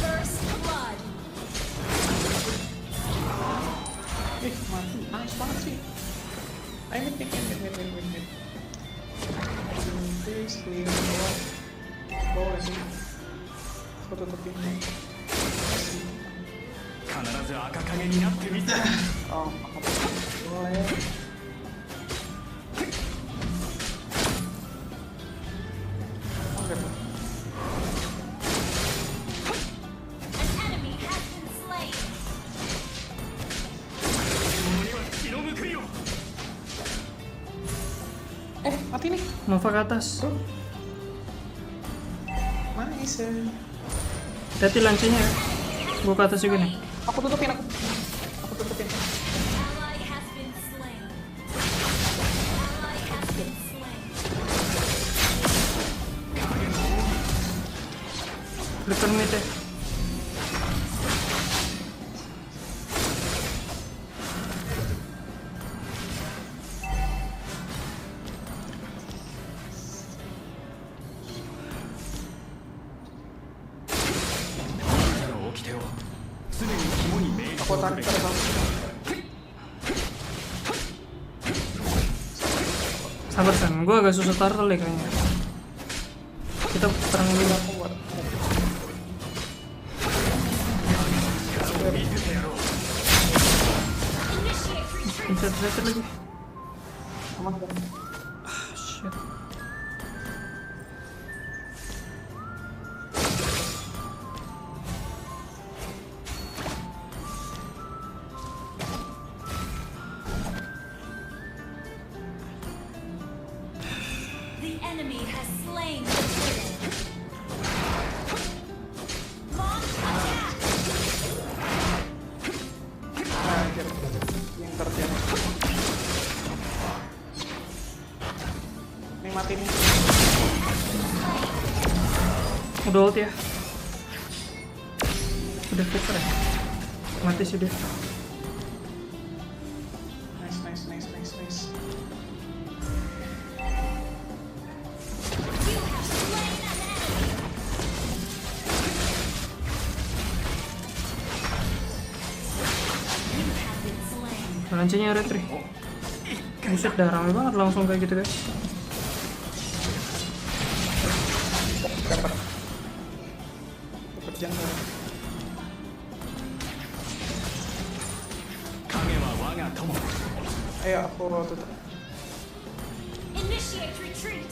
First blood. Panas banget sih. Ayo wait. Please clear bawah sih. Aku tutupin. Oh, boleh. Mati nih. Nova ke atas. Nice. Hati lancenya ya. Gua ke atas juga nih. Aku tutupin. Ally has been slain. Ally has been slain. Flicker mid ya. Aku tarik ke dalam. Sabar San, gue agak susah turtle deh kayaknya. Kita perang dulu. Pencet lagi. Shit. The enemy has slain the turret. Launch attack. Pinter dia. Ini mati nih. Udah ult ya. Udah flicker ya. Mati sih dia. Nice. You have slain an enemy. You have been slain. Lancenya retri. Buset dah rame banget langsung kayak gitu guys. Dapat jangan. Ayo aku tutup. Initiate retreat.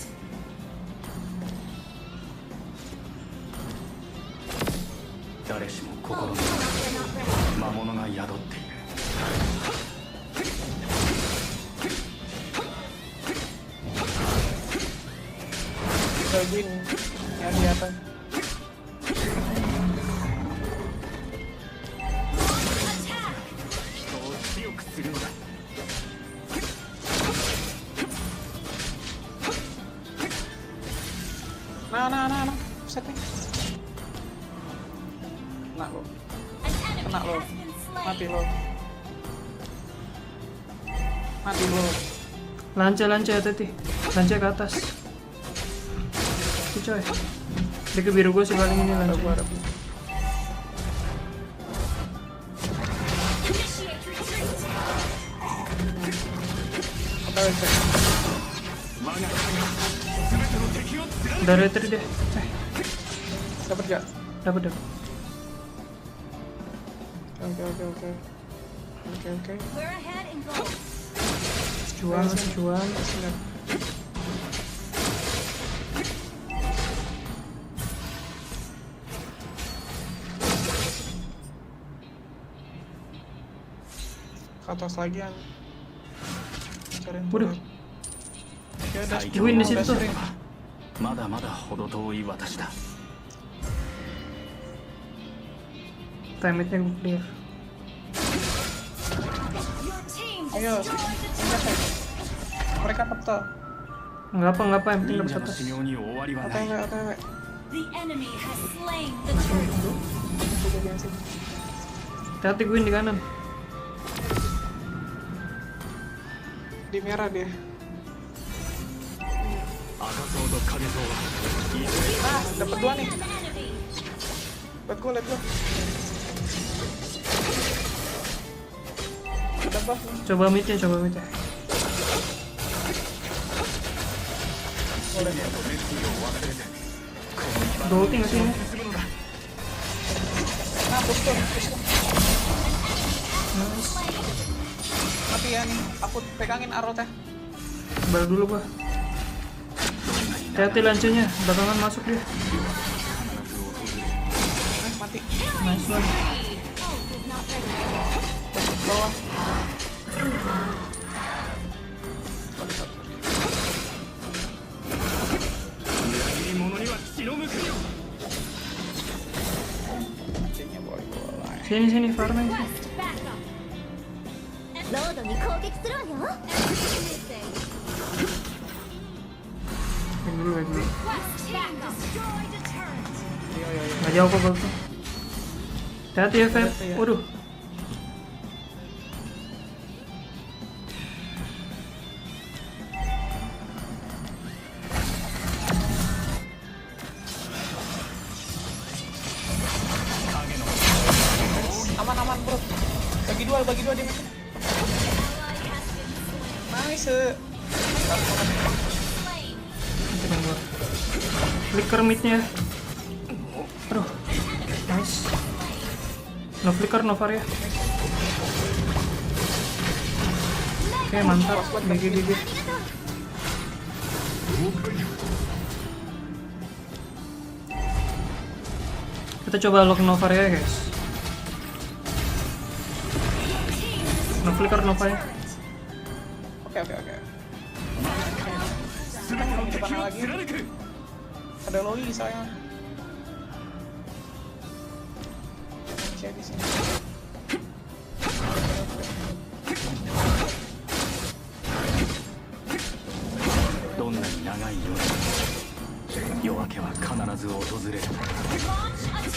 誰しも心の魔物が宿っている。 Gin yang di atas. Nah. Set nih. Kena lo. An enemy Kena lo. has been slain. Mati lo. Mati lo. Lance ya tadi. Lance ke atas. Itu coy. Dia ke biru gue sih paling ini lance. Initiate retreat. Udah retri deh. Dapat gak? Dapat. Oke. We're ahead in gold. Jual. Ke atas lagi yang cariin. Waduh. Ya udah. Win di situ. まだまだ程遠い私だ。 Time-nya gue clear. Your team Ayo. destroyed the turret. Mereka peta. Enggak apa, yang penting 忍 dapat 者の atas. 修行に終わりはない。 OTW. The enemy has slain the turret. Hati-hati gue di kanan. Di merah dia. 赤そうと影そうはいずれ Ah, dapat dua nih. An enemy. Lihat gua. Ada buff nih. Coba mid ya. Ulti nggak sih ini? Nah, push tuh. Mati ya nih. Aku pegangin arrow teh. Baru dulu gua. Hati-hati lancenya, belakangan masuk dia. Mati. Nice one. Bawah. Sini farming. Request backup. ロードに攻撃するわよ。 Back dulu. Request backup. Destroyed a turret. Nggak jauh kok gol tuh. Hati ya Feb. Waduh. Aman bro. Bagi dua dia. Nice. Flicker midnya. Aduh. Nice. No flicker, no var ya. Oke, mantap. GG. Kita coba lock no var ya guys. No flicker, no var ya. Oke. Kita mau di depan lagi. Ada Loli sayang. Saya di sini.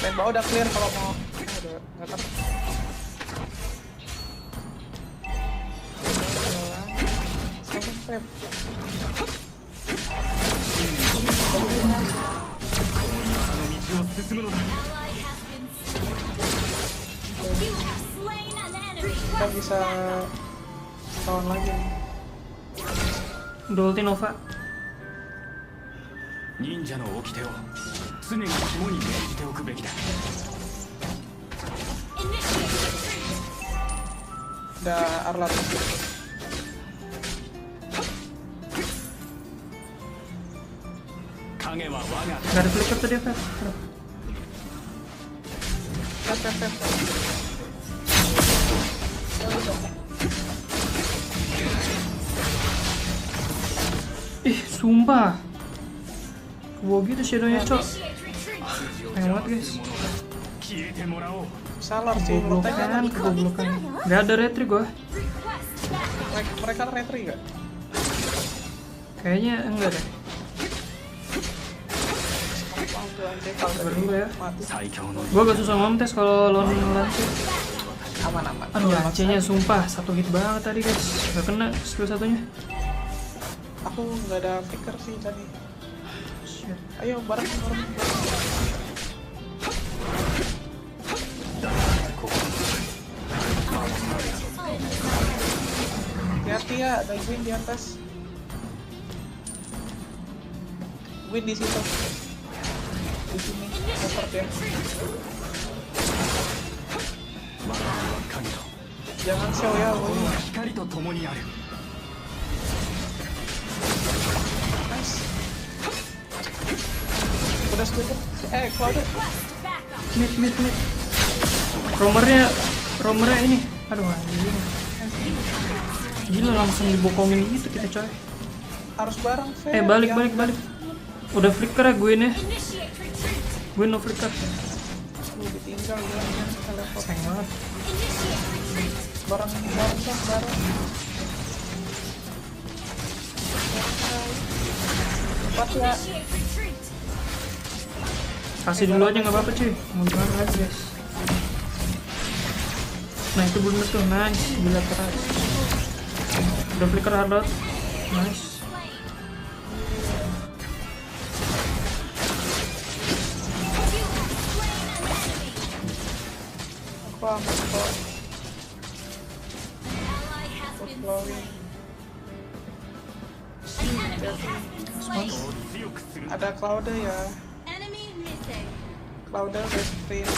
Main bawah udah clear kalau mau. Udah nggak kan. Feb. Kita bisa lawan lagi. Udah ulti Nova. Udah Arlat. Gak ada flicker tadi Feb. Feb. Ih, sumpah. Kebawa gitu shadownya, Cok. Pengen banget, guys. Salah sih, Kegoblokan. Gak ada retri gua. Mereka retri gak? Kayaknya enggak deh. Sabar dulu ya. Gua gak susah ngontes kalau lawan lantai. Aman. Aduh, lancenya sumpah. Satu hit banget tadi, guys. Gak kena skill satunya. Aku nggak ada flicker sih tadi. Shit. Ayo bareng. Hati-hati ya, ada Win di atas. Win di situ. Di sini, support ya. Jangan show ya, Win. Nice. Udah setuju. Cloud. Mid. Romernya ini. Aduh, anjing. Gila langsung dibokongin gitu kita coy. Harus bareng, Fer. Balik. Udah flicker ya gue nih. Gue no flicker. Ditinggal ya. Sayang banget. Bareng. Cepat ya. Kasih dulu aja nggak apa-apa cuy. Mau gimana lagi guys. Nah itu bener tuh, nice. Gila keras. Udah flicker hardot. Nice. Aku aman kok. Flowing. Ada Cloud ya. Cloud udah sprint.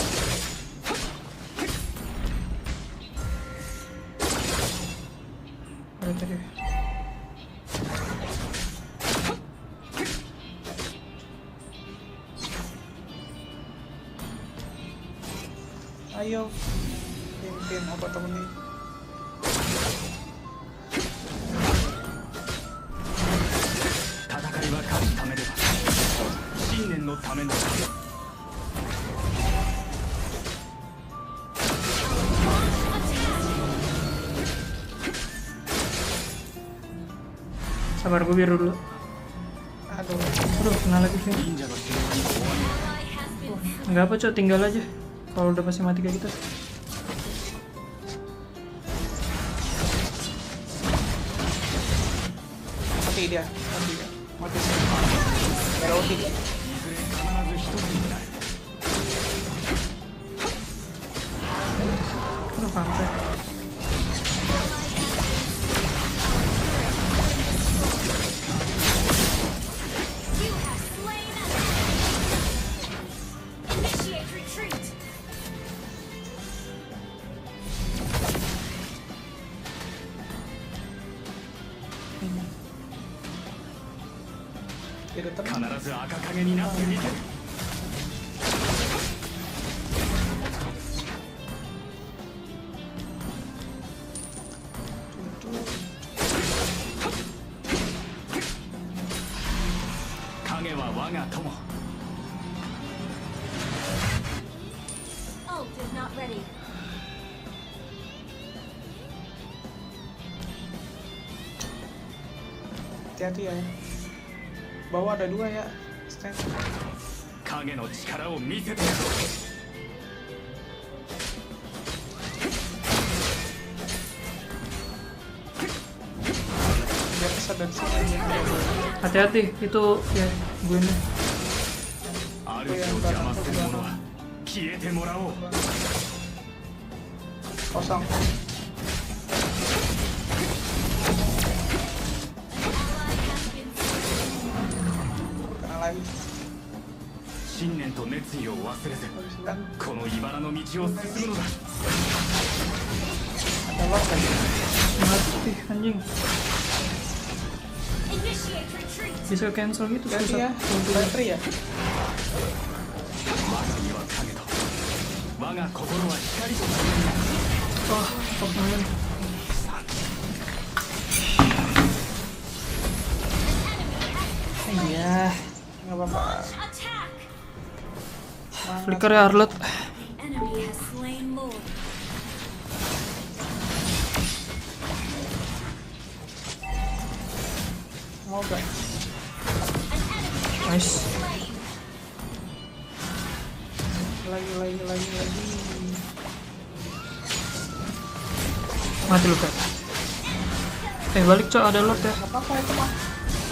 Ada tadi. Ayo. Pimpin apa temenin. Sabar, gue biru dulu. Aduh. Aduh, kena lagi Vin. Enggak apa, Cok, tinggal aja. Kalau udah pasti mati kayak gitu. Mati dia. Mati. Ada ulti. Aduh, sampai. Tidak tenang. Ult is not ready. Hati-hati ya. Bawah ada 2 ya. Stand. Di atas ada di sini. Hati-hati, itu ya gue nih. Kosong. Kena lagi. Ada lot lagi. Mati anjing. Initiate retreat. Bisa cancel gitu Ganti ya. susah. Battery ya. Oh, fuck man. Iya, Nggak apa-apa. Attack. flicker ya Arlot. Enemy has slain Lord. Mau gak? Nice. Lagi. Mati lu Kak. Balik Cok, ada Lord ya. Gak apa-apa itu mah.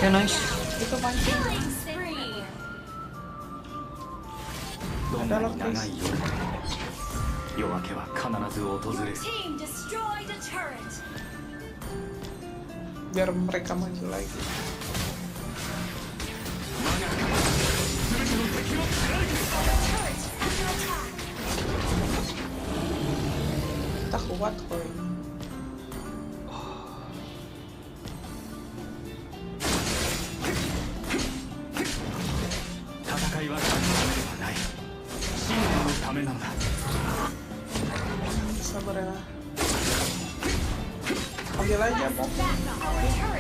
Ya nice. Itu pancing. Killing spree. Ada lot guys. Your team destroyed a turret. Biar mereka maju lagi. Kita kuat kok ini. Sabar ya. Ambil aja Bob.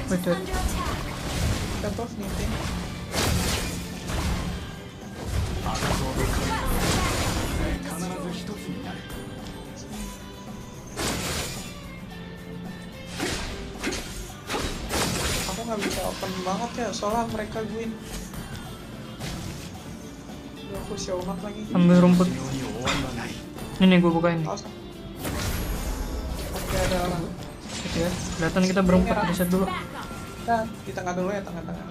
Betul. Kita buff nih tim. Aku nggak bisa open banget ya, soalnya mereka win. Udah aku siamat lagi. Ambil rumput. Ini nih gue bukain nih. Awas. Oke ada orang. Gitu ya. Kelihatan kita berempat, reset dulu. Nah, di tengah dulu ya, tengah-tengah.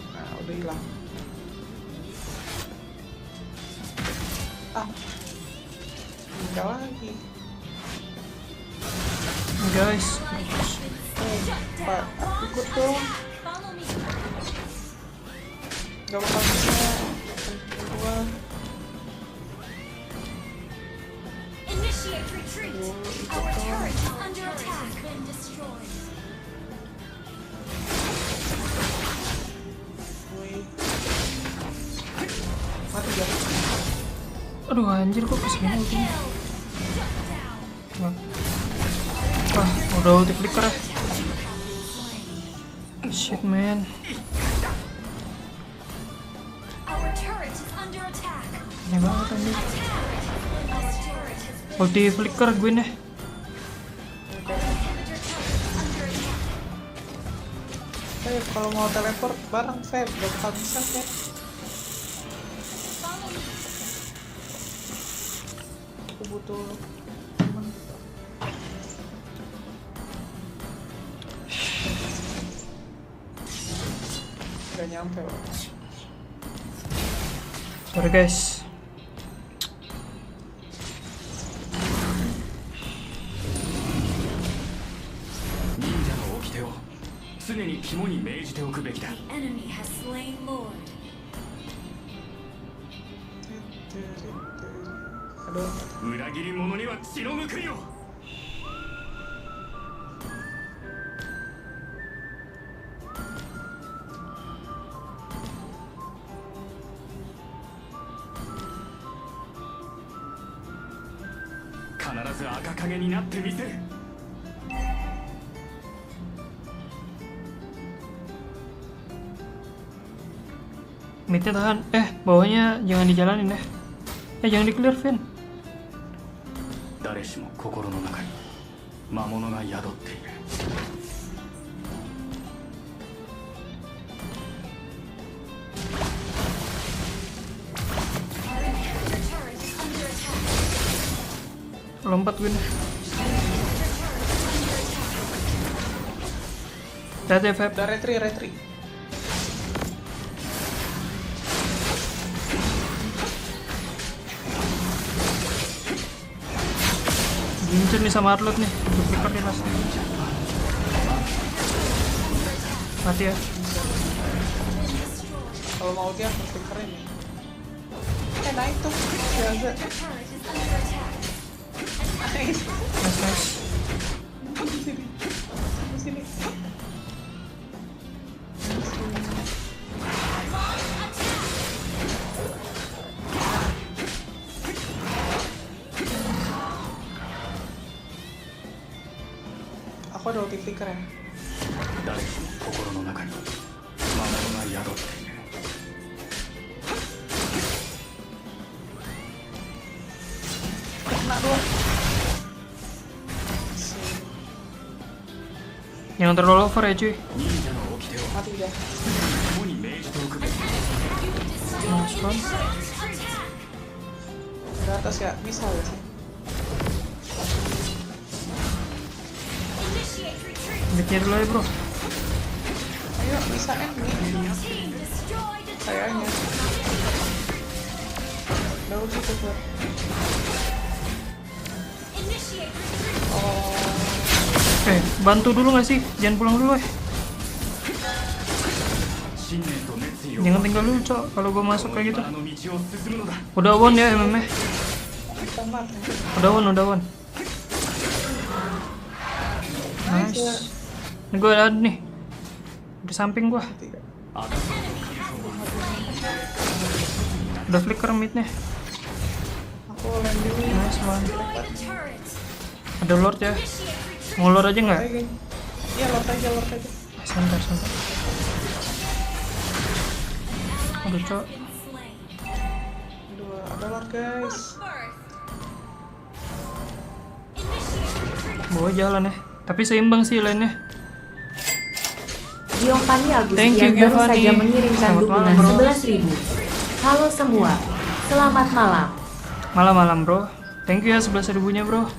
Nah, udah hilang. Ah. Enggak lagi. Guys, Pak, ikut dong. Follow me. Gak bakal bisa. Gua. Initiate retreat. Our turret is under attack. Been destroyed. Wih. Mati gak? aduh anjir kok kesini ultinya. Wah, udah ulti flicker ya. Shit man. Our turret is under attack. Ini banget anjir. This turret has been Ulti flicker gue nih. inhibitor turret is under Kalau mau teleport bareng Feb, gak bakal bisa Feb. Aku butuh temen. Gak nyampe loh. Sorry guys. The enemy has slain Lord. Aduh. Midnya tahan. Bawahnya jangan dijalanin deh. Jangan di clear, Vin. Lompat, Vin. Hati-hati, Feb. Udah retri. Gincir nih sama Arlot nih. Duplicate nih mas. Mati ya. Kalau mau dia harus keren nih. Naik tuh. Biasa. Nice. Nice. Di sini. Aku ada ulti flicker ya. Kena dua. Jangan terlalu over ya cuy. Mati dia. Nice one. Di atas ya, misal ya sih. Mikir dulu ya bro. Ayo, bisa end nih. Kayaknya. Udah uji tuh. Bantu dulu gak sih? Jangan pulang dulu Jangan tinggal dulu cok kalau gue masuk kayak gitu. Udah won ya MM-nya. Udah won. Nice. Ini gue ada nih di samping gue. Udah flicker midnya. Aku landing. Nice one. Ada lord ya. Mau lord aja nggak? Iya lord aja. Santai. Aduh cok. Ada lord guys. Bawa jalan ya. Tapi seimbang sih lainnya. Giovanni Thank you, Agustian baru Giovanni. saja mengirimkan Selamat dukungan malam, bro. 11.000. Halo semua, selamat malam. Malam bro. Thank you ya 11.000-nya bro.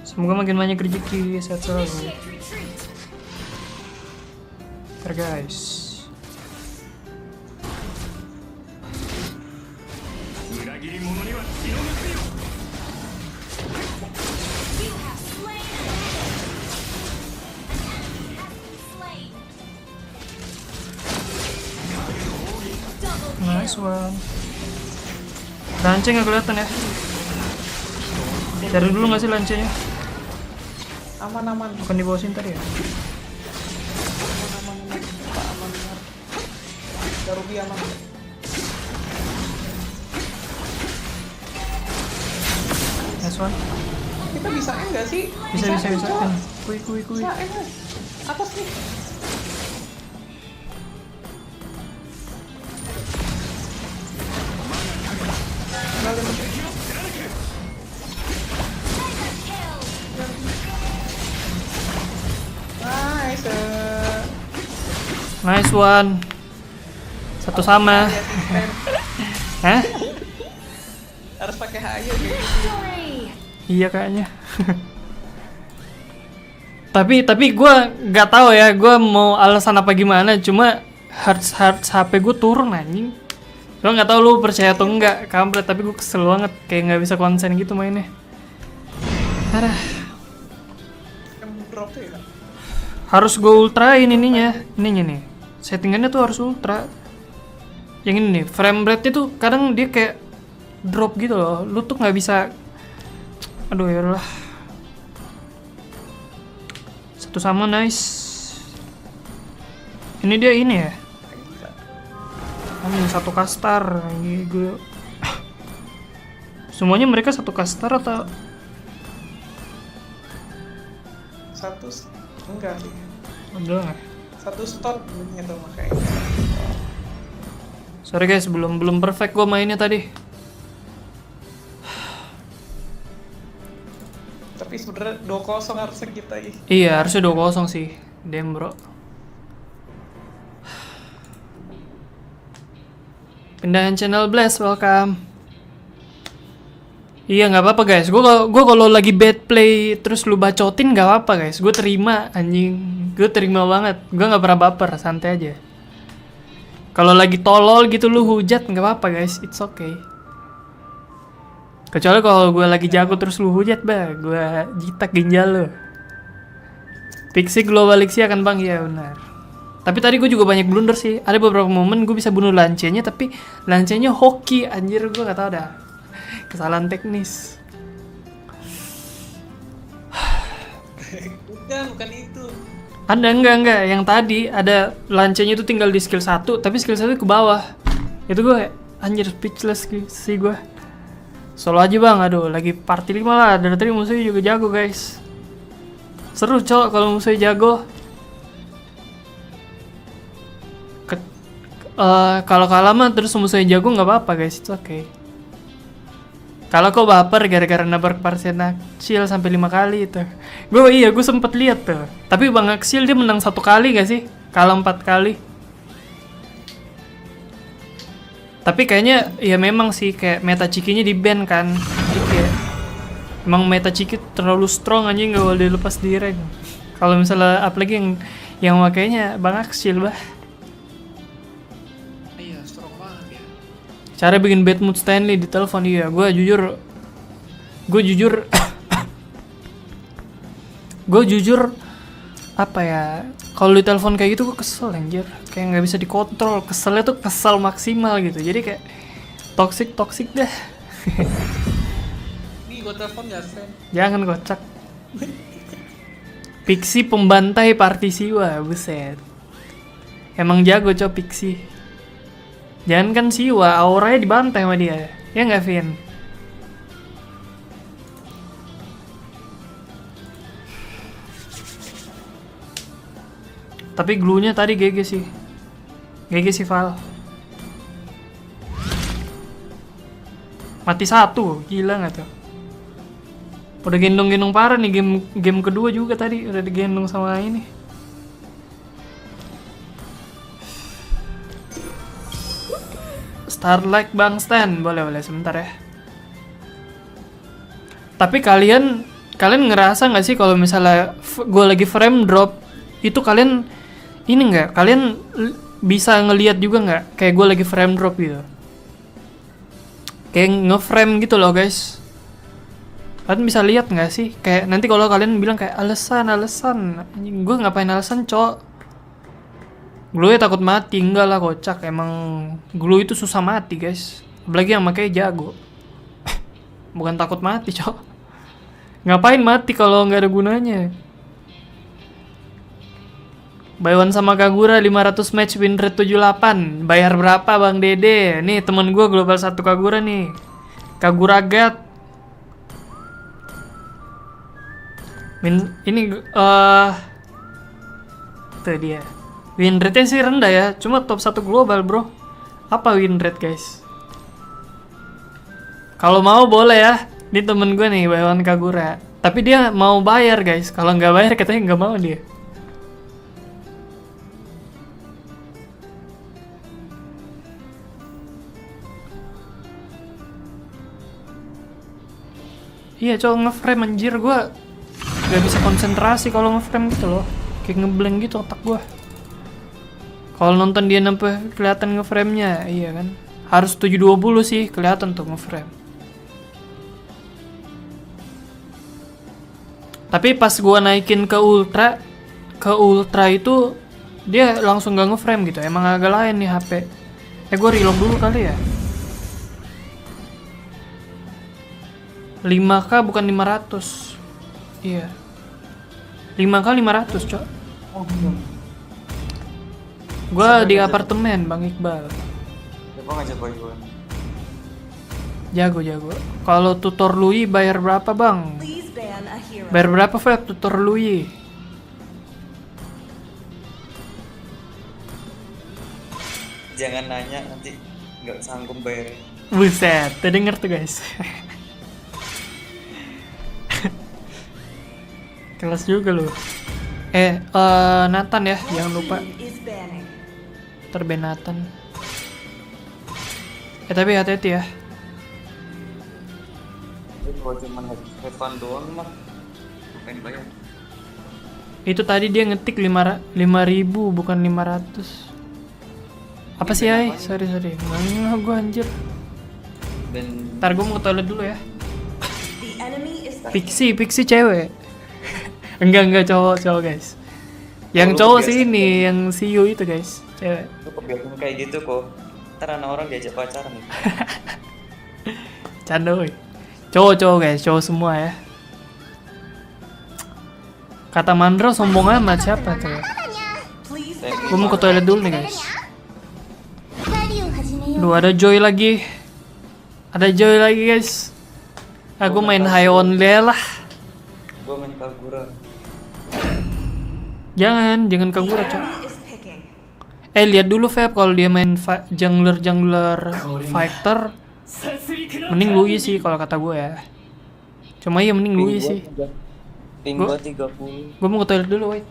Semoga makin banyak rezeki, sehat selalu. Ntar guys. Nice one. Lance nggak kelihatan ya? Cari dulu nggak sih lancenya? Aman. Bukan di bawah ntar ya? Aman. Gak rugi aman. Nice one. Kita bisa nggak sih? Bisa. Kui. Bisa atas nih. Nice. Nice one. Satu sama. Hah? Harus pakai hayu gitu. Iya kayaknya. tapi gue nggak tahu ya, gue mau alasan apa gimana. Cuma hearts HP gue turun anjing. Gue nggak tahu lu percaya atau enggak, kampret. Tapi gue kesel banget, kayak nggak bisa konsen gitu mainnya. Parah. Drop ya. Harus gue ultrain ininya nih. Settingannya tuh harus ultra. Yang ini nih, frame rate tuh kadang dia kayak drop gitu loh. Lu tuh nggak bisa. Aduh ya Allah. Satu sama, nice. Ini dia ini ya. Ini satu kastar. Gue. Semuanya mereka satu kastar atau? Satu enggak sih. Udah. Satu stop gitu makanya. Sorry guys, belum perfect gue mainnya tadi. Tapi sebenarnya 2-0 harusnya kita ya. Iya, harusnya 2-0 sih. Damn bro. Pindahan channel Blast, welcome. Iya nggak apa-apa guys. Gue kalau lagi bad play terus lu bacotin nggak apa-apa guys. Gue terima anjing. Gue terima banget. Gue nggak pernah baper, santai aja. Kalau lagi tolol gitu lu hujat nggak apa-apa guys, it's okay. Kecuali kalau gue lagi jago terus lu hujat, gue jitak ginjal lu. Pixie global Elixir kan bang, ya benar. Tapi tadi gue juga banyak blunder sih. Ada beberapa momen gue bisa bunuh lancenya, tapi lancenya hoki anjir, gue nggak tahu dah. Kesalahan teknis. Bukan itu. Ada enggak yang tadi ada lancenya itu tinggal di skill 1 tapi skill 1 ke bawah. Itu gue anjir speechless sih gue. Solo aja bang, aduh lagi party 5 lah. Dari tadi musuhnya juga jago guys. Seru cok kalau musuhnya jago. Kalau kalah mah terus musuhnya jago nggak apa-apa guys, it's okay. Kalau kok baper gara-gara nabrak Parsen Aksil sampai 5 kali itu. Gue sempet lihat tuh. Tapi Bang Aksil dia menang 1 kali gak sih? Kalah 4 kali. Tapi kayaknya ya memang sih kayak meta cikinya di ban kan. Jadi kayak emang meta ciki terlalu strong aja, nggak boleh dilepas di rank. Kalau misalnya apalagi yang makainya Bang Aksil bah. Cara bikin bad mood Stanley di telepon, iya. Gue jujur apa ya, kalau di telepon kayak gitu gue kesel anjir, kayak nggak bisa dikontrol. Keselnya tuh kesel maksimal gitu, jadi kayak toxic dah. Nih gue telepon gak friend? Jangan kocak. Pixie pembantai partisiwa, buset. Emang jago cowok Pixie. Jangan kan Siwa, auranya dibantai sama dia. Ya nggak, Vin? Tapi glue-nya tadi GG sih. GG sih, Val. Mati 1, gila nggak tuh? Udah gendong-gendong parah nih, game kedua juga tadi. Udah digendong sama ini. Starlight Bang Stan, boleh sebentar ya. Tapi kalian ngerasa nggak sih kalau misalnya gue lagi frame drop itu kalian ini nggak? Kalian bisa ngelihat juga nggak? Kayak gue lagi frame drop gitu. Kayak ngeframe gitu loh guys. Kalian bisa lihat nggak sih? Kayak nanti kalau kalian bilang kayak alasan, gue ngapain alasan cok? Glue takut mati, enggak lah kocak. Emang glue itu susah mati guys. Apalagi yang makanya jago. Bukan takut mati cok. Ngapain mati kalau nggak ada gunanya? Buy one sama Kagura 500 match win rate 78. Bayar berapa Bang Dede? Nih temen gue global 1 Kagura nih. Kagura God. Ini tuh dia. Win rate-nya sih rendah ya, cuma top 1 global bro. Apa win rate guys? Kalau mau boleh ya. Ini temen gue nih, Bayawan Kagura. Tapi dia mau bayar guys. Kalau nggak bayar katanya nggak mau dia. Iya cowok ngeframe anjir, gue gak bisa konsentrasi kalau ngeframe gitu loh, kayak ngeblank gitu otak gue. Kalau nonton dia sampai kelihatan ngeframe-nya, iya kan? Harus 720 sih kelihatan tuh ngeframe. Tapi pas gua naikin ke ultra itu dia langsung gak ngeframe gitu. Emang agak lain nih HP. Gua reload dulu kali ya. 5K bukan 500. Iya. 5K 500, Cok. Gua di apartemen, Bang Iqbal. Coba ngajak gue. Jago. Kalau tutor Lui bayar berapa, Bang? Bayar berapa, Feb, tutor Lui? Jangan nanya, nanti nggak sanggup bayar. Buset, tuh denger tuh guys. Kelas juga lu. Nathan ya, jangan lupa. Terben Nathan. Tapi hati-hati ya. Kalau cuma have fun doang mah ngapain bayar? Itu tadi dia ngetik 5.000 bukan 500. Apa sih, Ay? Sorry. Nggak, gua anjir. Ntar gua mau ke toilet dulu ya. Pixie cewek. Enggak cowok guys. Yang cowok sih ini, yang CEO itu guys, cewek. Lu kebiasaan kayak gitu kok. Ntar anak orang diajak pacaran. Canda woy. Cowok guys, cowok semua ya. Kata Mandro sombong amat, siapa tuh? Gue mau ke toilet dulu nih guys. Duh, ada Joy lagi guys. Aku main high only lah. Gue main Kagura. Jangan Kagura, Cok. Lihat dulu Feb, kalau dia main jungler fighter, mending Lui sih kalau kata gue ya. Cuma iya mending Lui sih. Ping gua 30. Gue mau ke toilet dulu, wait.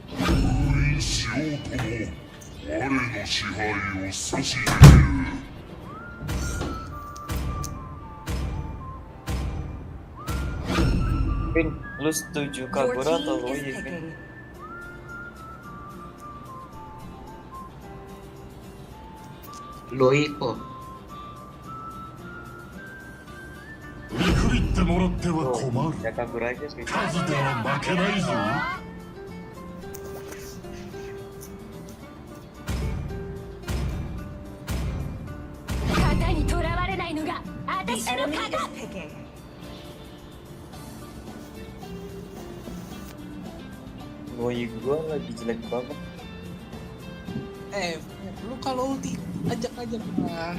Pin, lu setuju Kagura atau Lui, Pin? Lui kok. Ya Kagura aja sih. Boy gua lagi jelek banget. Lu kalau ulti ajak aja gua.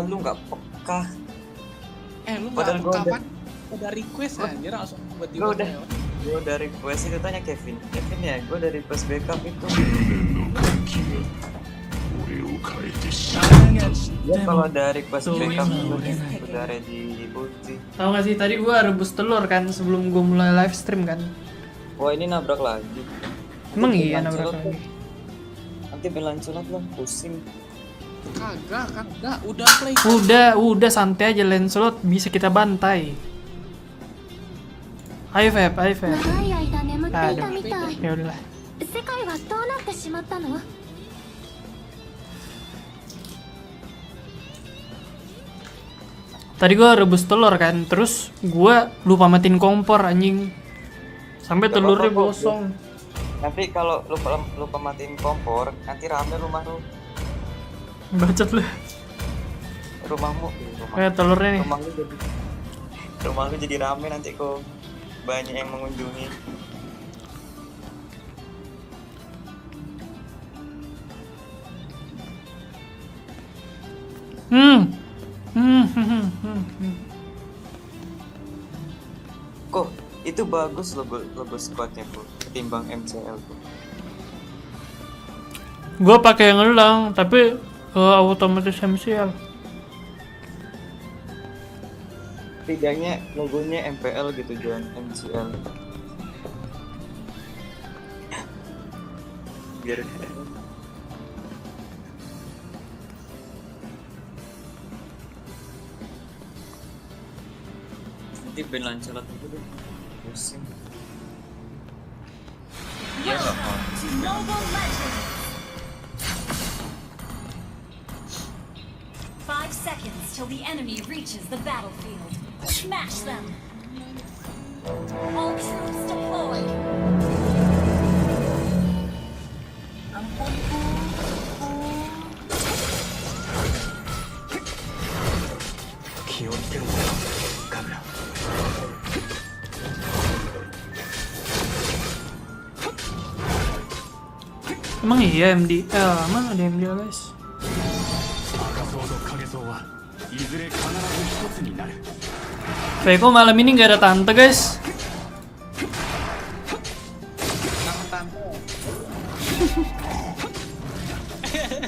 Lu nggak peka. Lu Padahal nggak peka kan? Udah request aja langsung buat di. Gua udah request itu, tanya Kevin ya, gua dari request backup itu. Ya kalau ada request backup udah ready ulti. Tahu gak sih, tadi gua rebus telur kan sebelum gua mulai live stream kan. Wah, ini nabrak lagi. Emang iya nabrak lagi. Nanti belanculat lah, pusing. Kagak, udah play. Udah santai aja, Lancelot bisa kita bantai. Ayo Feb. Aduh, ya udahlah. Tadi gua rebus telur kan, terus gua lupa matiin kompor anjing. Sampai telurnya gosong. Nanti kalau lupa matiin kompor, nanti rame rumah lu. Bacot lu. Rumahmu. Telurnya nih. Rumah lu jadi rame nanti kok. Banyak yang mengunjungi. Kok itu bagus logo squadnya bro, ketimbang MCL bro. Gue pakai yang elang, tapi otomatis MCL. Tidaknya logonya MPL gitu, jangan MCL. Biar Ganti band Lancelot itu deh. Pusing. Welcome to Mobile Legends. 5 seconds till the enemy reaches the battlefield. Smash them. All troops deployed. Emang iya MD? Mana ada MD lah guys? Kok malam ini nggak ada tante guys?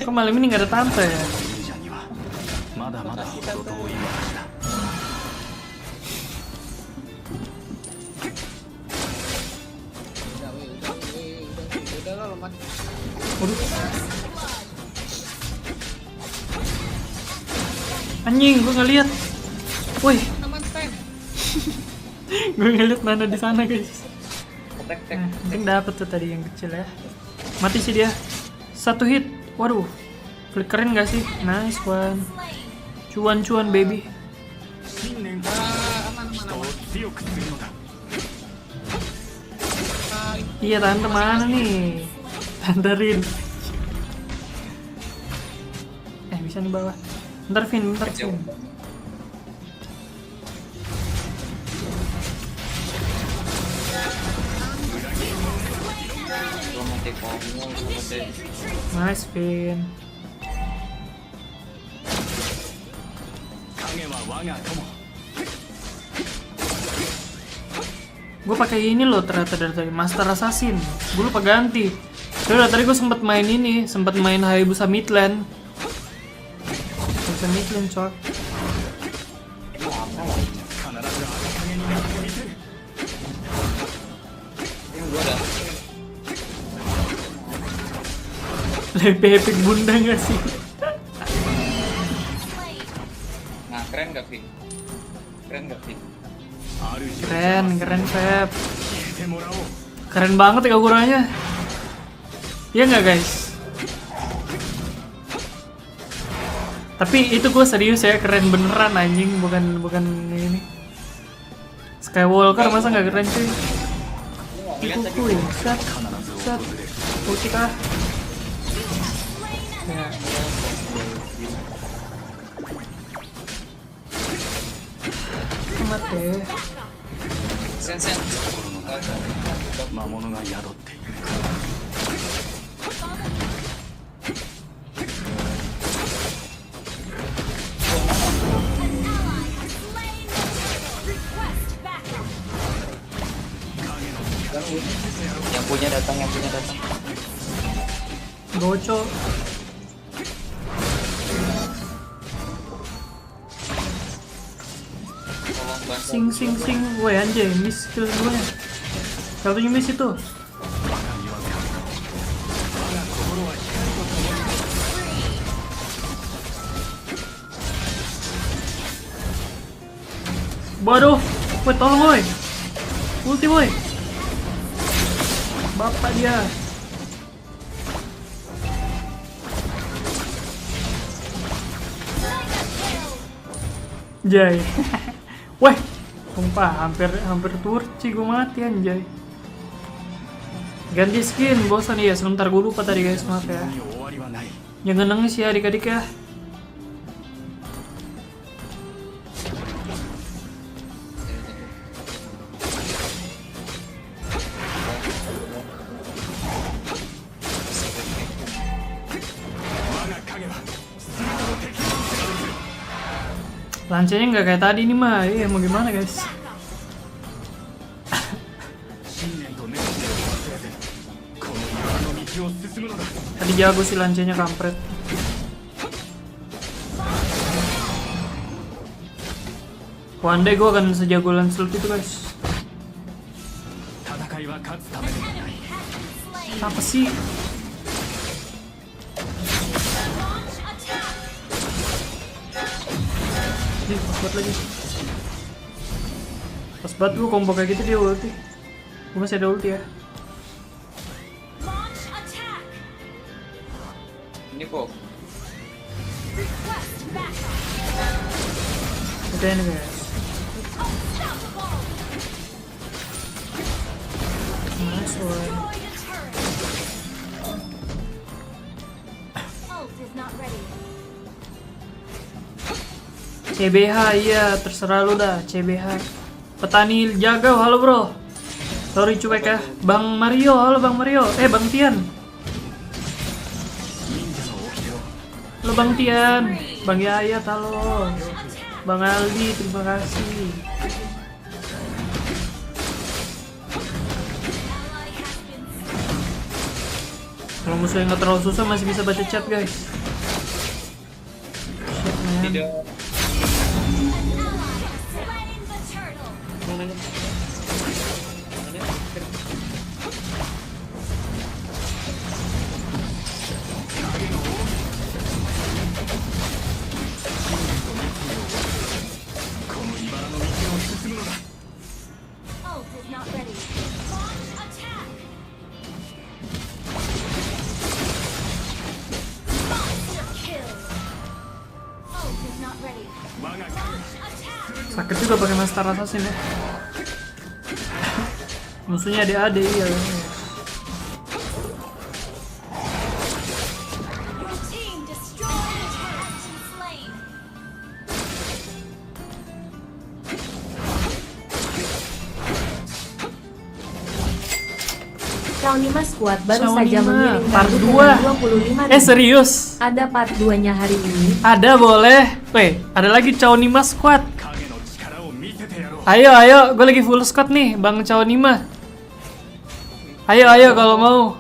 Kok malam ini nggak ada tante ya? Anjing, gue ngeliat. Woi. Gue ngeliat mana di sana guys. Mungkin dapet tuh tadi yang kecil ya. Mati sih dia. 1 hit. Waduh. Flickerin gak sih? Nice one. Cuan-cuan baby. Iya tante mana nih? Tante Rin. Bisa nih bawah. Bentar Vin. Nice Vin. Gue pakai ini loh ternyata dari tadi Master Assassin. Gue lupa ganti. Udah tadi gue sempat main ini, sempat main Hayabusa Midland. Hayabusa Midland coy. Lebih epic bunda gak sih? Nah, keren gak, Vin? Keren Feb. Keren banget ya ukurannya. Iya nggak guys? Tapi itu gue serius ya, keren beneran anjing, bukan ini. Skywalker masa nggak keren sih? Itu ya, set, putih kah? Ya. Mati. Sen. Yang punya datang. Goco. Sing. Woi anjay, miss skill gue. Satunya miss itu. Waduh, woi tolong woi. Ulti woi. Bapak dia. Jay. Weh, sumpah hampir turci gue mati anjay. Ganti skin, bosan ya. Sebentar gue lupa tadi guys, maaf ya. Jangan nangis ya adik-adik ya. Lancenya nggak kayak tadi nih mah, iya mau gimana guys? Tadi jago sih lancenya kampret. One day gue akan sejago Lancelot itu guys. Apa sih? Kuat lagi. Pas banget gue combo kayak gitu dia ulti. Gue masih ada ulti ya. Launch attack. Ini kok. Request backup. Udah ini guys. Unstoppable. Nice one. Destroy the turret. Ult is not ready. CBH iya terserah lu dah CBH. Petani jaga halo bro. Sorry cuek ya. Bang Mario halo Bang Mario. Bang Tian. Halo Bang Tian. Bang Yayat halo. Bang Aldi terima kasih. Kalau musuhnya nggak terlalu susah masih bisa baca chat guys. Shit, man. Tidak. Slain the turtle. Ult is not ready. Launch attack. Monster kill. Ult is not ready. Launch attack. Sakit juga pakai Master Assassin ya. Musuhnya ada iya. Your team destroyed a turret and slain. Shawnima Squad baru Shawnima, saja mengirimkan part dukungan 2. 25.000. Serius? Ada part 2-nya hari ini. Ada boleh. Weh, ada lagi Shawnima Squad. Ayo, gue lagi full squad nih, Bang Shawnima. Ayo kalau mau.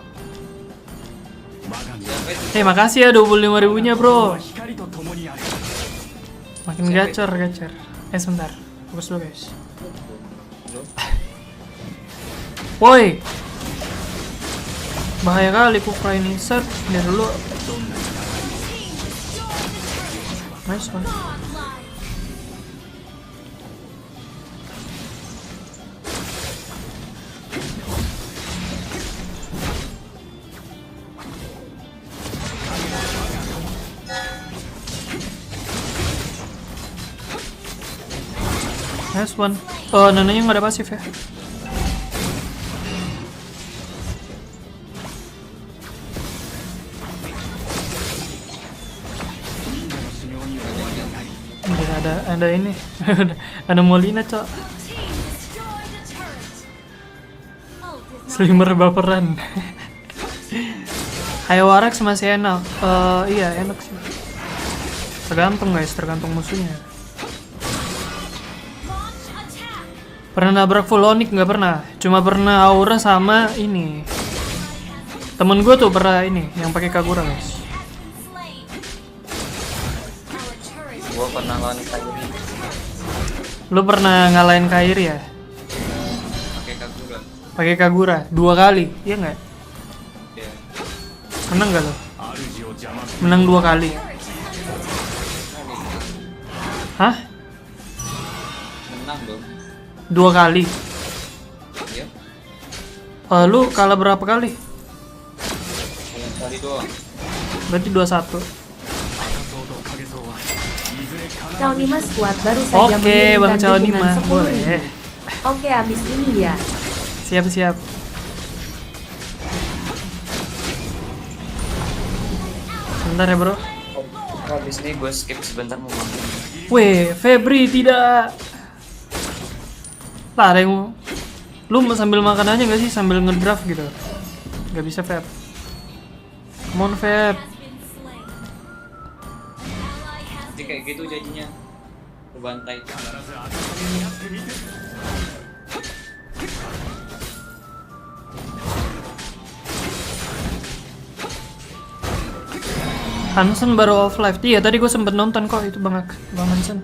Makasih ya 25.000-nya, Bro. Makin gacor. Sebentar. Fokus dulu, guys. Woi. Bahaya kali Kukra ini, set. Ini dulu. Nice one. Nice one. Oh, nananya nggak ada pasif ya. Ada ini. Ada Molina, Cok. Slimer baperan. Ayo Warex masih enak. Iya, enak sih. Tergantung guys, tergantung musuhnya. Pernah nabrak full Onic nggak pernah, cuma pernah Aura sama ini. Temen gue tuh pernah ini, yang pakai Kagura guys. Gua pernah lawan Kairi Lu pernah ngalahin Kairi ya? Pakai Kagura 2 kali, iya nggak? Iya. Menang nggak lo? Menang 2 kali. Hah? Menang dong. 2 kali. Iya. Lu kalah berapa kali? Kali doang. Berarti 2-1. Shawnima Squad baru saja Oke, Bang mengirimkan Shawnima, dukungan 10.000. boleh. Oke, abis ini ya. Siap. Bentar ya, Bro. Habis ini gue skip sebentar mau makan. Weh, Febri tidak. Lah, ada yang lu mau sambil makan aja nggak sih, sambil ngedraft gitu? Nggak bisa, Feb. Come on, Feb. Jadi kayak gitu jadinya. Kebantai. Hansen baru off live. Iya, tadi gue sempet nonton kok itu Bang Hansen.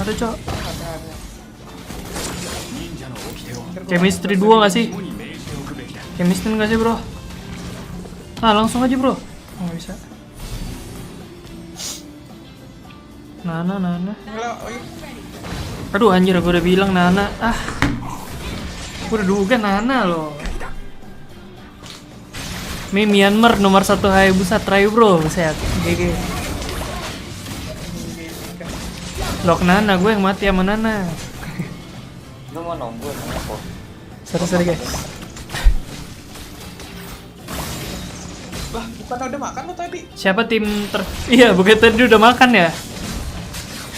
Ada, Cok. Chemistry 2 gak sih? Chemistry gak sih bro? Ah langsung aja bro. Oh, gak bisa. Nana. Aduh anjir, gue udah bilang Nana. Ah, gue udah duga Nana loh. Myanmar nomor 1 Hayabusa try bro. Sehat. GG. Lock Nana, gue yang mati sama Nana. Lu mau nunggu apa? Sorry guys. Lah, bukan udah makan lo tadi? Siapa tim Iya, bukan tadi udah makan ya?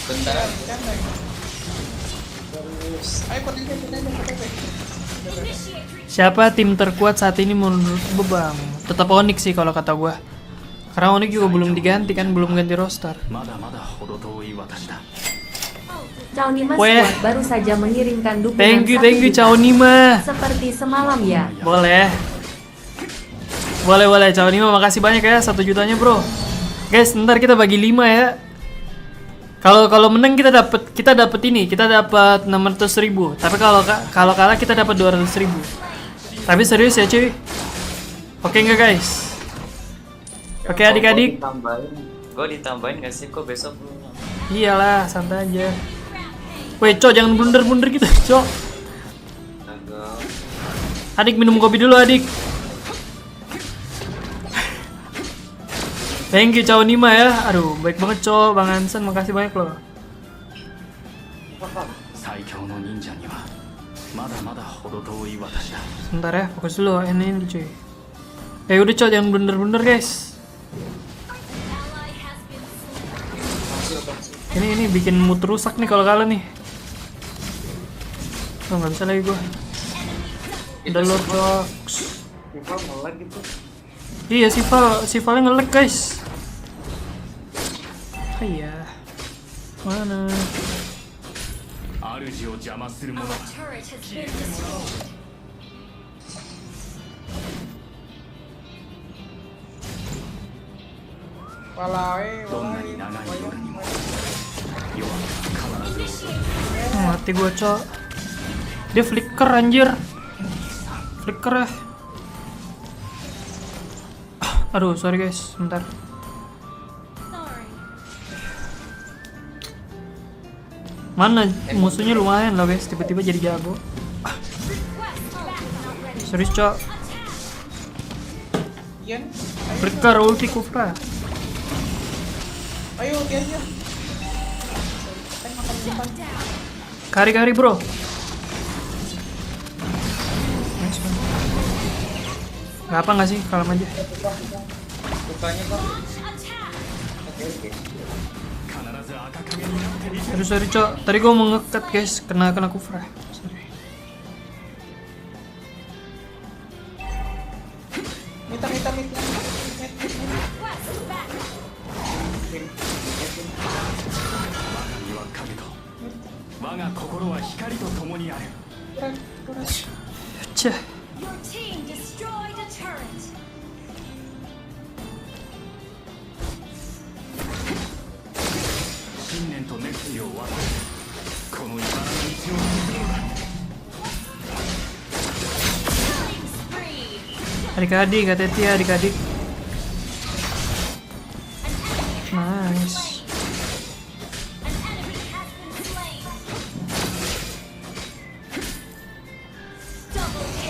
Bentar. Ayo konten. Siapa tim terkuat saat ini menurut gue bang? Tetap Onic sih kalau kata gue. Karena Onic juga belum diganti kan, belum ganti roster. Caunima Weh. Squad baru saja mengirimkan dukungan Thank you 1 juta. Caunima. Seperti semalam ya. Boleh Caunima, makasih banyak ya 1 jutanya bro. Guys, ntar kita bagi 5 ya. Kalau menang kita dapat ini, kita dapat 600.000. Tapi kalau kalah kita dapat 200.000. Tapi serius ya cuy. Oke nggak guys? Oke adik-adik. Gue ditambahin gak sih kok besok lu? Iyalah, santai aja. Weh, Cok, jangan blunder gitu, Cok. Adik minum kopi dulu, adik. Thank you, Caunima ya. Aduh, baik banget, Cok. Bang Hansen, makasih banyak loh. Sebentar ya, fokus dulu. Ini cuy. Udah, Cok, jangan blunder guys. Ini bikin mood rusak nih kalau kalah nih. Oh, nggak bisa lagi gua. Udah Lord Box. Sival nge-lag gitu. Iya, Sivalnya nge-lag guys. Iya. Mana? Our turret has been destroyed. Mati gua, Cok. Dia flicker anjir. Flicker ya. Aduh, sorry guys, bentar. Mana musuhnya lumayan lah guys, tiba-tiba jadi jago. Serius, Cok. Ian, Flicker ulti Kufra. ayo dia aja. Kari bro. Gak apa nggak sih, kalem aja. Bukannya kok. Sorry Cok, tadi gue mau nge-cut guys, kena Kufra. Sorry. Mita. Cah. Your team destroyed a turret. Adik-adik, hati-hati ya adik-adik. Nice.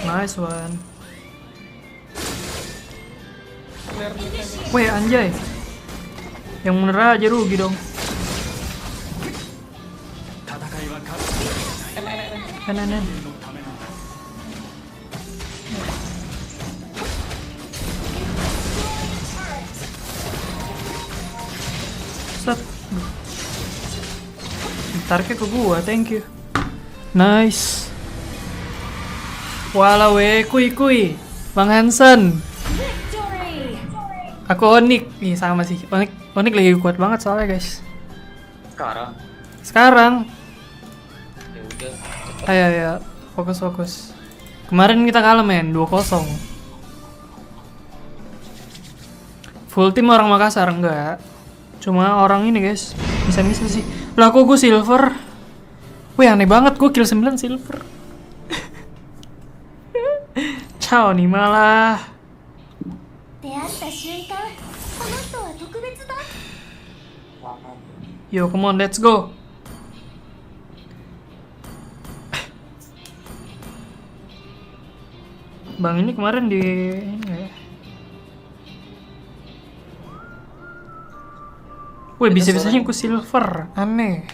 Nice one. Weh anjay. Yang bener aja rugi dong. Enak. Set. Tariknya ke gua, thank you. Nice. Walau kuy. Bang Hansen. Victory. Aku Onic. Nih sama sih. Onic lagi kuat banget soalnya, guys. Sekarang. Ya udah. Ayo, fokus. Kemarin kita kalah men, 2-0. Full tim orang Makassar enggak. Cuma orang ini guys, bisa sih. Lah kok gue silver? Wih aneh banget, gue kill 9 silver. nih malah. 出会った瞬間この人は特別だ Yo, come on, let's go. Bang ini kemarin di ini nggak ya? Wih, bisa-bisanya aku silver, aneh.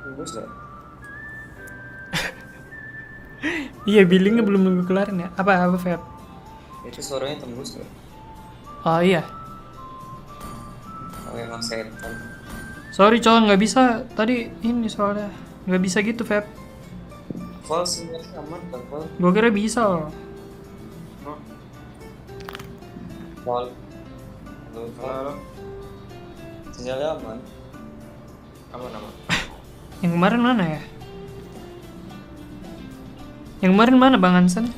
Tembus gak? Iya, billingnya belum nunggu kelarin ya. Apa Feb? Itu suaranya tembus gak? Oh iya. Oh emang setan. Sorry cowok, nggak bisa. Tadi ini soalnya nggak bisa gitu Feb. Val sebenarnya aman kan Val? Gua kira bisa loh. Val. Halo Val. Sinyalnya aman. Aman. Yang kemarin mana ya? Yang kemarin mana Bang Hansen?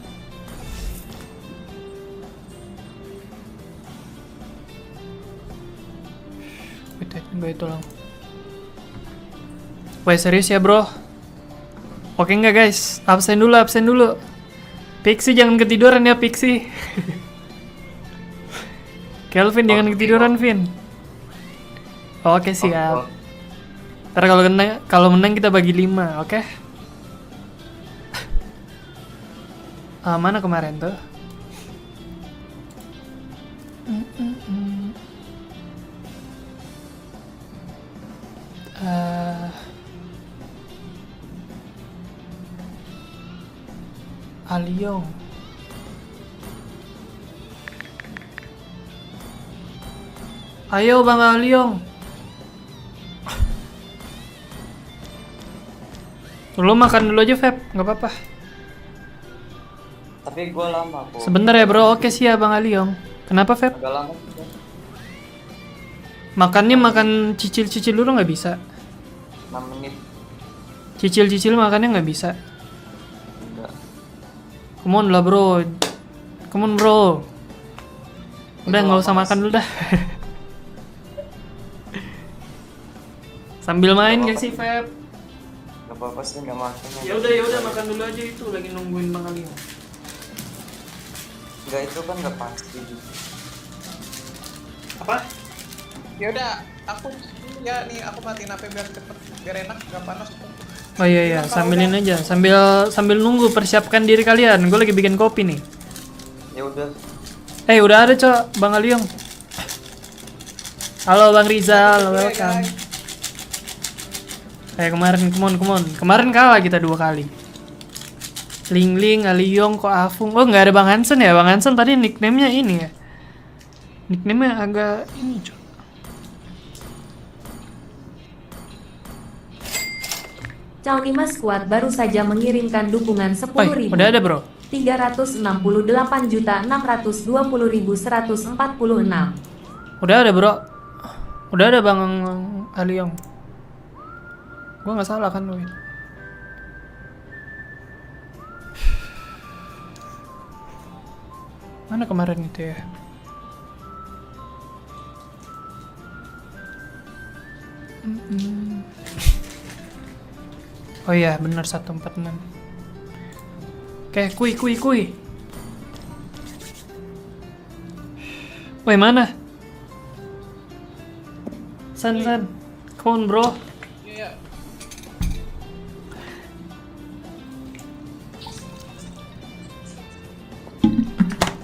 Gue tolong. Wah serius ya bro? Oke nggak guys? Absen dulu. Pixie jangan ketiduran ya Pixie. Kelvin jangan ketiduran Vin. Oke siap. Ntar kalau menang kita bagi 5, oke? Mana kemarin tuh? Aliong. Ayo Bang Aliong. Lo makan dulu aja Feb, nggak apa-apa. Tapi gue lama kok. Sebentar ya bro, oke siap Bang Aliong. Kenapa Feb? Agak lama juga. Makannya makan cicil-cicil dulu nggak bisa? 6 menit. Cicil-cicil makannya nggak bisa. Enggak. Come on lah bro. Come on bro. Udah nggak usah makan dulu dah. Sambil main gak sih Feb? Gak apa-apa sih nggak makan. Ya udah makan dulu aja itu lagi nungguin Bang Aliong. Enggak itu kan nggak pasti juga. Apa? Ya udah, aku ya nih aku matiin HP biar cepet, biar enak, gak panas. Oh iya sambilin aja, sambil nunggu persiapkan diri kalian. Gue lagi bikin kopi nih. Ya udah. Udah ada cok Bang Aliong. Halo Bang Rizal, welcome. Kemarin kemarin kalah kita 2 kali. Ling, Aliong, kok Afung. Oh nggak ada Bang Hansen ya? Bang Hansen tadi nickname-nya ini ya. Nickname-nya agak ini cok. Cao 5 Squad baru saja mengirimkan dukungan 10.000. Udah ada bro. 368.620.146. Udah ada bro. Udah ada Bang Aliong. Gua nggak salah kan Win? Mana kemarin itu ya? Oh iya benar 146. Oke, kui. Woi mana? San, come on bro. Iya.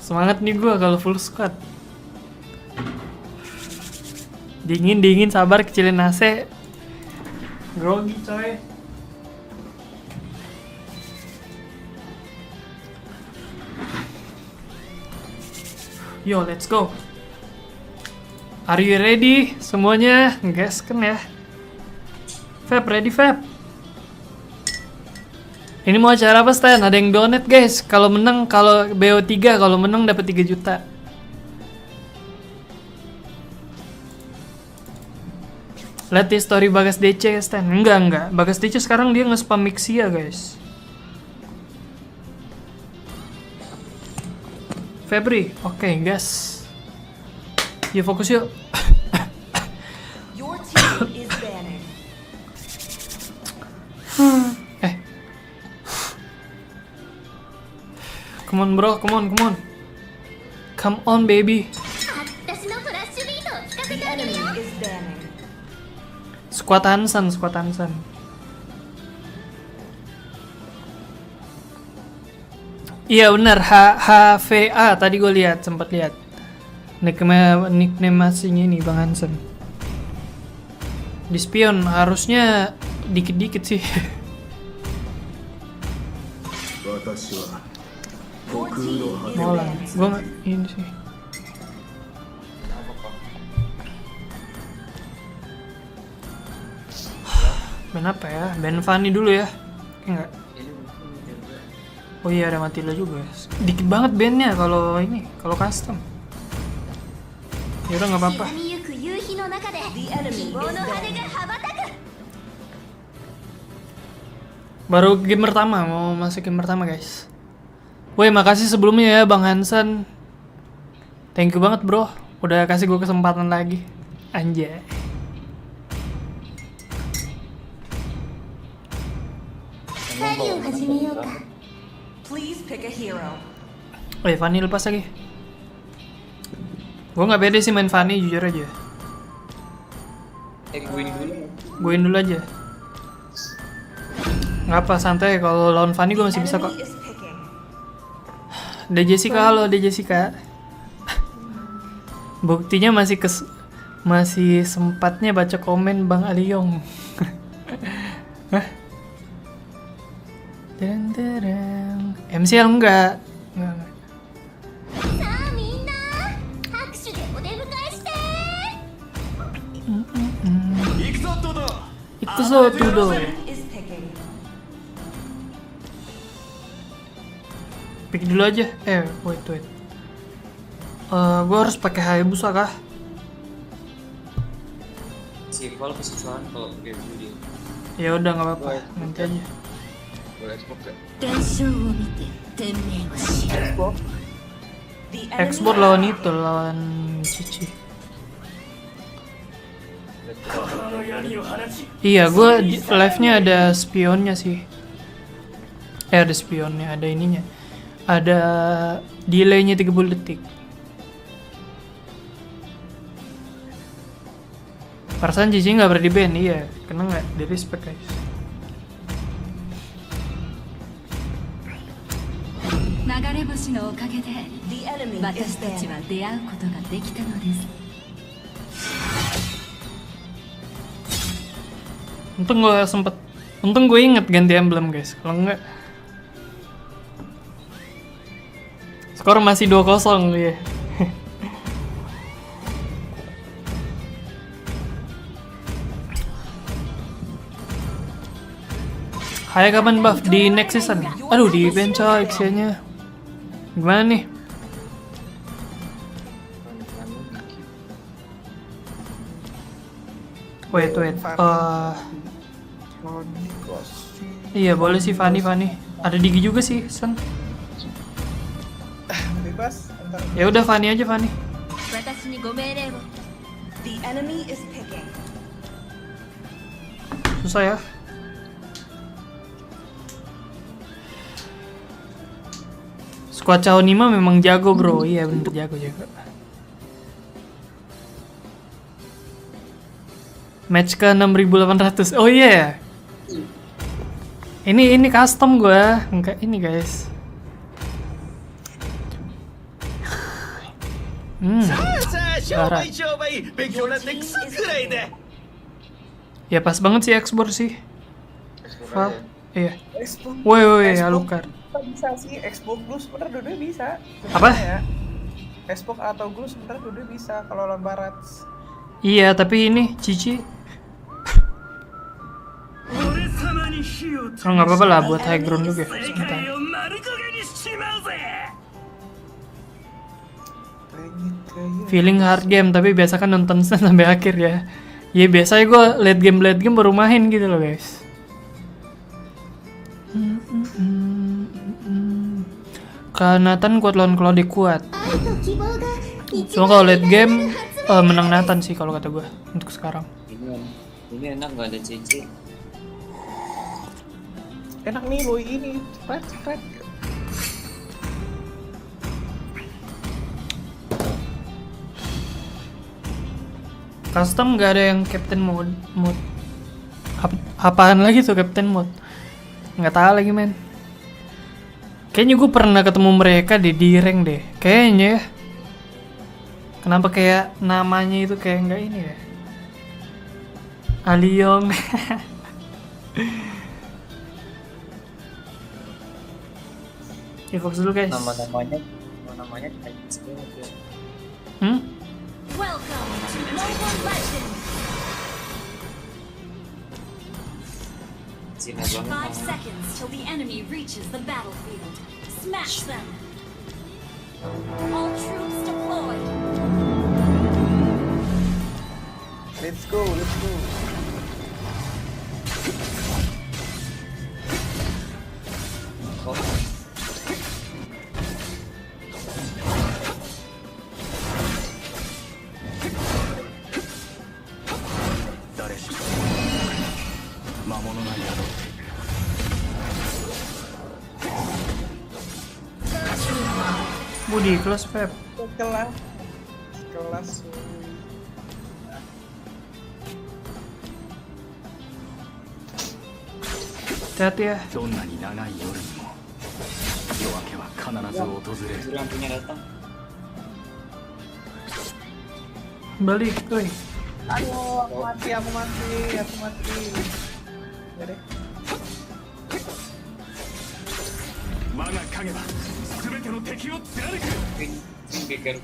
Semangat nih gua kalau full squad. Dingin, sabar, kecilin AC. Grogi coy. Yo, let's go. Are you ready? Semuanya gas kan ya? Feb, ready Feb? Ini mau acara apa Stan? Ada yang donate guys. Kalau menang, kalau BO3, kalau menang dapat 3 juta. Lihat di story Bagas DC ya Stan. Enggak. Bagas DC sekarang dia nge-spam Mixia guys. Febri, oke gas. Yuk fokus yuk. Your team is banning. Come Come on bro, come on, come on. Come on baby. 私のフラッシュビートを聞かせてあげるよ。 Squad Hansen, Squad Hansen. Iya benar, HVA tadi gue lihat, sempat lihat. Nickname aslinya ini Bang Hansen. Di spion harusnya dikit-dikit sih. Mau lah, gue nggak ini sih. Band apa ya? Band Fanny dulu ya? Enggak. Oh iya ada Matila juga. Dikit banget bandnya kalau ini, kalau custom. Ya udah nggak apa-apa. Baru game pertama, mau masuk game pertama guys. Woi makasih sebelumnya ya Bang Hansen. Thank you banget bro, udah kasih gue kesempatan lagi. Anjay. Please pick a hero. Woi Fanny lepas lagi. Gue nggak pede sih main Fanny jujur aja. Guein dulu aja. Nggak apa santai, kalau lawan Fanny gue masih bisa kok. Ada Jessica, halo ada Jessica. Buktinya masih sempatnya baca komen Bang Aliong. Hah? MCL enggak. Ikuzo tudo. Pick dulu aja. Wait. Gua harus pakai Hayabusa kah? Si Val kesusahan kalau pakai dia. Ya udah nggak apa-apa, nanti aja. Boleh Xbox ya? Export lawan itu, lawan Cici. Iya, gue live-nya ada spionnya sih. Ada spionnya, ada ininya. Ada delay-nya 30 detik. Perasaan Cici nggak pernah di-ban, iya. Kena nggak? Di-respect guys. Untung gue inget ganti emblem guys. Kalau enggak, skor masih 2-0 ya. Hai kapan buff di next season? Aduh di ban coy Xia-nya. Gimana nih? Wait. Iya boleh sih Fanny. Ada Digi juga sih, Sen. Bebas. Ya udah Fanny aja Fanny. The enemy is picking. Susah ya. Squad Chaonima memang jago bro. Iya bener jago. Match ke 6800. Oh iya. Ini custom gue. Enggak ini guys. Ya pas banget sih ekspor sih. Iya. Woi Alukar. Bisa sih, Xbox Blue sebenernya dua-dua bisa. Apa? Ya. Xbox atau Blue sebenernya dua-dua bisa kalau lawan barat. Iya, tapi ini Cici. Oh nggak apa-apa lah buat high ground juga. Sebentar. Feeling hard game, tapi biasa kan nonton sampai akhir ya. Ya biasanya gue late game baru main gitu loh guys. Nathan kuat lawan Claude kuat. Cuma kalau late game menang Nathan sih kalau kata gue untuk sekarang. Ini enak nggak ada CC. Enak nih Loi ini, cepet. Custom nggak ada yang Captain Mode. Apaan lagi tuh Captain Mode? Nggak tahu lagi men. Kayaknya gue pernah ketemu mereka di rank deh. Kayaknya ya. Kenapa kayak namanya itu kayak nggak ini ya? Aliong. Ya fokus dulu guys. Namanya kayak gitu. Welcome to Mobile Legends. Cina banget. 5 seconds till the enemy reaches the battlefield. Smash them. All troops deployed. Let's go, let's go. Budi kelas Feb. Kelas. Hati-hati ya. Lampunya datang. Balik, woi. Aduh, aku mati. Ya deh. Speaker.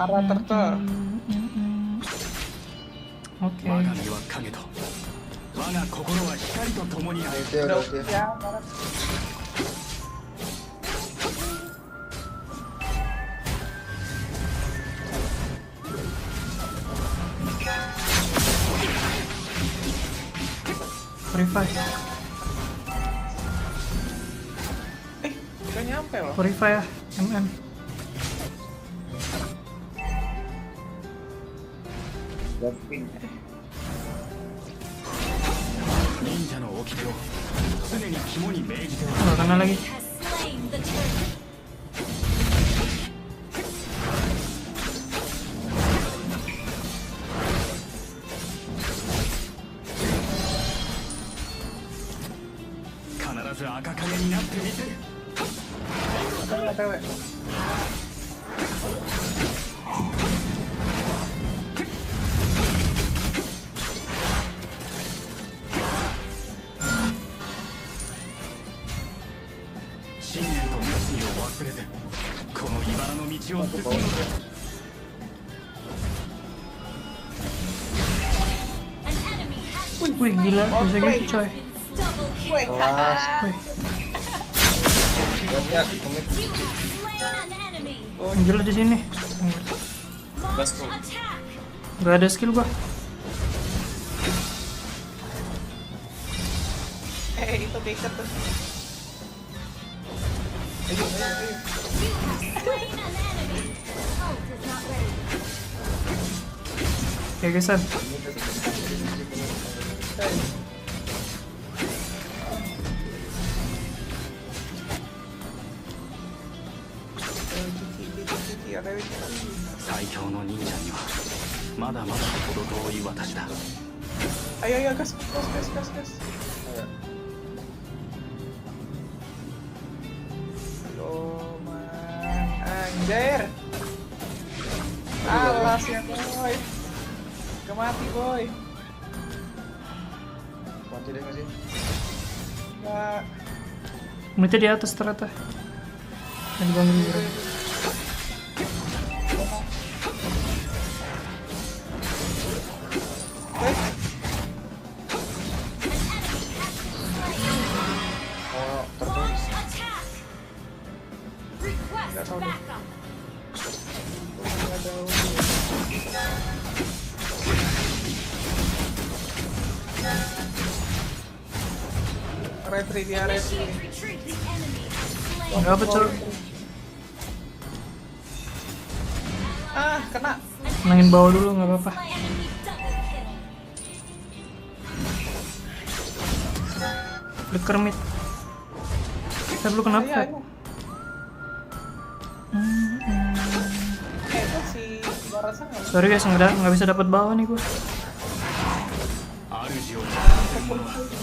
Arah terter. Oke. Ya, Purify. udah nyampe loh. Purify ya, MM. Oh, kena lagi. Has slain the turret. An enemy has Wih gila, bisa gitu coy. double kill. Wih. You have slain an enemy. Gila di sini. Launch attack. Gak ada skill gua. Itu Baker tuh. Ayo. Slain an enemy. Ult is not ready. Oke geser. Cuci, ada cuci. Ayo, gas. Aduh, man. Anjir. Alas ya, boy. Gak mati, boy. Mati deh nggak sih? Nggak. Mati di atas ternyata. Yang dibangun dulu. Launch attack. Request backup. Retreat dia, retreat. Initiate retreat. The enemy Enggak apa, Cok. Ah, kena. Menangin bawah dulu, nggak apa-apa. Flicker mid. Lu kenapa? Ayo. Itu si Barasa nggak? Sorry guys, nggak bisa dapat bawah nih gue.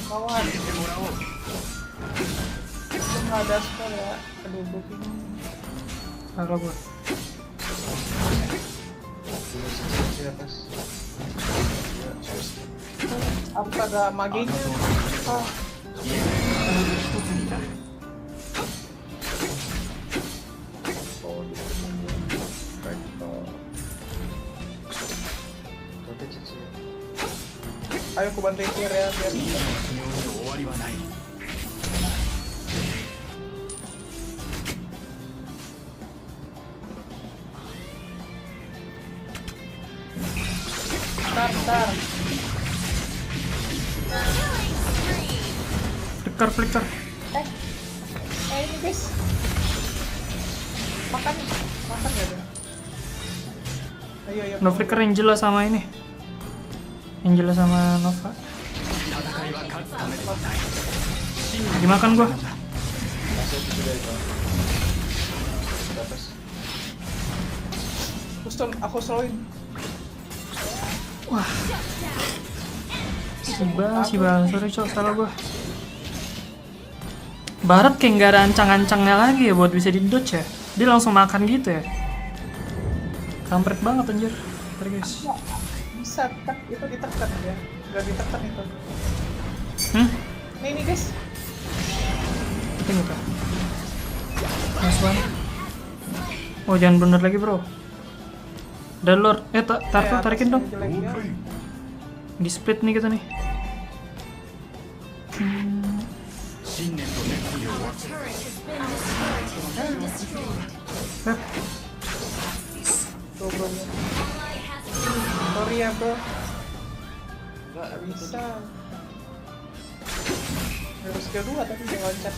Kawan. Nggak ada spell ya. Aduh, gue bingung. Salah gue. Apa ada maginya? Oh. Ayo aku bantuin clear ya biar Bentar. Flicker. Ini guys. Makan ya dia. Ayo. No flicker Angela sama ini. Angela sama Nova. Dimakan gua. Aku slowin. Wah. Si bang, sorry Cok, salah gua. Barat kayak nggak ada ancang-ancangnya lagi ya buat bisa di dodge ya. Dia langsung makan gitu ya. Kampret banget anjir. Sorry guys. Bisa itu ditekan ya. Gak ditekan itu. Nih guys. Ini gitu. Nice one. Oh jangan bener lagi bro. Dan Lord, tarikin dong. Di split nih kita nih. Sorry ya bro. Gak bisa. Harus kedua tapi dia loncat.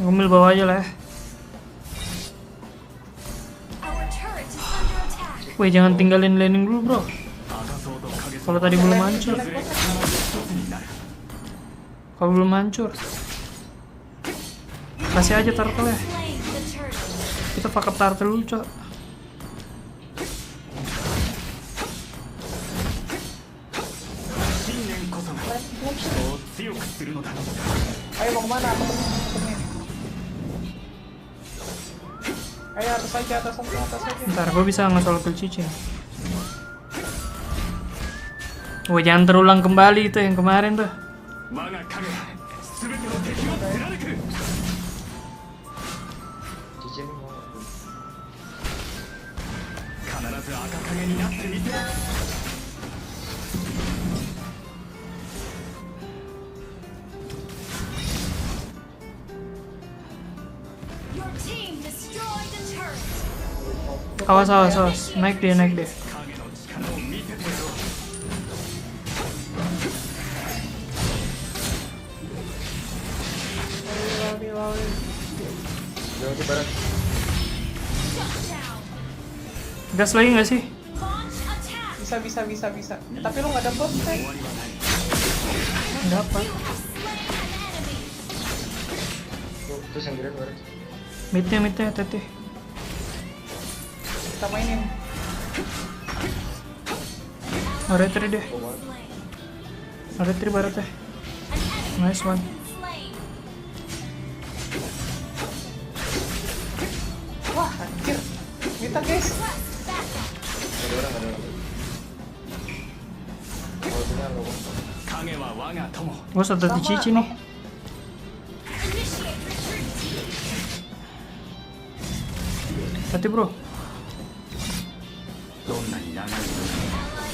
Ngomel bawah aja lah ya. Weh jangan tinggalin laning dulu bro. Kalau tadi belum hancur. Kalau belum hancur. Kasih aja turtle ya. Kita pakai turtle dulu cok. Ayo mau kemana? Ayo atas aja. Ntar gue bisa nge-solo kill cicing. Wah jangan terulang kembali itu yang kemarin tuh. Awas, naik dia. Gas lagi nggak sih? Bisa. Tapi lu nggak ada bot kan? Dapat. Terus yang keren baru. Midnya teteh. Kita mainin. Retri deh. Retri barat deh. Nice one. Wah anjir. Minta guys. Gue sudah di cici nih. Hati bro.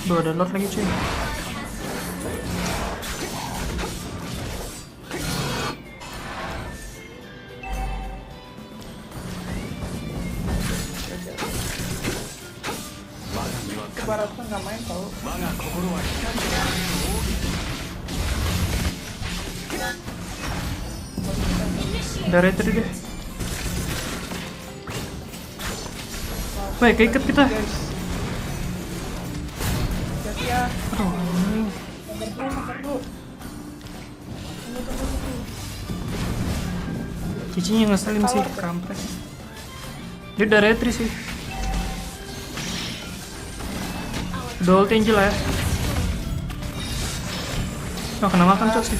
Duh ada lord lagi cuy. Baratnya nggak main tau. Udah retri deh. Baik, keikat kita. Jadi ya. Aduh, ini. Makan dulu. Cicinya ngeselin sih, kampret. Dia udah retri sih. Udah ult Angel ya. Oh, kena makan cok sih.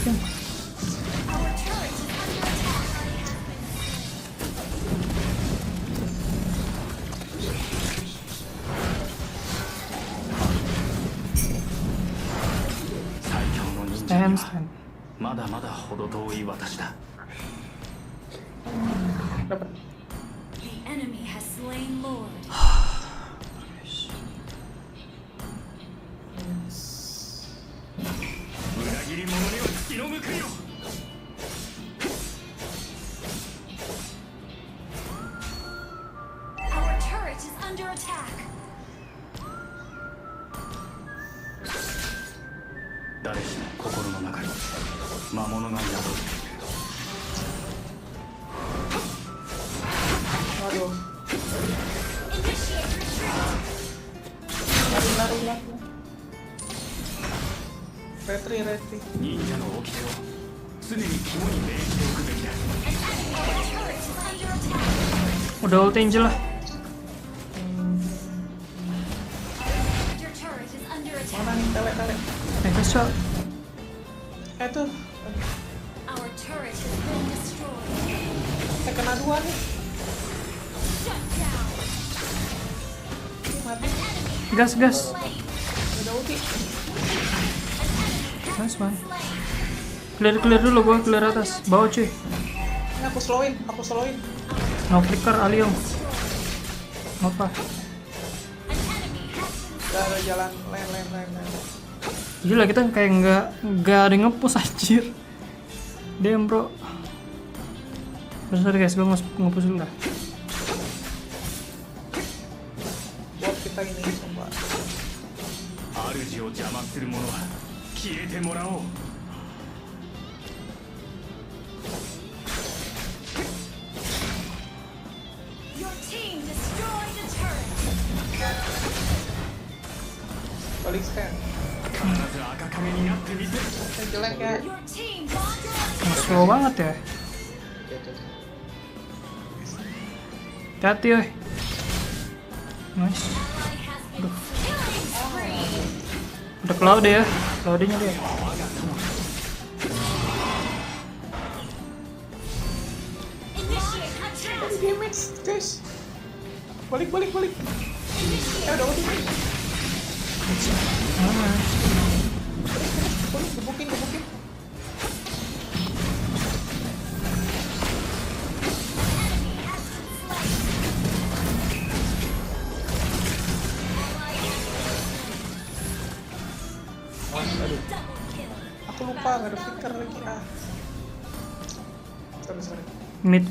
Stand. Dapat. The enemy has slain Lord. Our turret is under attack. Waduh. Initiate retreat. Lari. Retri. Our turret is under attack. Udah ult Angel lah. Your turret is under Mana attack. nih tele. Guys, cok. Tuh. Our turret has been destroyed. Kena 2 nih. Shut down. Mati. Gas. Udah ulti. Nice man. Clear dulu, gua clear atas. Bawah cuy. Ini aku slowin. No flicker Aliong. Apa? Udah ada jalan lain. Gila, kita kayak nggak ada nge-push anjir. Damn bro. Bentar guys, gua nge-push dulu dah. Buat kita ini coba. Your team destroyed the turret. Balik stand. Jelek ya. Your team lost. Slow banget ya. Hati-hati oi. Nice. Udah cloud ya. Cloudnya dia. Damage, guys. Balik. Udah ulti. Gebukin. Aduh. Aku lupa nggak ada flicker lagi. Sorry. Mid.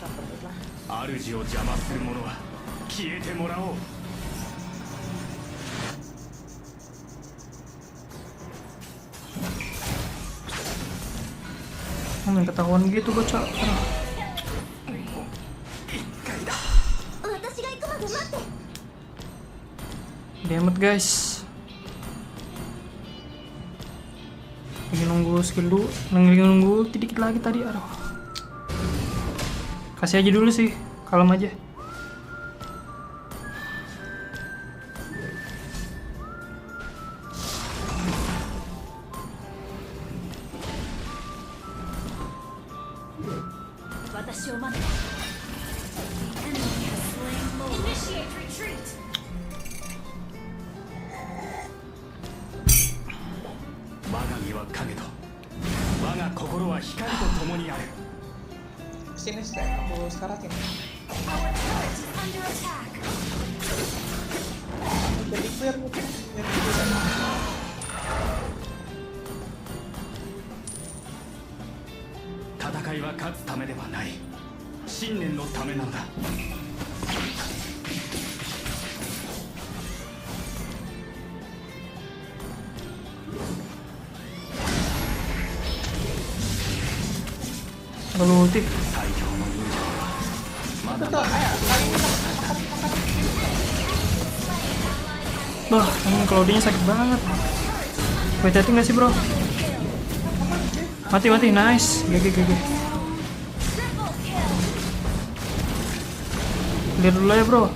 Dapat lah. Main ketahuan gitu bocah. Dammit guys. Lagi nunggu skill dulu. Nunggu dikit lagi tadi. Aduh. Kasih aja dulu sih. Kalem aja. Sini aku sekaratin. Jadi clear mungkin. ulti. Betul, ayo kali ini Bah, ini Claudia sakit banget. Wait, nggak sih bro? Mati, nice. GG. Clear dulu ya bro.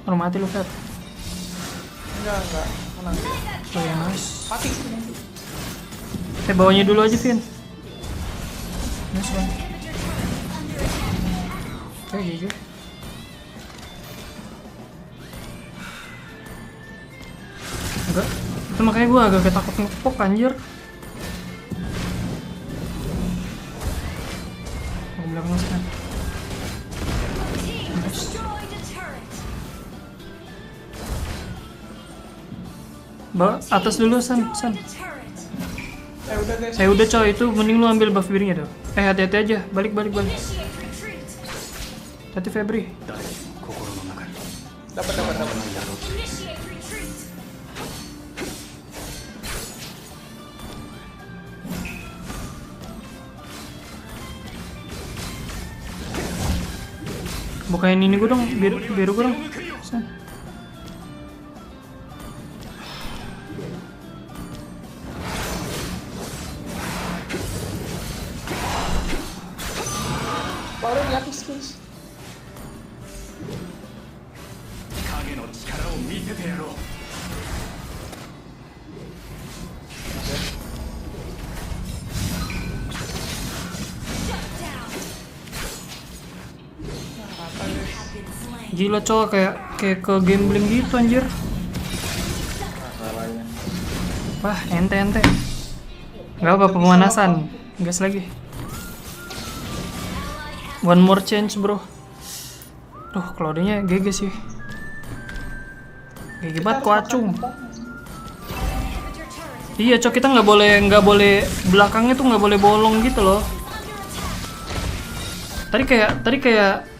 Baru mati lu Fat. enggak, menang. Oh ya nice. Mati. Bawanya dulu aja Vin. Nice one. Oke, GG. Enggak. Itu makanya gue agak takut ngepok anjir. Aku belakang kan. Bawa atas dulu San. Udah guys. Udah coy, itu mending lu ambil buff birunya tuh. Hati-hati aja, balik. Hati Febri. Dapat. Bukain ini gue dong, biru gue dong. San. Baru diapis guys. Gila cowok kayak ke gambling gitu anjir. Wah, ente. Gak apa pemanasan. Gas lagi. One more chance, bro. Duh, Claudia-nya GG sih. GG banget Koacung. Iya, cok, kita nggak boleh belakangnya tuh nggak boleh bolong gitu loh. Tadi kayak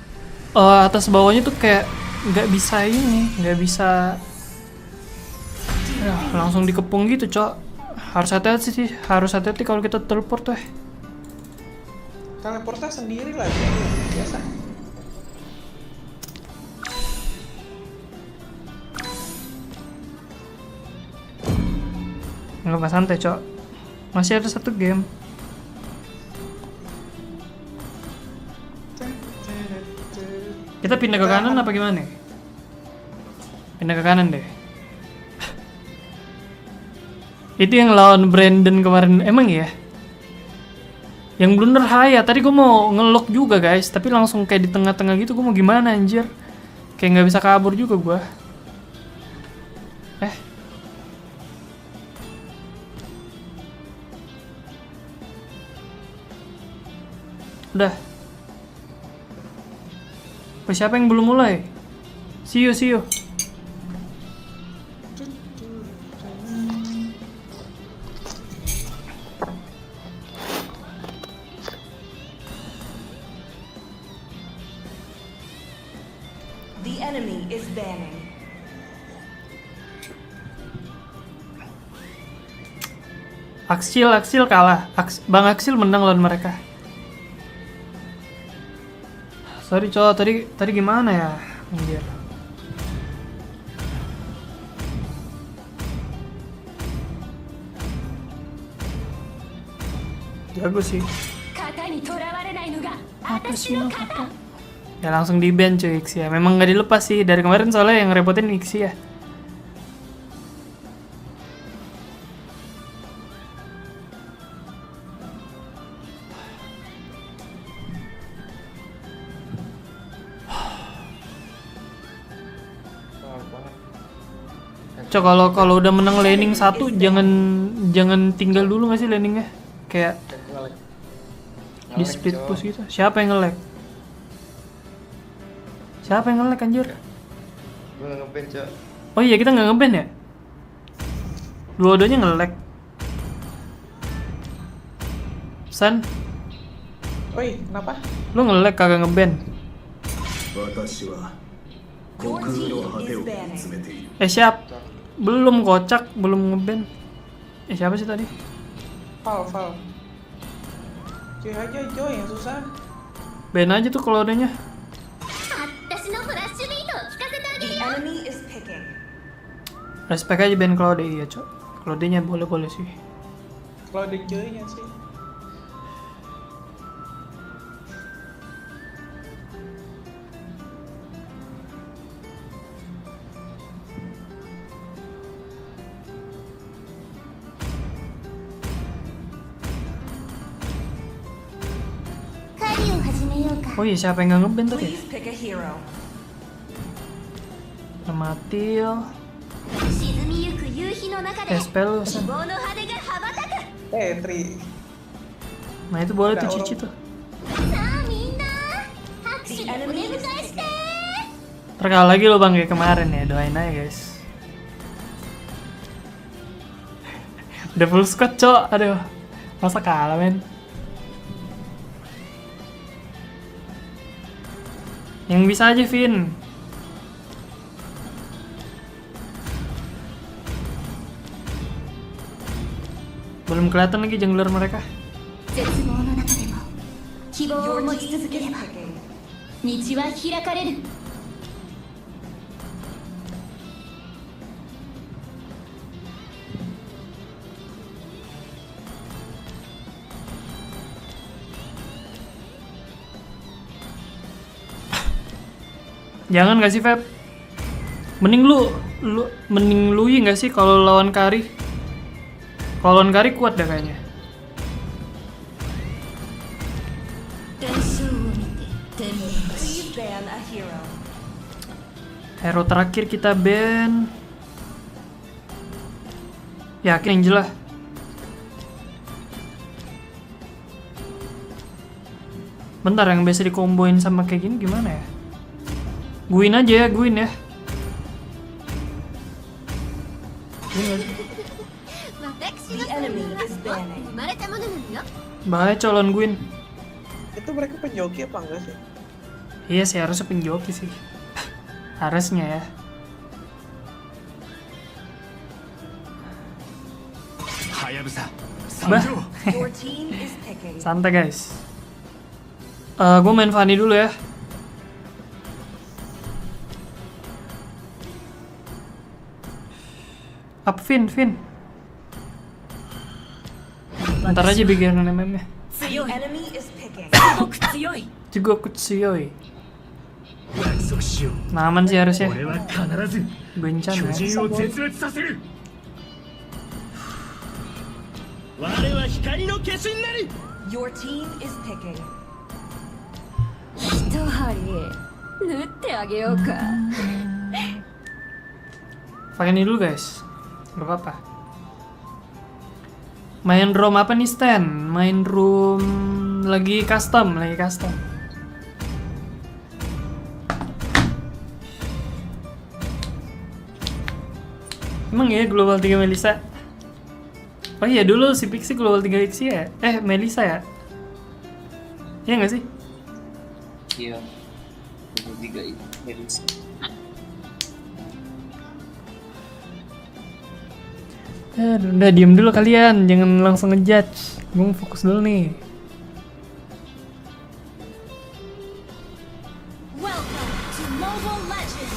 atas bawahnya tuh kayak nggak bisa ya, langsung dikepung gitu, cok. Harus hati-hati kalau kita teleport tuh. Teleportnya sendiri lagi biasa. Nggak pas santai, cok. Masih ada satu game. Kita pindah ke kanan apa gimana? Pindah ke kanan deh. Itu yang lawan Brandon kemarin, emang ya? Yang blunder Haya, tadi gue mau ngelok juga guys, tapi langsung kayak di tengah-tengah gitu, gue mau gimana anjir? Kayak nggak bisa kabur juga gue. Udah. Siapa yang belum mulai? See you. The enemy is banning. Aksil kalah. Bang Aksil menang lawan mereka. Sorry cowok, tadi gimana ya? Anjir. Jago sih. Ya langsung di ban cuy Ixia. Memang nggak dilepas sih dari kemarin soalnya yang repotin Ixia. Cok, kalau udah menang laning 1 jangan tinggal dulu nggak sih laningnya? Kayak di split push gitu. Siapa yang nge-lag? Anjir? Gue nge-ban, Cok. Oh iya, kita nggak nge-ban ya? Dua-duanya nge-lag. San? Oi, kenapa? Lu nge-lag kagak nge-ban? Siap? Belum kocak, belum nge-ban. Siapa sih tadi? Val. Cuy aja Joy yang susah. ban aja tuh kalau adanya. 私のフラッシュビートを聞かせてあげ The るよ enemy is picking. Respect aja ban Claude ya, Cok. Claude-nya boleh-boleh sih. Kalau di Joy-nya sih. Oh iya, siapa yang nggak nge-ban tadi? Please pick a hero. Matil, 沈みゆく夕日の中で Espel, 希望の羽が羽ばたく Tri. nah itu boleh tuh Cici tuh. さあみんな拍手でお出迎えして Terkalah lagi lo bang kayak kemarin ya, doain aja guys. Udah full squad Cok, aduh. Masa kalah men. Yang bisa aja Vin. Belum kelihatan lagi jungler mereka. 絶望の中でも希望を Your 持ち team 続け is れば picking. 道は開かれる Jangan gak sih Feb? Mending mending Lui gak sih kalau lawan Kari? Kalau lawan Kari kuat dah kayaknya. 伝承を見て天命を Please ban a hero. Hero terakhir kita ban. Yakin Angel lah. Bentar, yang biasa dikomboin sama kayak gini gimana ya? Guin aja ya, guin ya. 私 The がそういう enemy is banning. 生まれたものなのよ Bahaya colon guin. Itu mereka penjoki apa enggak sih? Iya sih, harusnya penjoki sih. Harusnya ya. Bah. Your team is picking. Santai guys. Gue main Fanny dulu ya. Up Vin. Ntar aja bikin MM-nya. The enemy is picking. Juga kutsuyoi. Nah, aman sih harusnya. Bencana ya. Your team is picking. 一針縫ってあげようか Pakai ini dulu guys. Gak apa-apa. Main room apa nih Stan? Main room lagi custom. Emang ya Global 3 Melisa? Oh iya dulu si Pixie Global 3 Xi ya? Melisa ya? Iya gak sih? Iya. Tiga itu. Udah diem dulu kalian, jangan langsung ngejudge. Gue mau fokus dulu nih. Welcome to Mobile Legends.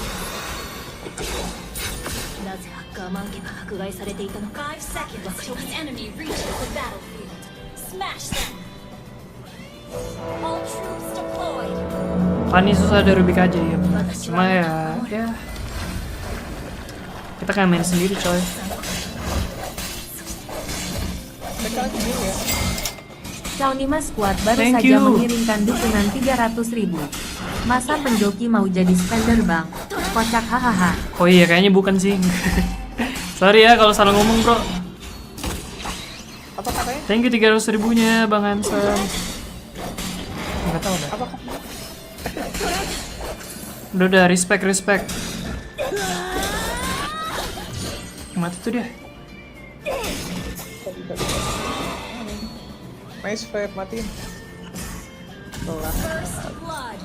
なぜハッカーマン家が迫害されていたのか。5 seconds till the enemy reaches the battlefield. Smash them. All troops deployed. Fanny susah dari Rubik aja ya. Cuma ya kita kan main sendiri coy. Caunima Squad baru Thank saja you. mengirimkan dukungan 300.000. Masa penjoki mau jadi spender bang? Kocak hahaha. Oh iya kayaknya bukan sih. Sorry ya kalau salah ngomong bro. Apa katanya? Thank you 300.000-nya Bang Hansen. Nggak tahu dah. Apa? Udah respect. Mati tuh dia. Nice fight, matiin. Telah. First blood.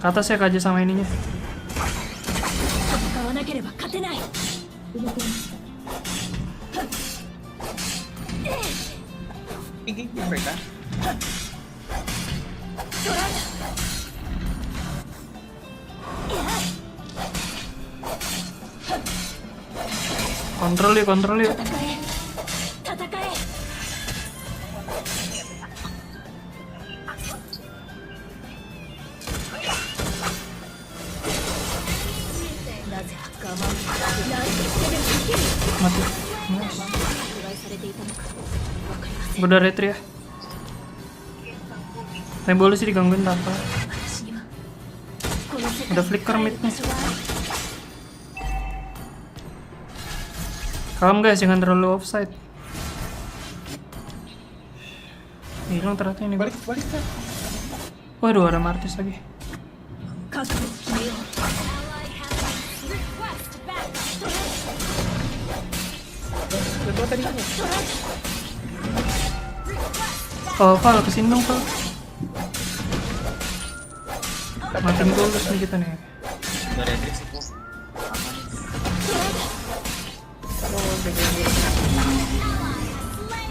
Ke atas ya Kak aja sama ininya. 戦わなければ勝てない。 Tinggi mereka. Kontrol yuk, kontrol yuk. Mati. Nice. Gue udah retri ya. Tapi boleh sih digangguin apa? Ada flicker mid nih. Kalem guys, jangan terlalu offside. Hilang ternyata ini. Balik. Waduh, ada Martis lagi. Kedua tadi. Oh, Val, kesini dong, Val. Matiin goals nih kita nih.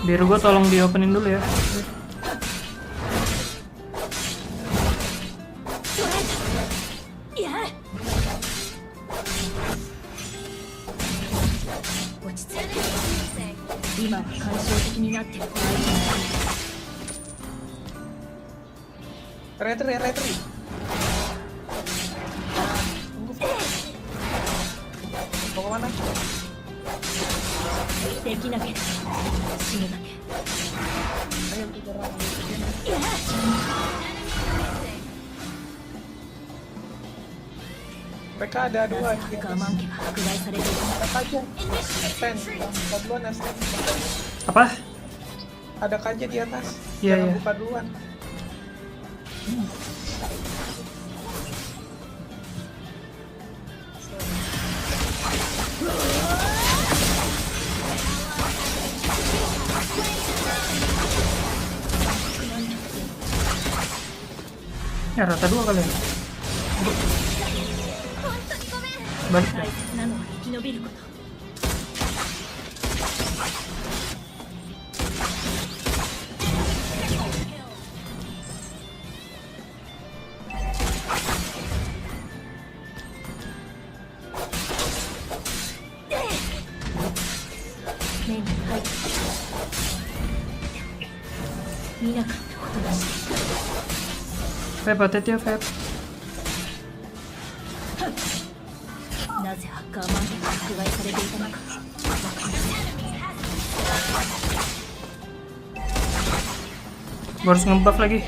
Biru gua tolong di openin dulu ya. Retri. Mau kemana? Ayo kita mereka ada dua di atas. Aja. Pen. Duluan ya. Apa? Ada kaja di atas. Iya, Jangan iya. buka duluan. Ya rata dua kali ya. Balik ya. Feb, hati-hati ya Feb. Gue harus ngebuff lagi.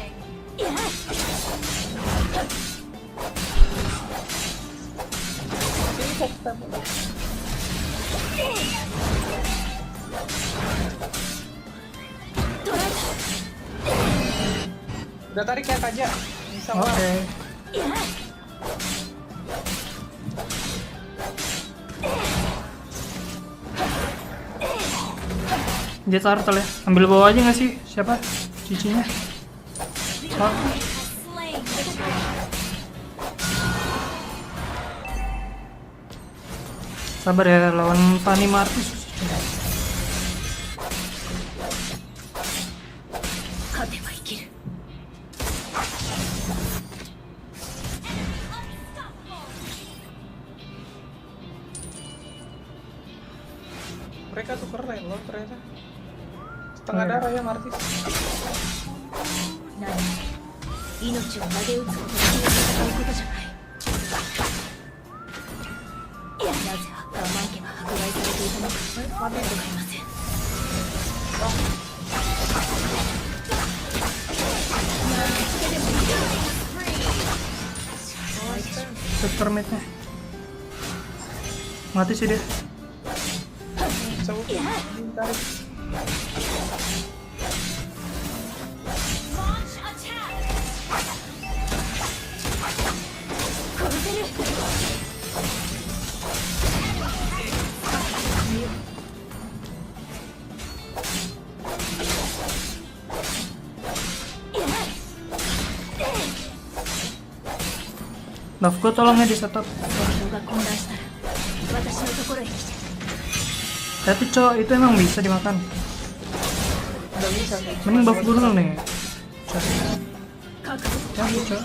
Udah tarik ya kaja. Bisa Oke. Dia turtle ya. Ambil bawah aja nggak sih? Siapa? Cicinya. Oh. Sabar ya, lawan Fanny Martis. Mereka tuh keren loh ternyata. Setengah darah ya Martis. Super mid-nya. Mati sih dia. Love gue tolong ya di setup. Tapi cowok itu emang bisa dimakan. Mending buff gue dulu nih. Cabut, Cok.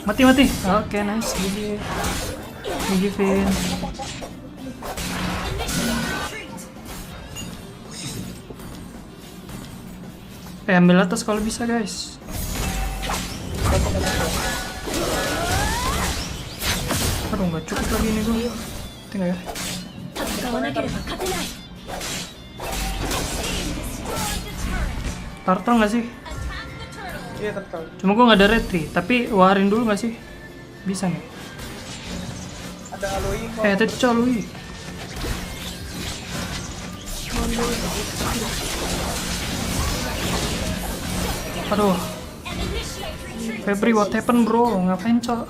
Mati. Oke, nice. GG Vin. Ambil atas kalau bisa, guys. Aduh, nggak cukup lagi nih gue. Tinggal ya. Turtle nggak sih? Iya, tertal. Cuma gue nggak ada retri, tapi warin dulu nggak sih? Bisa nih. Ada Aloy. Tadi Lui. Aduh. Febri, what happened bro? Ngapain Cok?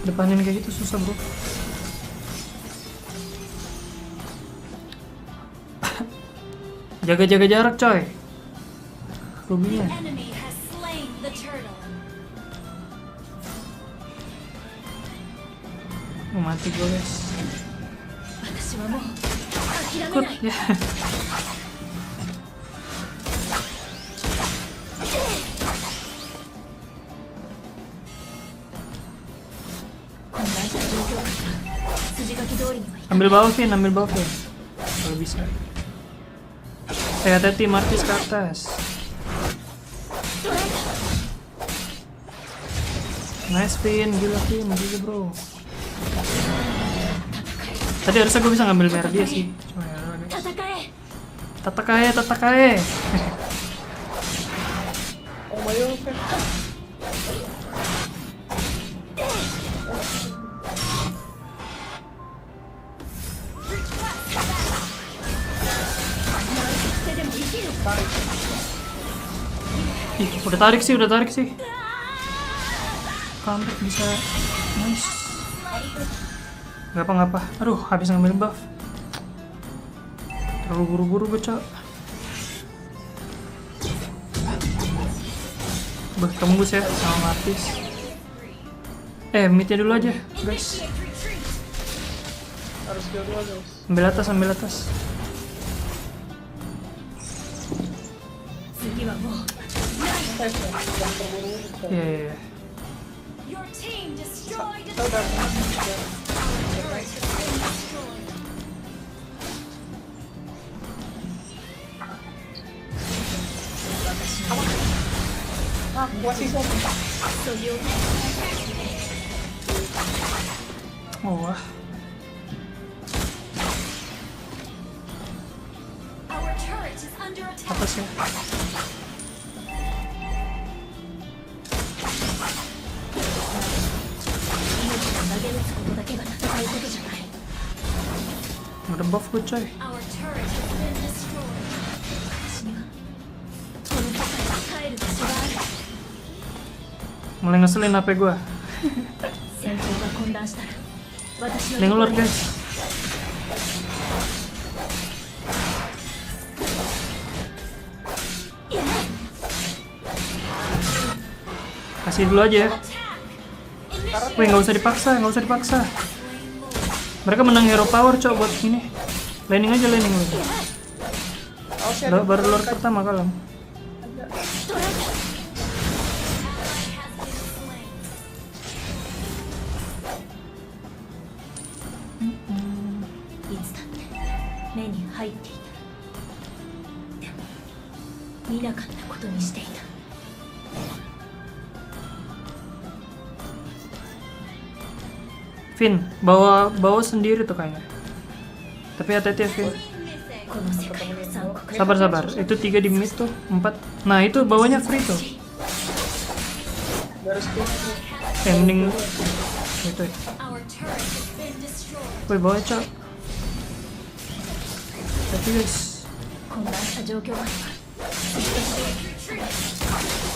Depanin kayak gitu susah bro. Jaga-jaga jarak coy. Rubinya. Mati gue guys. Ikut ya. Ambil bawah Vin, kalau bisa. Hati-hati Martis ke atas. Nice Vin, gila Vin, gila bro. Tadi harusnya gue bisa ngambil merah dia sih. Cuma ya guys. Tatakae. Oh my god. Ih, udah tarik sih. Comeback bisa. Nice. Gak apa. Aduh, habis ngambil buff. Terlalu buru-buru gue, Cok. Tembus ya sama Martis. Midnya dulu aja, guys. Harus dulu guys. Ambil atas. Iya. Your team destroyed a Oh wah. Our turret is under attack. Atas ya. Ada buff gue coy. Our turret has been destroyed. Mulai ngeselin HP gue. Ngelur guys. Kasih dulu aja ya. Wih, nggak usah dipaksa. Mereka menang hero power cok buat ini. Laning aja lu. Baru lord pertama kalem. Vin, bawa sendiri tuh kayaknya. Tapi hati-hati ya Vin. Sabar. Itu 3 di mid tuh, 4. Nah itu bawanya free tuh. Mending itu ya. Woi bawa cok. Tapi guys.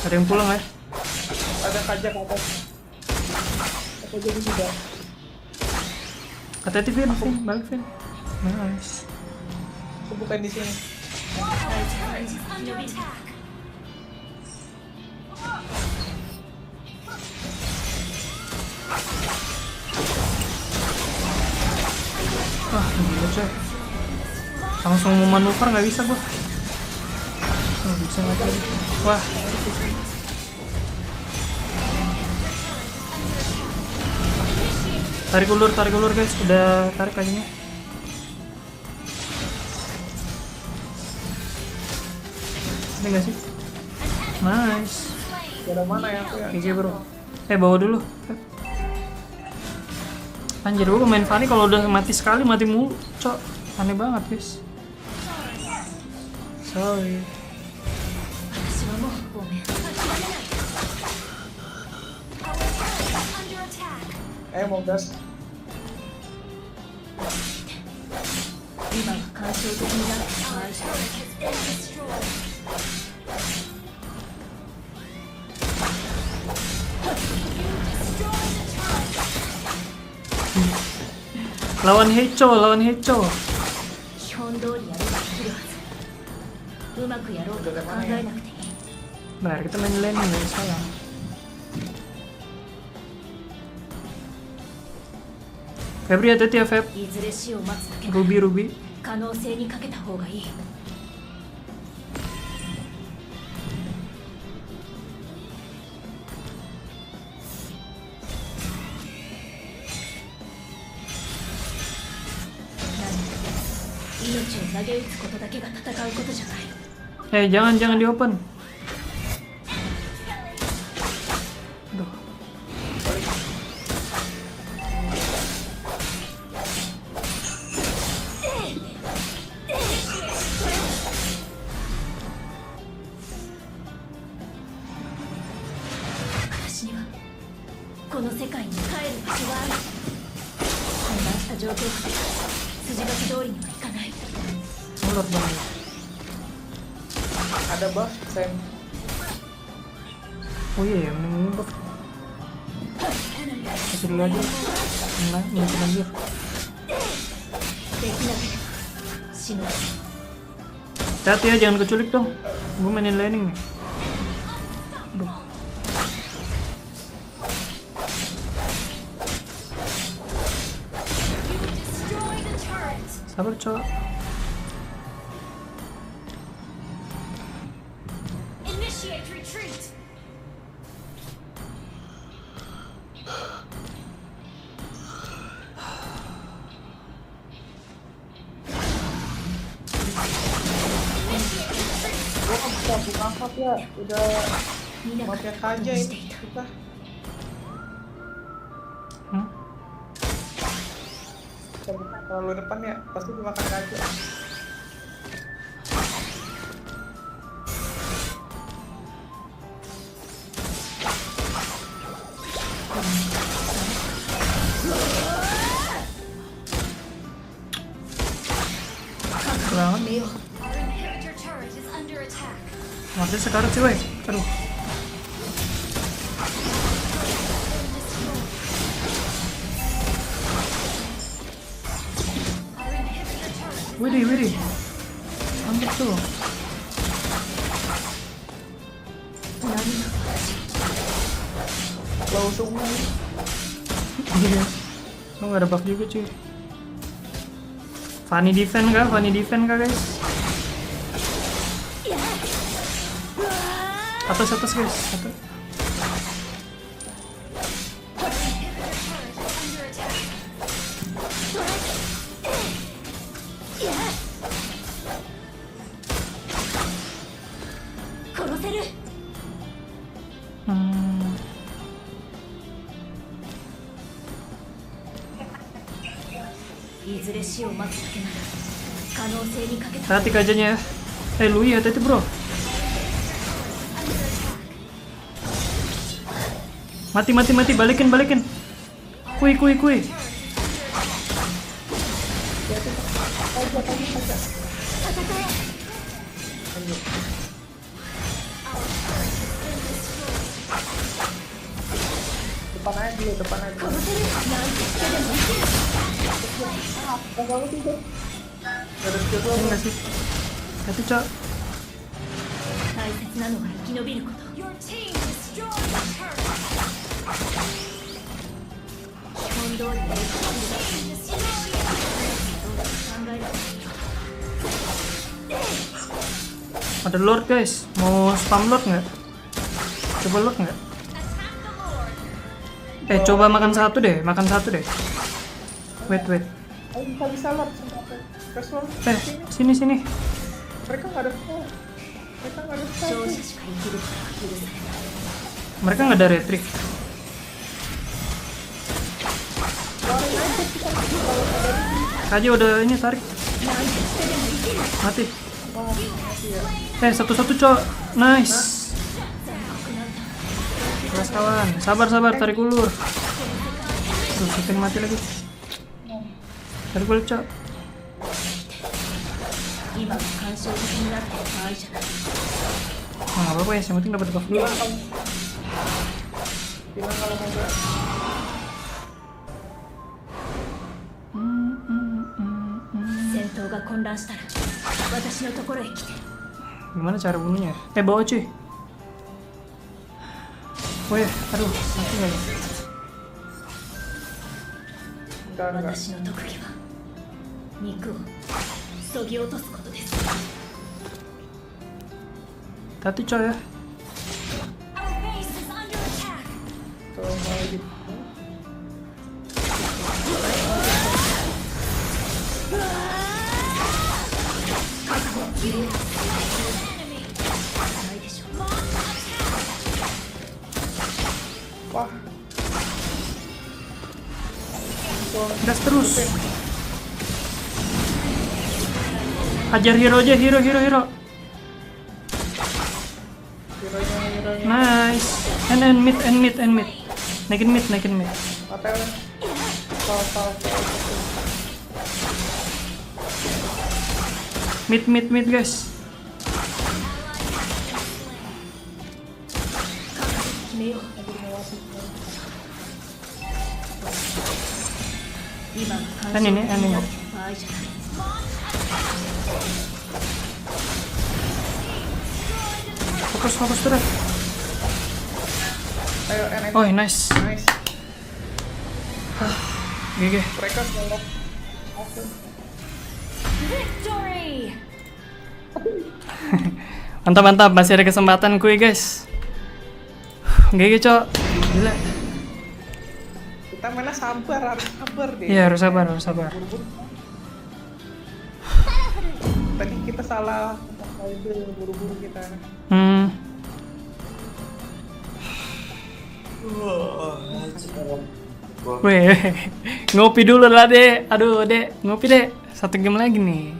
Ada yang pulang ya? Ada kajak atas. Apa jadi tidak? Hati-hati Vin, balik Vin. Nice. Bukan di sini. Gila coy. Langsung mau manuver nggak bisa gua. Oh, bisa nggak tadi? Wah. Tarik ulur guys. Udah tarik kayaknya. Ini nggak sih? Nice. Ada mana ya aku ya? GG bro. Bawa dulu. Anjir, gua main Fanny kalau udah mati sekali mati mulu, cok. Aneh banget guys. Sorry. Mau gas. Lawan Hecho. Bentar, kita main lane nih, salah. Febri hati-hati ya Feb. Ruby. Jangan di open. Aduh. Ulur banget. Ada buff, Sam. Oh iya, mending buff. Kasih dulu aja. Enggak, mungkin aja. Hati-hati ya, jangan keculik dong. Gue mainin laning nih. Aduh. Sabar cowok. Maaf ya, udah maafnya aja ini kita. Kalau depan ya pasti dimakan aja. Banget. Martin sekarat sih, weh. Aduh. Widih. Mantap tuh. Langsung. Iya. Lo nggak ada buff juga cuy. Funny defense kah guys? Atas guys, satu. Hati kajanya. Lui, hati-hati bro. Mati, balikin. Kui. Depan aja. Enggak sih. Tapi cok. Your team destroyed the turret. Ada Lord guys, mau spam Lord nggak? Coba Lord nggak? Coba makan satu deh. Wait. Bisa lah. Sini. Mereka nggak ada. Mereka nggak ada retrik. Aja udah ini tarik. Mati. Satu-satu cok. Nice. Kelas kawan. Sabar tarik ulur. Tuh, Sipin mati lagi. Tarik ulur cok. Nggak apa-apa ya, yang penting dapat buff dulu. Bilang kalau mau nggak. Gimana cara bunuhnya? Bawa cuy. Weh, aduh, mati nggak ya? Enggak. Tati coy ya. Wah. Gas terus. Hajar hero aja, hero. Nice. And mid. Naikin mid. Hotel. Mid guys. Kan ini. Fokus terus. Ayo, Oh, nice. GG. Mereka selalu. Victory! Mantap, masih ada kesempatan kuy guys. GG cok. Gila. Kita mainnya harus sabar deh. Iya, harus sabar. Tadi kita salah buru-buru kita. Weh, ngopi dulu lah dek. Aduh dek, ngopi dek. Satu game lagi nih.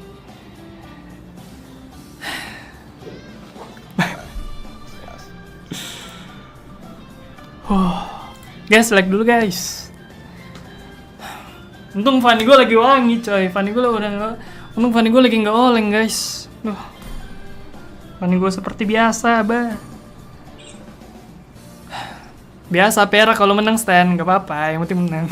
Guys, like dulu guys. Untung Fanny gue lagi wangi coy. Untung Fanny gue lagi nggak oleng guys. Fanny gue seperti biasa Biasa perak kalau menang stand, nggak apa-apa, yang penting menang.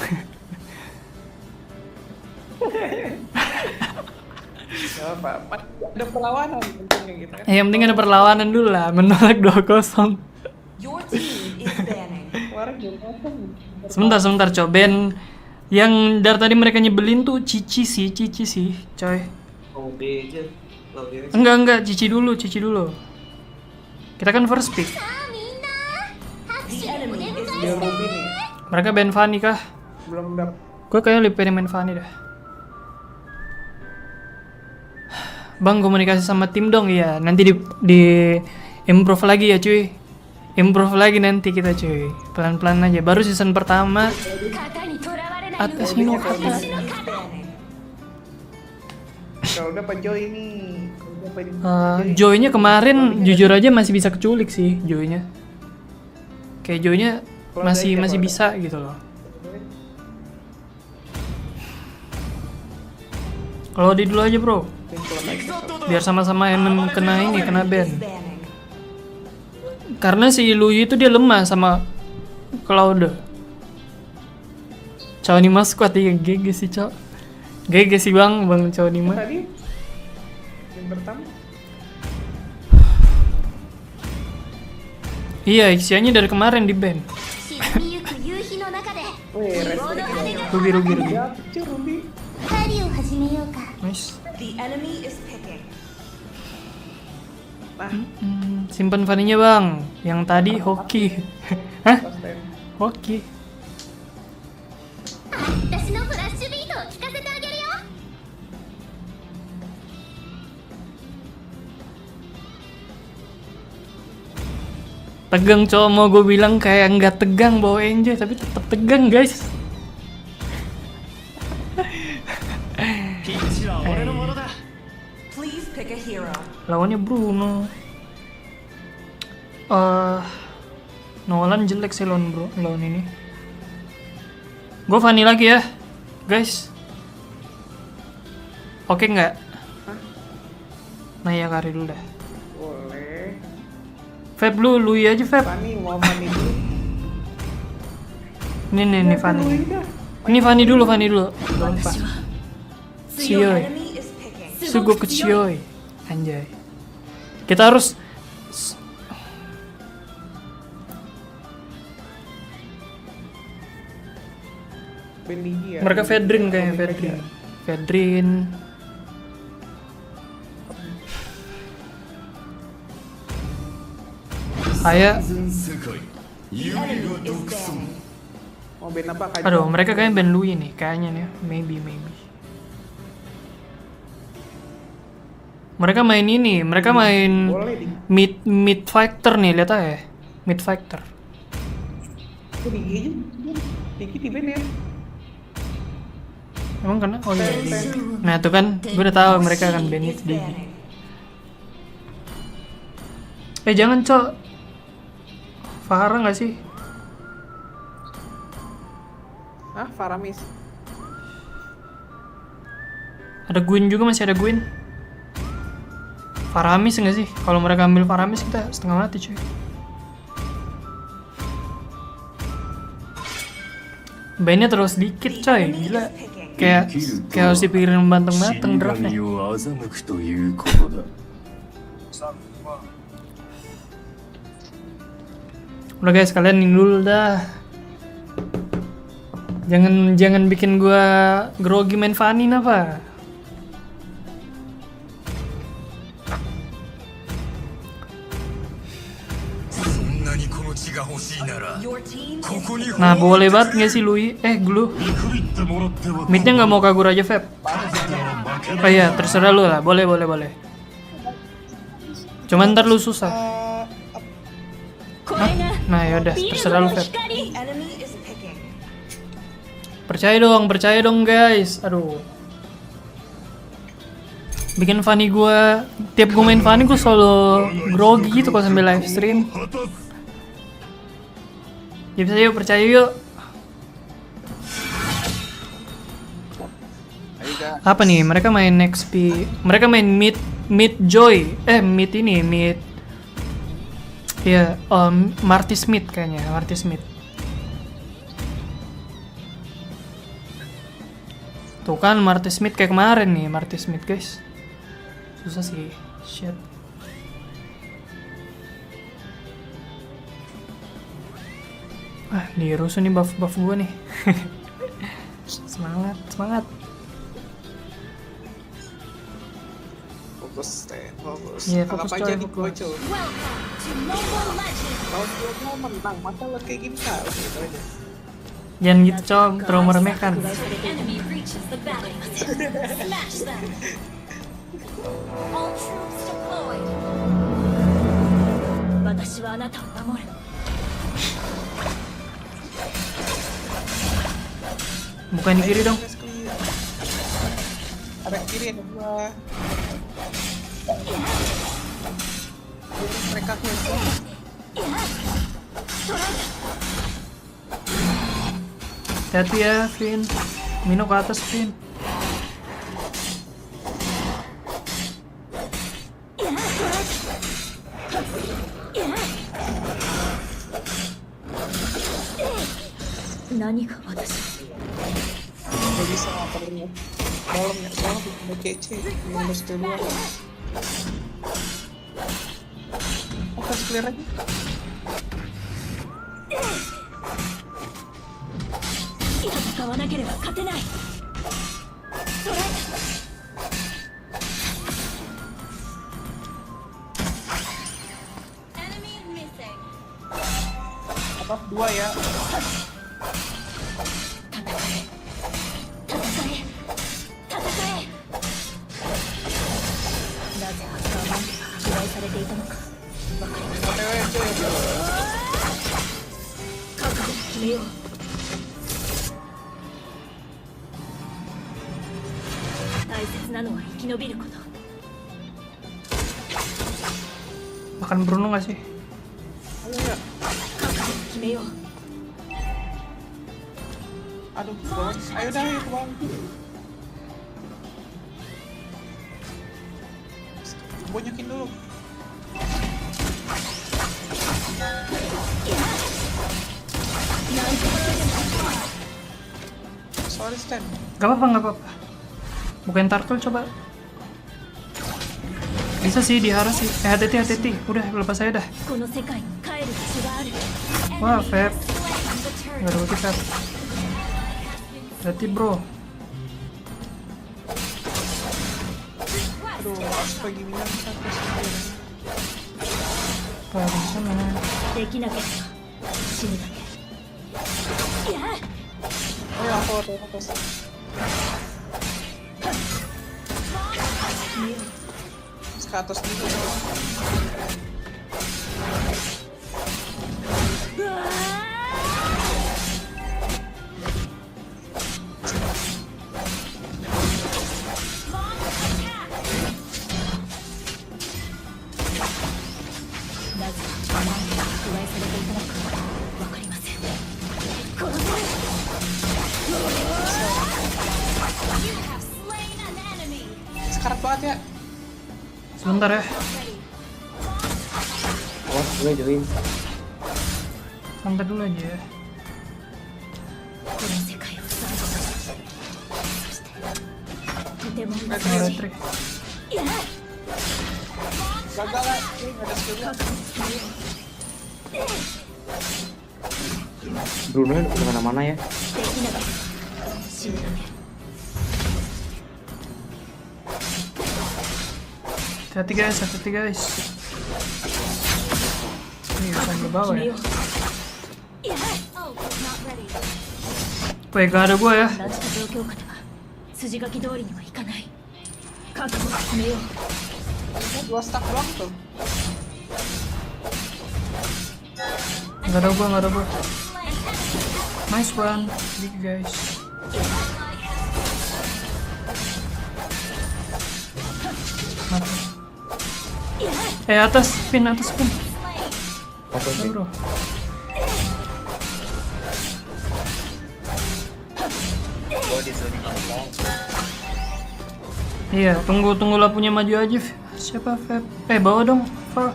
Gak apa-apa. Ada perlawanan pentingnya gitu kan. Yang penting ada perlawanan dulu lah, menolak 2-0. Your team is banning. Sebentar coy, Ben. Yang dari tadi mereka nyebelin tuh Cici sih, coy. Enggak, Cici dulu. Kita kan first pick. Dia Ruby nih. Mereka ban Fanny kah? Belum dapet. Gue kayaknya lebih pengen main Fanny dah. Bang, komunikasi sama tim dong ya. Nanti di improve lagi ya cuy. Improve lagi nanti kita cuy. Pelan-pelan aja. Baru season pertama. Atas ini kata. Udah Pak Joy ini. Joy-nya kemarin jujur aja masih bisa keculik sih Joy-nya. Kayak Joy-nya masih bisa gitu loh. Kalau di dulu aja bro. Biar sama-sama emang kena ban. Karena si Luyi itu dia lemah sama Cloud. Cow Nima squad ya, GG sih Cow. GG sih bang Cow Nima. Tadi yang pertama. Iya, Xianya dari kemarin di ban. Ruby. Ruby. Hariを始めようか。The enemy is picking. Nah, Simpen Fanny-nya bang. Yang tadi hoki. Hah? Hoki. 私のフラッシュビートを聞かせてあげるよ。 Tegang cowok, mau gue bilang kayak nggak tegang bawa Enjoy, tapi tetap tegang guys. Please pick a hero. Lawannya Bruno. Nolan jelek sih lawan ini. Gue Fanny lagi ya, guys. Oke nggak? Nah ya kari dulu dah. boleh. Feb lu aja Feb. Fanny mau Fanny dulu. Nih Fanny. Ini Fanny dulu. Lupa. So your Sioy. enemy is picking. Sugo kecioy. Anjay. Kita harus Benigi ya. mereka Fedrin kayaknya Fedrin. Kayak The enemy is banning. Mau band apa Kak? aduh, mereka kayaknya band Louis nih kayaknya nih. Maybe. Mereka main ini, mereka main Boleh di. mid fighter nih, lihat aja. Mid fighter. Itu Digi aja. Digi di band ya. Emang kena? Oh iya. Nah, tuh kan, gue udah tahu mereka akan ban itu di. Jangan, Cok. Farah nggak sih? Ah, Faramis. Ada Gwyn juga, masih ada Gwyn. Faramis nggak sih? Kalau mereka ambil Faramis kita setengah mati cuy. Bandnya terus dikit coy, gila. Kayak harus dipikirin banteng-banteng draftnya. Udah guys, kalian ini dulu dah. Jangan bikin gua grogi main Fanny apa. Your team Nah, boleh banget nggak sih Lui? Glue. Midnya nggak mau Kagura aja, Feb. Oh iya, terserah lu lah. Boleh. Cuman ntar lu susah. Nah, yaudah, terserah lu, Feb. the enemy is picking. Percaya dong guys. Aduh. Bikin Fanny gua, tiap gua main Fanny gua selalu grogi gitu kalau sambil live stream. Ya bisa yuk, percaya yuk. Apa nih? Mereka main XP. Mereka main mid Joy. Mid ini, mid. Ya, Marty Smith kayaknya, Marty Smith. Tuh kan Marty Smith kayak kemarin nih, Marty Smith guys. Susah sih. Shit. Di rusuh nih buff gue nih. Semangat. Fokus. Iya, Anggap fokus, aja coy, nih fokus. bocil. Welcome to Mobile Legends. Kalau dia mau menang, masa lo kayak gini kak? Gitu aja. Jangan gitu, Cong, terlalu meremehkan. The enemy reaches the battlefield. Smash them. All troops deployed. 私はあなたを守る。 Bukan di kiri dong. Ada kiri ada gua. Mereka cancel. Hati-hati ya, Vin. Mino ke atas, Vin. Gak bisa ngapain ya. Dalam ya, soalnya udah kece. Yang mesti luar. Oke, clear aja. Top 2 ya. OTW cuy. Makan Bruno gak sih? Ayo ya. Aduh, bawah. Ayo dah, ayo ke bawah. Bonyokin dulu. Sorry Stan. Gak apa-apa. Bukain turtle coba. Bisa sih diharas sih. Hati-hati. Udah, lepas saya dah. Wah, Feb. Gak ada ulti, Feb. Hati bro. Aduh, harus pergi minum satu sendiri. Taruh sana. Ayo aku atas. Ke atas dulu. Sekarat banget ya. Sebentar ya. Awas gue join. Santai dulu aja ya. Retrik. Gagal lah, nggak ada skillnya. Bruno udah kemana-mana ya. Hati guys. Ini sambil bawah ya. Weh, gak ada gua ya. Dua stack doang tuh. Gak ada gua. Nice one. Big guys. Mati. Atas pin. Oke, Bro. Iya, tunggu lapunya maju aja. Siapa Feb? Bawa dong, Feb.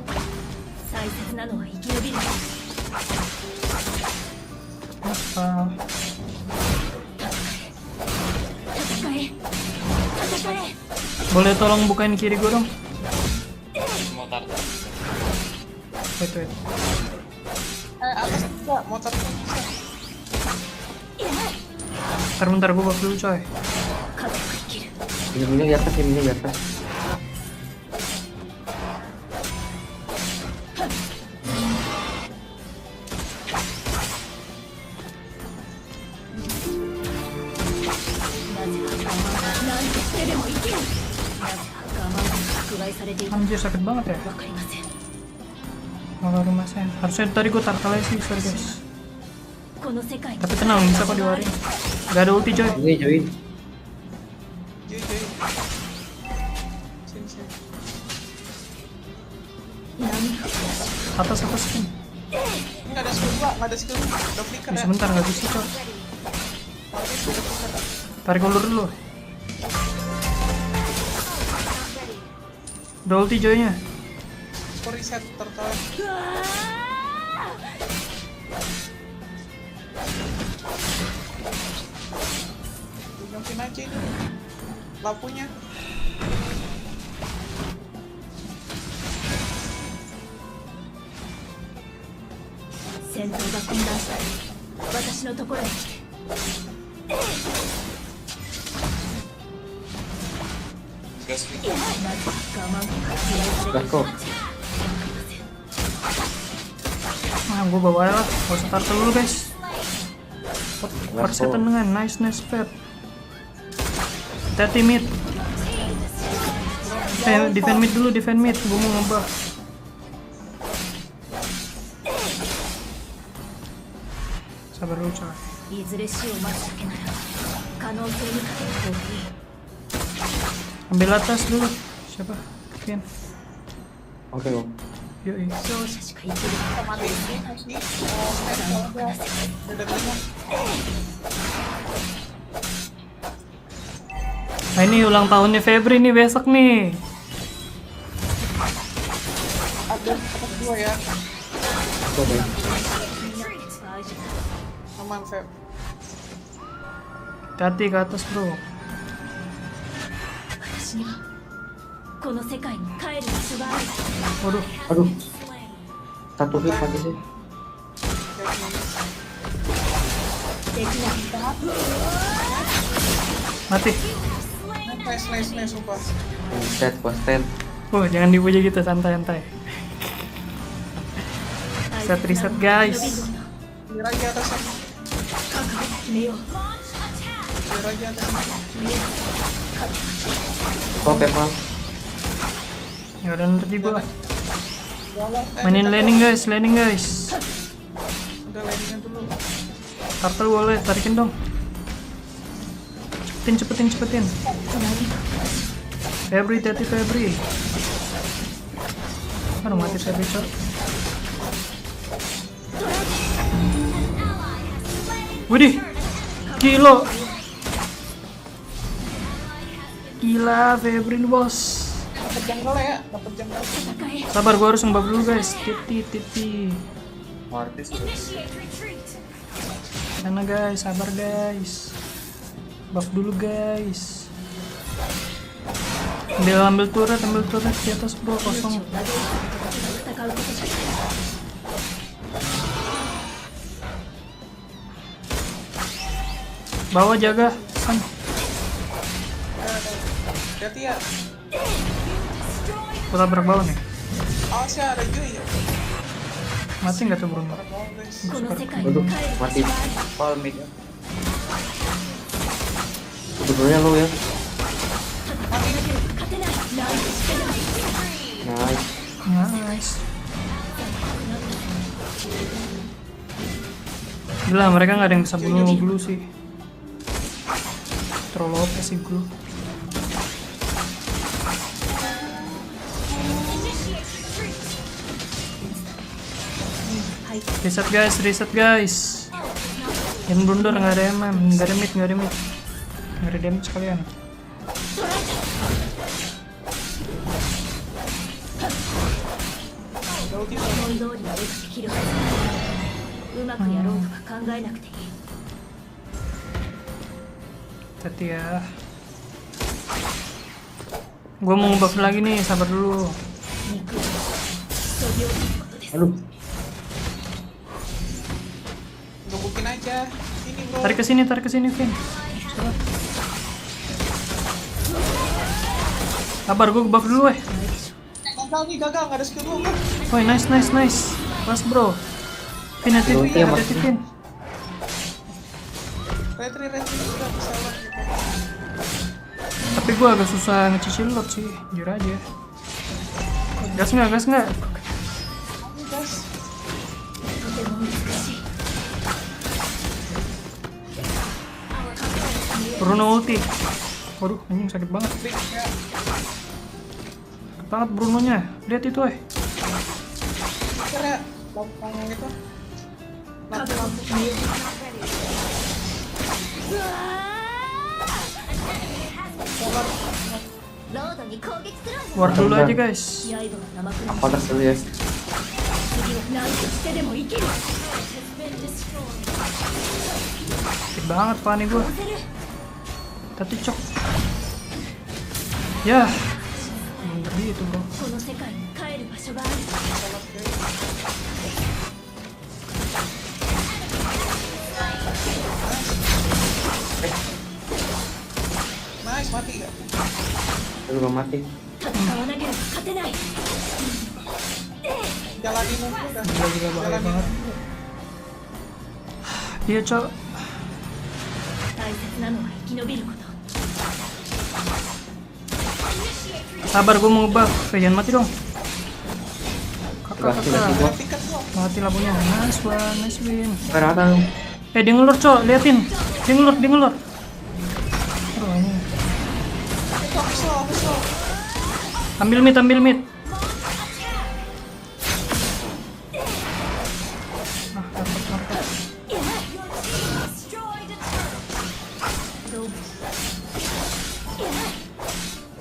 Apa? Boleh tolong bukain kiri gue dong? Wait. Atas juga, motor bisa. Bentar gue buff dulu coy. Ini di atas. Anjir sakit banget ya. Malah rumah saya. Harusnya tadi gue tarkalnya sih, sorry guys. Tapi tenang, bisa kok diwarin. Gak ada ulti coy. Ini join. Sini. Atas skin. Nggak ada skill, udah flicker ya. Sebentar, gak bisa coy. Tarik ulur dulu. Udah ulti joynya. Aku reset tertawa. Tunjukin aja ini lampunya. Let's go. Ah, gue bawa lah. Gak usah turtle dulu guys. Persetan dengan nice pet. Hati mid. Defend mid dulu, defend mid. Gue mau ngebah. Sabar dulu coy. Ambil atas dulu. Siapa? Ken. Oke, Bang. Yoi. Nah, ini ulang tahunnya Febri nih besok nih. Ada dua ya. Aman, Feb. Hati ke atas bro. Waduh. Aduh. Satu hit lagi sih. Mati. Nice, sumpah. Set gua stand. Oh, jangan dipuja gitu, santai. Reset guys. Clear aja atasnya. Clear aja atasnya. Oke, Bang. Ya udah nanti gua. Mainin laning guys. Udah landingnya dulu. Turtle boleh, tarikin dong. Cepetin. Febri. Aduh, mati Febri coy. Widih, gila Febri bos. Dapat jungle ya, dapat jungle. Sabar, gua harus ngebab dulu guys. Titi. Martis. Sana guys, sabar guys. Buff dulu guys. Ambil turret di atas bro, kosong. Bawah jaga, San. Hati ya. Gua tabrak bawah nih. Awas ya, ada Joy ya. Mati nggak tuh Bruno? Aduh, mati. Fall mid. Sebetulnya lo ya. Nice. Gila, mereka nggak ada yang bisa bunuh glue sih. Terlalu OP sih glue. Reset guys. Yang blunder nggak ada MM, nggak ada mid. Nggak ada damage kalian. Hati ya. Gue mau ngebuff lagi nih, sabar dulu. Aduh. Gebukin aja. Ini bro. Tarik ke sini, Vin. Sabar, gue buff dulu Gagal, nggak ada skill dulu. Woi, nice. Pas bro. Vin, hati Vin. Retri udah bisa lah. Tapi gue agak susah ngecicil lot sih, jujur aja. Gas nggak? Gas. Bruno ulti. Waduh, anjing sakit banget. Sakit banget Brunonya. Lihat itu Ya, gampang gitu. Lampu. War dulu aja guys. Apa tas dulu ya? Sakit banget panik gue. Tadi cok. Ya. Bener gitu bro. Nice, mati gak? Belum mati. jalanin aja udah. Gila bahaya Jalanin. banget. Iya, Cok. 大切なのは生き延びること。 Sabar, gue mau ngebuff. Jangan mati dong. Kakak. Tiket lo. Mati lampunya. Nice one, nice win. Berapa? Dia ngelur, Cok. Liatin. Dia ngelur. Aduh, ini. Kesel. Ambil mid.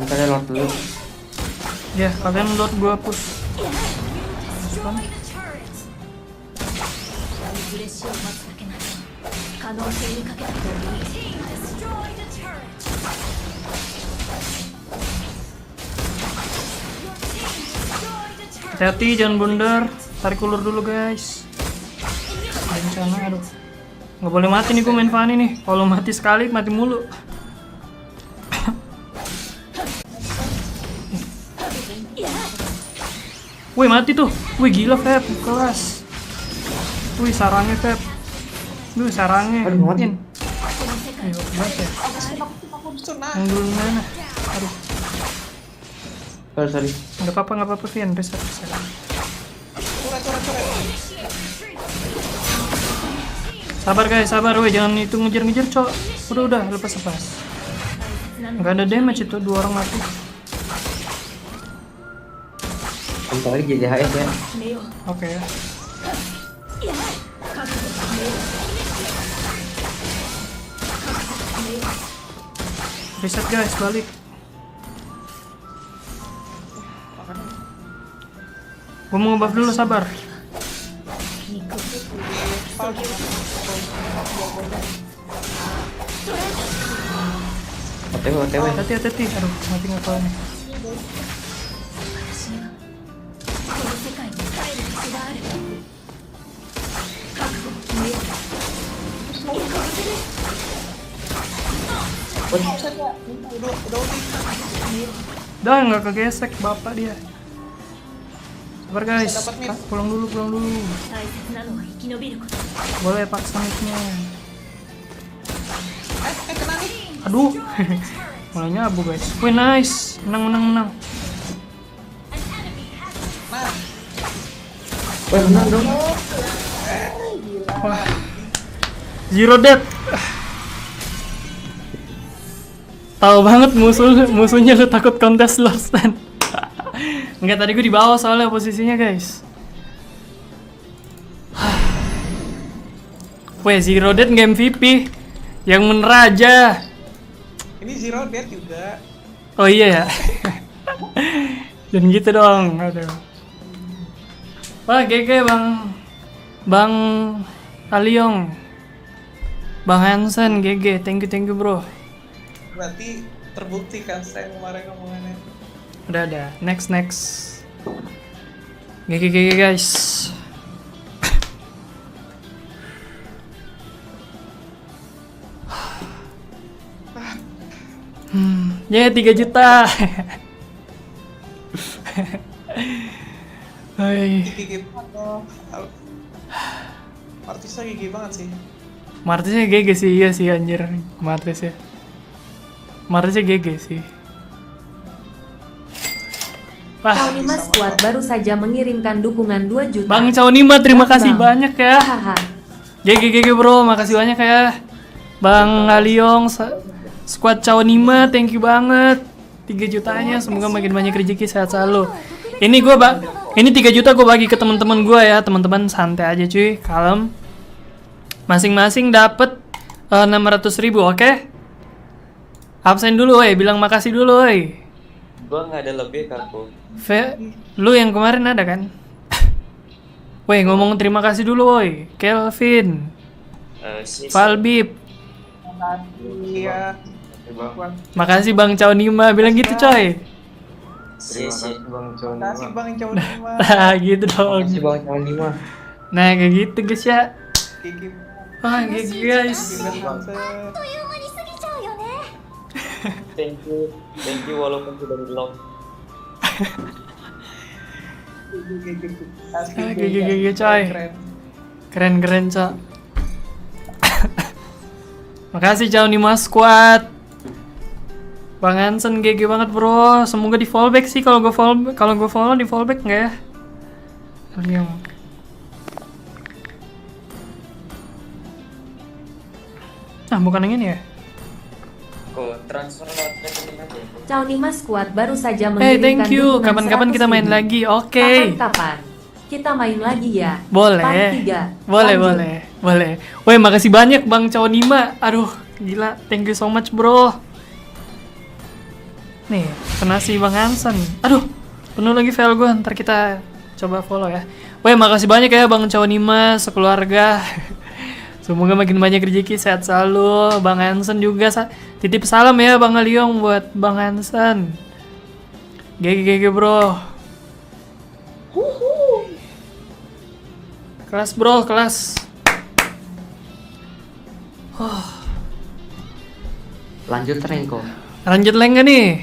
Bentar ya, Lord dulu. Ya, kalian lord gua push. リフレッシュを待つだけなら可能性にかけたという Team destroyed a turret. Your team destroyed a turret. Hati-hati, jangan bundar. Tarik ulur dulu, guys. Bencana, aduh. Nggak boleh mati nih gue main Fanny nih. Kalau mati sekali, mati mulu. Wih, mati tuh. Wih, gila, Feb. Kelas. Wih, sarangnya, Feb. Wih, sarangnya. Aduh, mati. Ayo, banget ya. Yang dulu mana? Aduh. Sorry. Nggak apa-apa, Fian. Reset. Sabar, guys, sabar. Wih, jangan itu ngejar-ngejar, Cok. Udah, lepas. Nggak ada damage itu, 2 orang mati. Bentar lagi jadi HS ya. Oke. Reset, guys, balik. Gue mau ngebuff dulu, sabar. OTW. Hati-hati. Aduh, mati nggak tahu nih. Udah nggak kegesek bapak dia. Sabar, guys. Pulang dulu. 大切なのは生き延びること。 Boleh paksa mic-nya. Kena nih. Aduh. Malah nyabu, guys. Wih, nice. Menang. Wah, menang dong. Wah. Zero death. Tahu banget musuhnya lu takut kontes lost kan. Enggak, tadi gue di bawah soalnya posisinya, guys. Weh, zero death nggak MVP. Yang meneraja. Ini zero death juga. Oh iya ya. Dan gitu dong. Aduh. Wah, GG Bang Aliong. Bang Hansen, GG. Thank you, bro. Berarti terbukti kan saya kemarin ngomongannya. Udah. Next. GG, guys. Ya, 3 juta. Hai. Gigi banget loh. Artisnya gigi banget sih. Martisnya GG sih, iya sih anjir. Martisnya GG sih. Wah, Caunima Squad baru saja mengirimkan dukungan 2 juta. Bang Caunima, terima kasih banyak ya. Hahaha. GG bro, makasih banyak ya. Bang Aliong, Squad Caunima, thank you banget. 3 jutanya, semoga makin banyak rezeki, sehat selalu. Ini 3 juta gue bagi ke teman-teman gue ya, teman-teman santai aja cuy, kalem. Masing-masing dapat 600.000, oke? Absen dulu, bilang makasih dulu, Gua nggak ada lebih kartu. Lu yang kemarin ada kan? Ngomong terima kasih dulu, Kelvin, Valbib. Iya. Makasih Bang Caunima, bilang gitu coy. Terima kasih Bang Caunima. Kasih Bang Caunima. Nah gitu dong. Kasih Bang Caunima. Nah kayak gitu guys ya. Gigi. Wah gitu guys. Thank you walaupun sudah belum. GG coy. Keren cok. Makasih Cao Nima Squad. Bang Hansen GG banget bro. Semoga di fallback sih kalau gue follow di fallback nggak ya? Liam. Ah bukan yang ini ya? Kok transfer lewat rekening aja. Cao Nima Squad baru saja Hey, mengirimkan thank you. dukungan Kapan-kapan kita main 100.000. lagi. Oke. Kapan-kapan kita main lagi ya. Boleh. Part 3. Boleh, Lanjut. boleh. Woi, makasih banyak Bang Cao Nima. Aduh, gila. Thank you so much, bro. Nih, kena si Bang Hansen. Aduh, penuh lagi file gue. Ntar kita coba follow ya. Woi, makasih banyak ya Bang Cao Nima sekeluarga. Semoga makin banyak rezeki, sehat selalu. Bang Hansen juga titip salam ya Bang Aliong buat Bang Hansen. GG bro. Kelas bro, kelas. Lanjut Renko. Lanjut leng gak nih?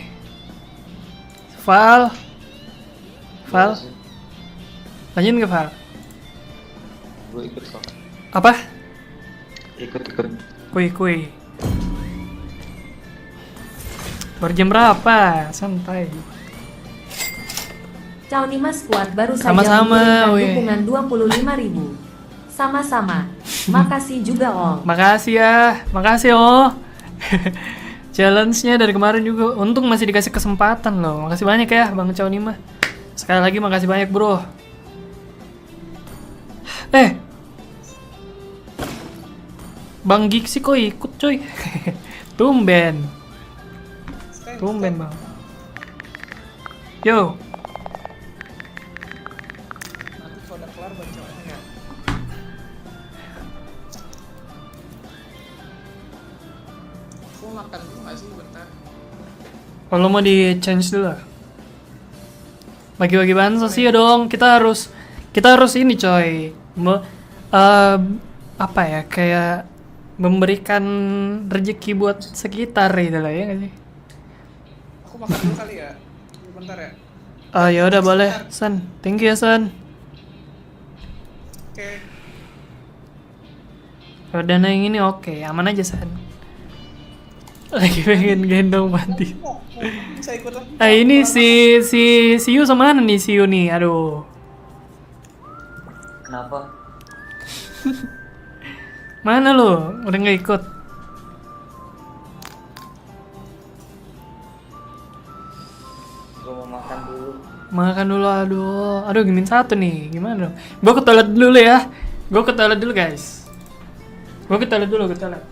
Val. Lanjut gak Val? Gue ikut kok. Apa? Ikut. Kui. Baru jam berapa? Santai. Cao Nima Squad baru saja Sama-sama, mengirimkan weh. dukungan 25.000. Sama-sama. Makasih juga Ol. Makasih ya. Makasih oh. Challenge-nya dari kemarin juga. Untung masih dikasih kesempatan loh. Makasih banyak ya Bang Cao Nima. Sekali lagi makasih banyak bro. Bang Giksi kok ikut coy. Tumben bang. Yo. Nanti kalau udah kelar bacaannya ya. Aku makan dulu nggak sih bentar? Kalau mau di change dulu lah. Bagi-bagi bansos sih ya dong. Kita harus ini coy. Apa ya, kayak memberikan rezeki buat sekitar gitu lah ya nggak sih? Aku makan dulu kali ya. Bentar ya. Ya udah boleh, San. Thank you ya San. Oke. Dana yang ini oke, aman aja San. Lagi pengen gendong Panti. Bisa ikut lah. Ini si Yu sama mana nih si Yu nih? Aduh. Kenapa? Mana lo? Udah nggak ikut? Gue mau makan dulu. Makan dulu, aduh gemin satu nih, gimana dong? Gue ke toilet dulu ya. Gue ke toilet dulu guys. Gue ke toilet dulu, ke toilet.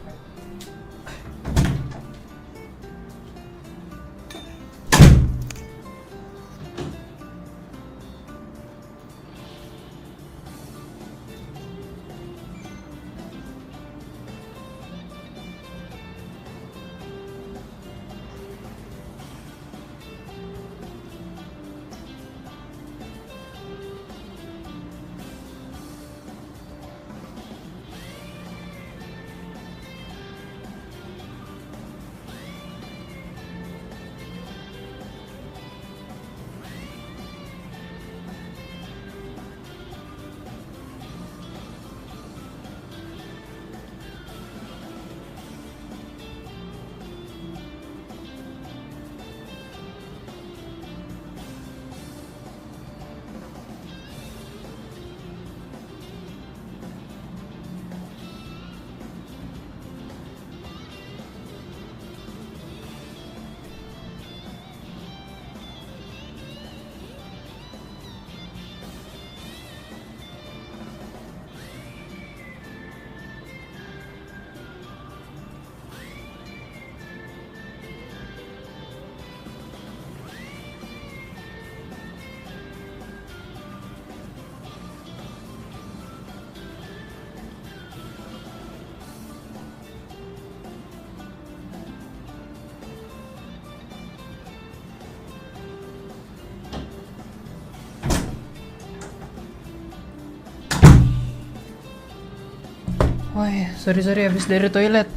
Wah, sorry habis dari toilet.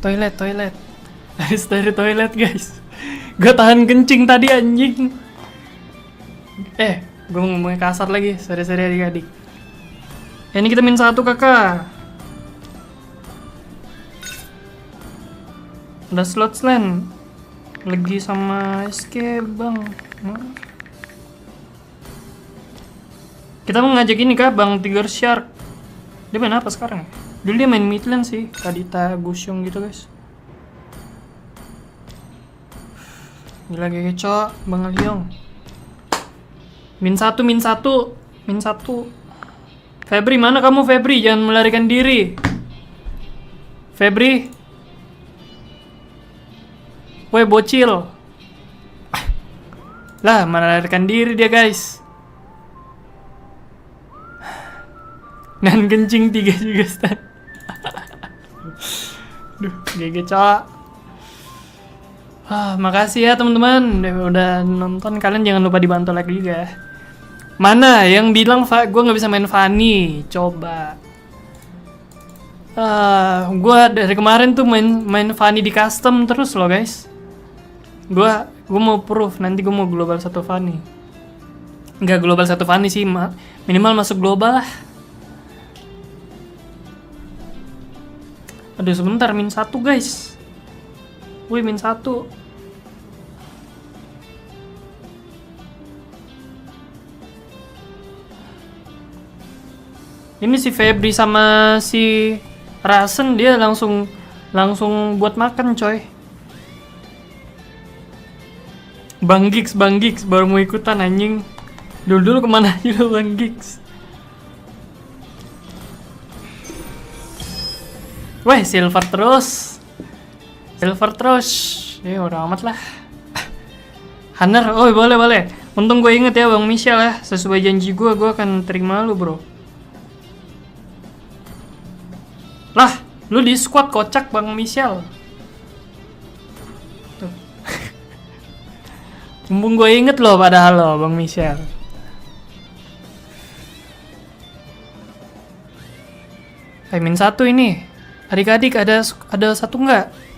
Habis dari toilet guys. Gue tahan kencing tadi anjing. Gue ngomongnya kasar lagi, sorry adik-adik. Ini kita min 1 kakak. Ada slot slan. Lagi sama SK bang. Kita mau ngajak ini kah Bang Tiger Shark. Dia main apa sekarang? Dulu dia main mid lane sih, Kadita Gusyong gitu guys. Gila cok, Bang Aliong. Min 1. Febri, mana kamu Febri? Jangan melarikan diri. Febri. Woi bocil. Lah, melarikan diri dia guys. Nan kencing 3 juga stan. Duh, GG cok. Makasih ya teman-teman udah nonton. Kalian jangan lupa dibantu like juga. Mana yang bilang gue nggak bisa main Fanny? Coba. Gue dari kemarin tuh main Fanny di custom terus loh guys. Gue mau proof nanti gue mau global 1 Fanny. Nggak global 1 Fanny sih, minimal masuk global lah. Aduh sebentar, min 1 guys. Wih min 1. Ini si Febri sama si Rasen dia langsung buat makan coy. Bang Gigs baru mau ikutan anjing. Dulu kemana aja lo Bang Gigs? Weh silver terus. Ya udah amat lah. Hunter, oh boleh. Untung gue inget ya Bang Michel ya. Sesuai janji gue akan terima lu bro. Lah, lu di squad kocak Bang Michel. Tuh. Mumpung gue inget loh padahal lo Bang Michel. Min 1 ini. Adik-adik ada 1 nggak?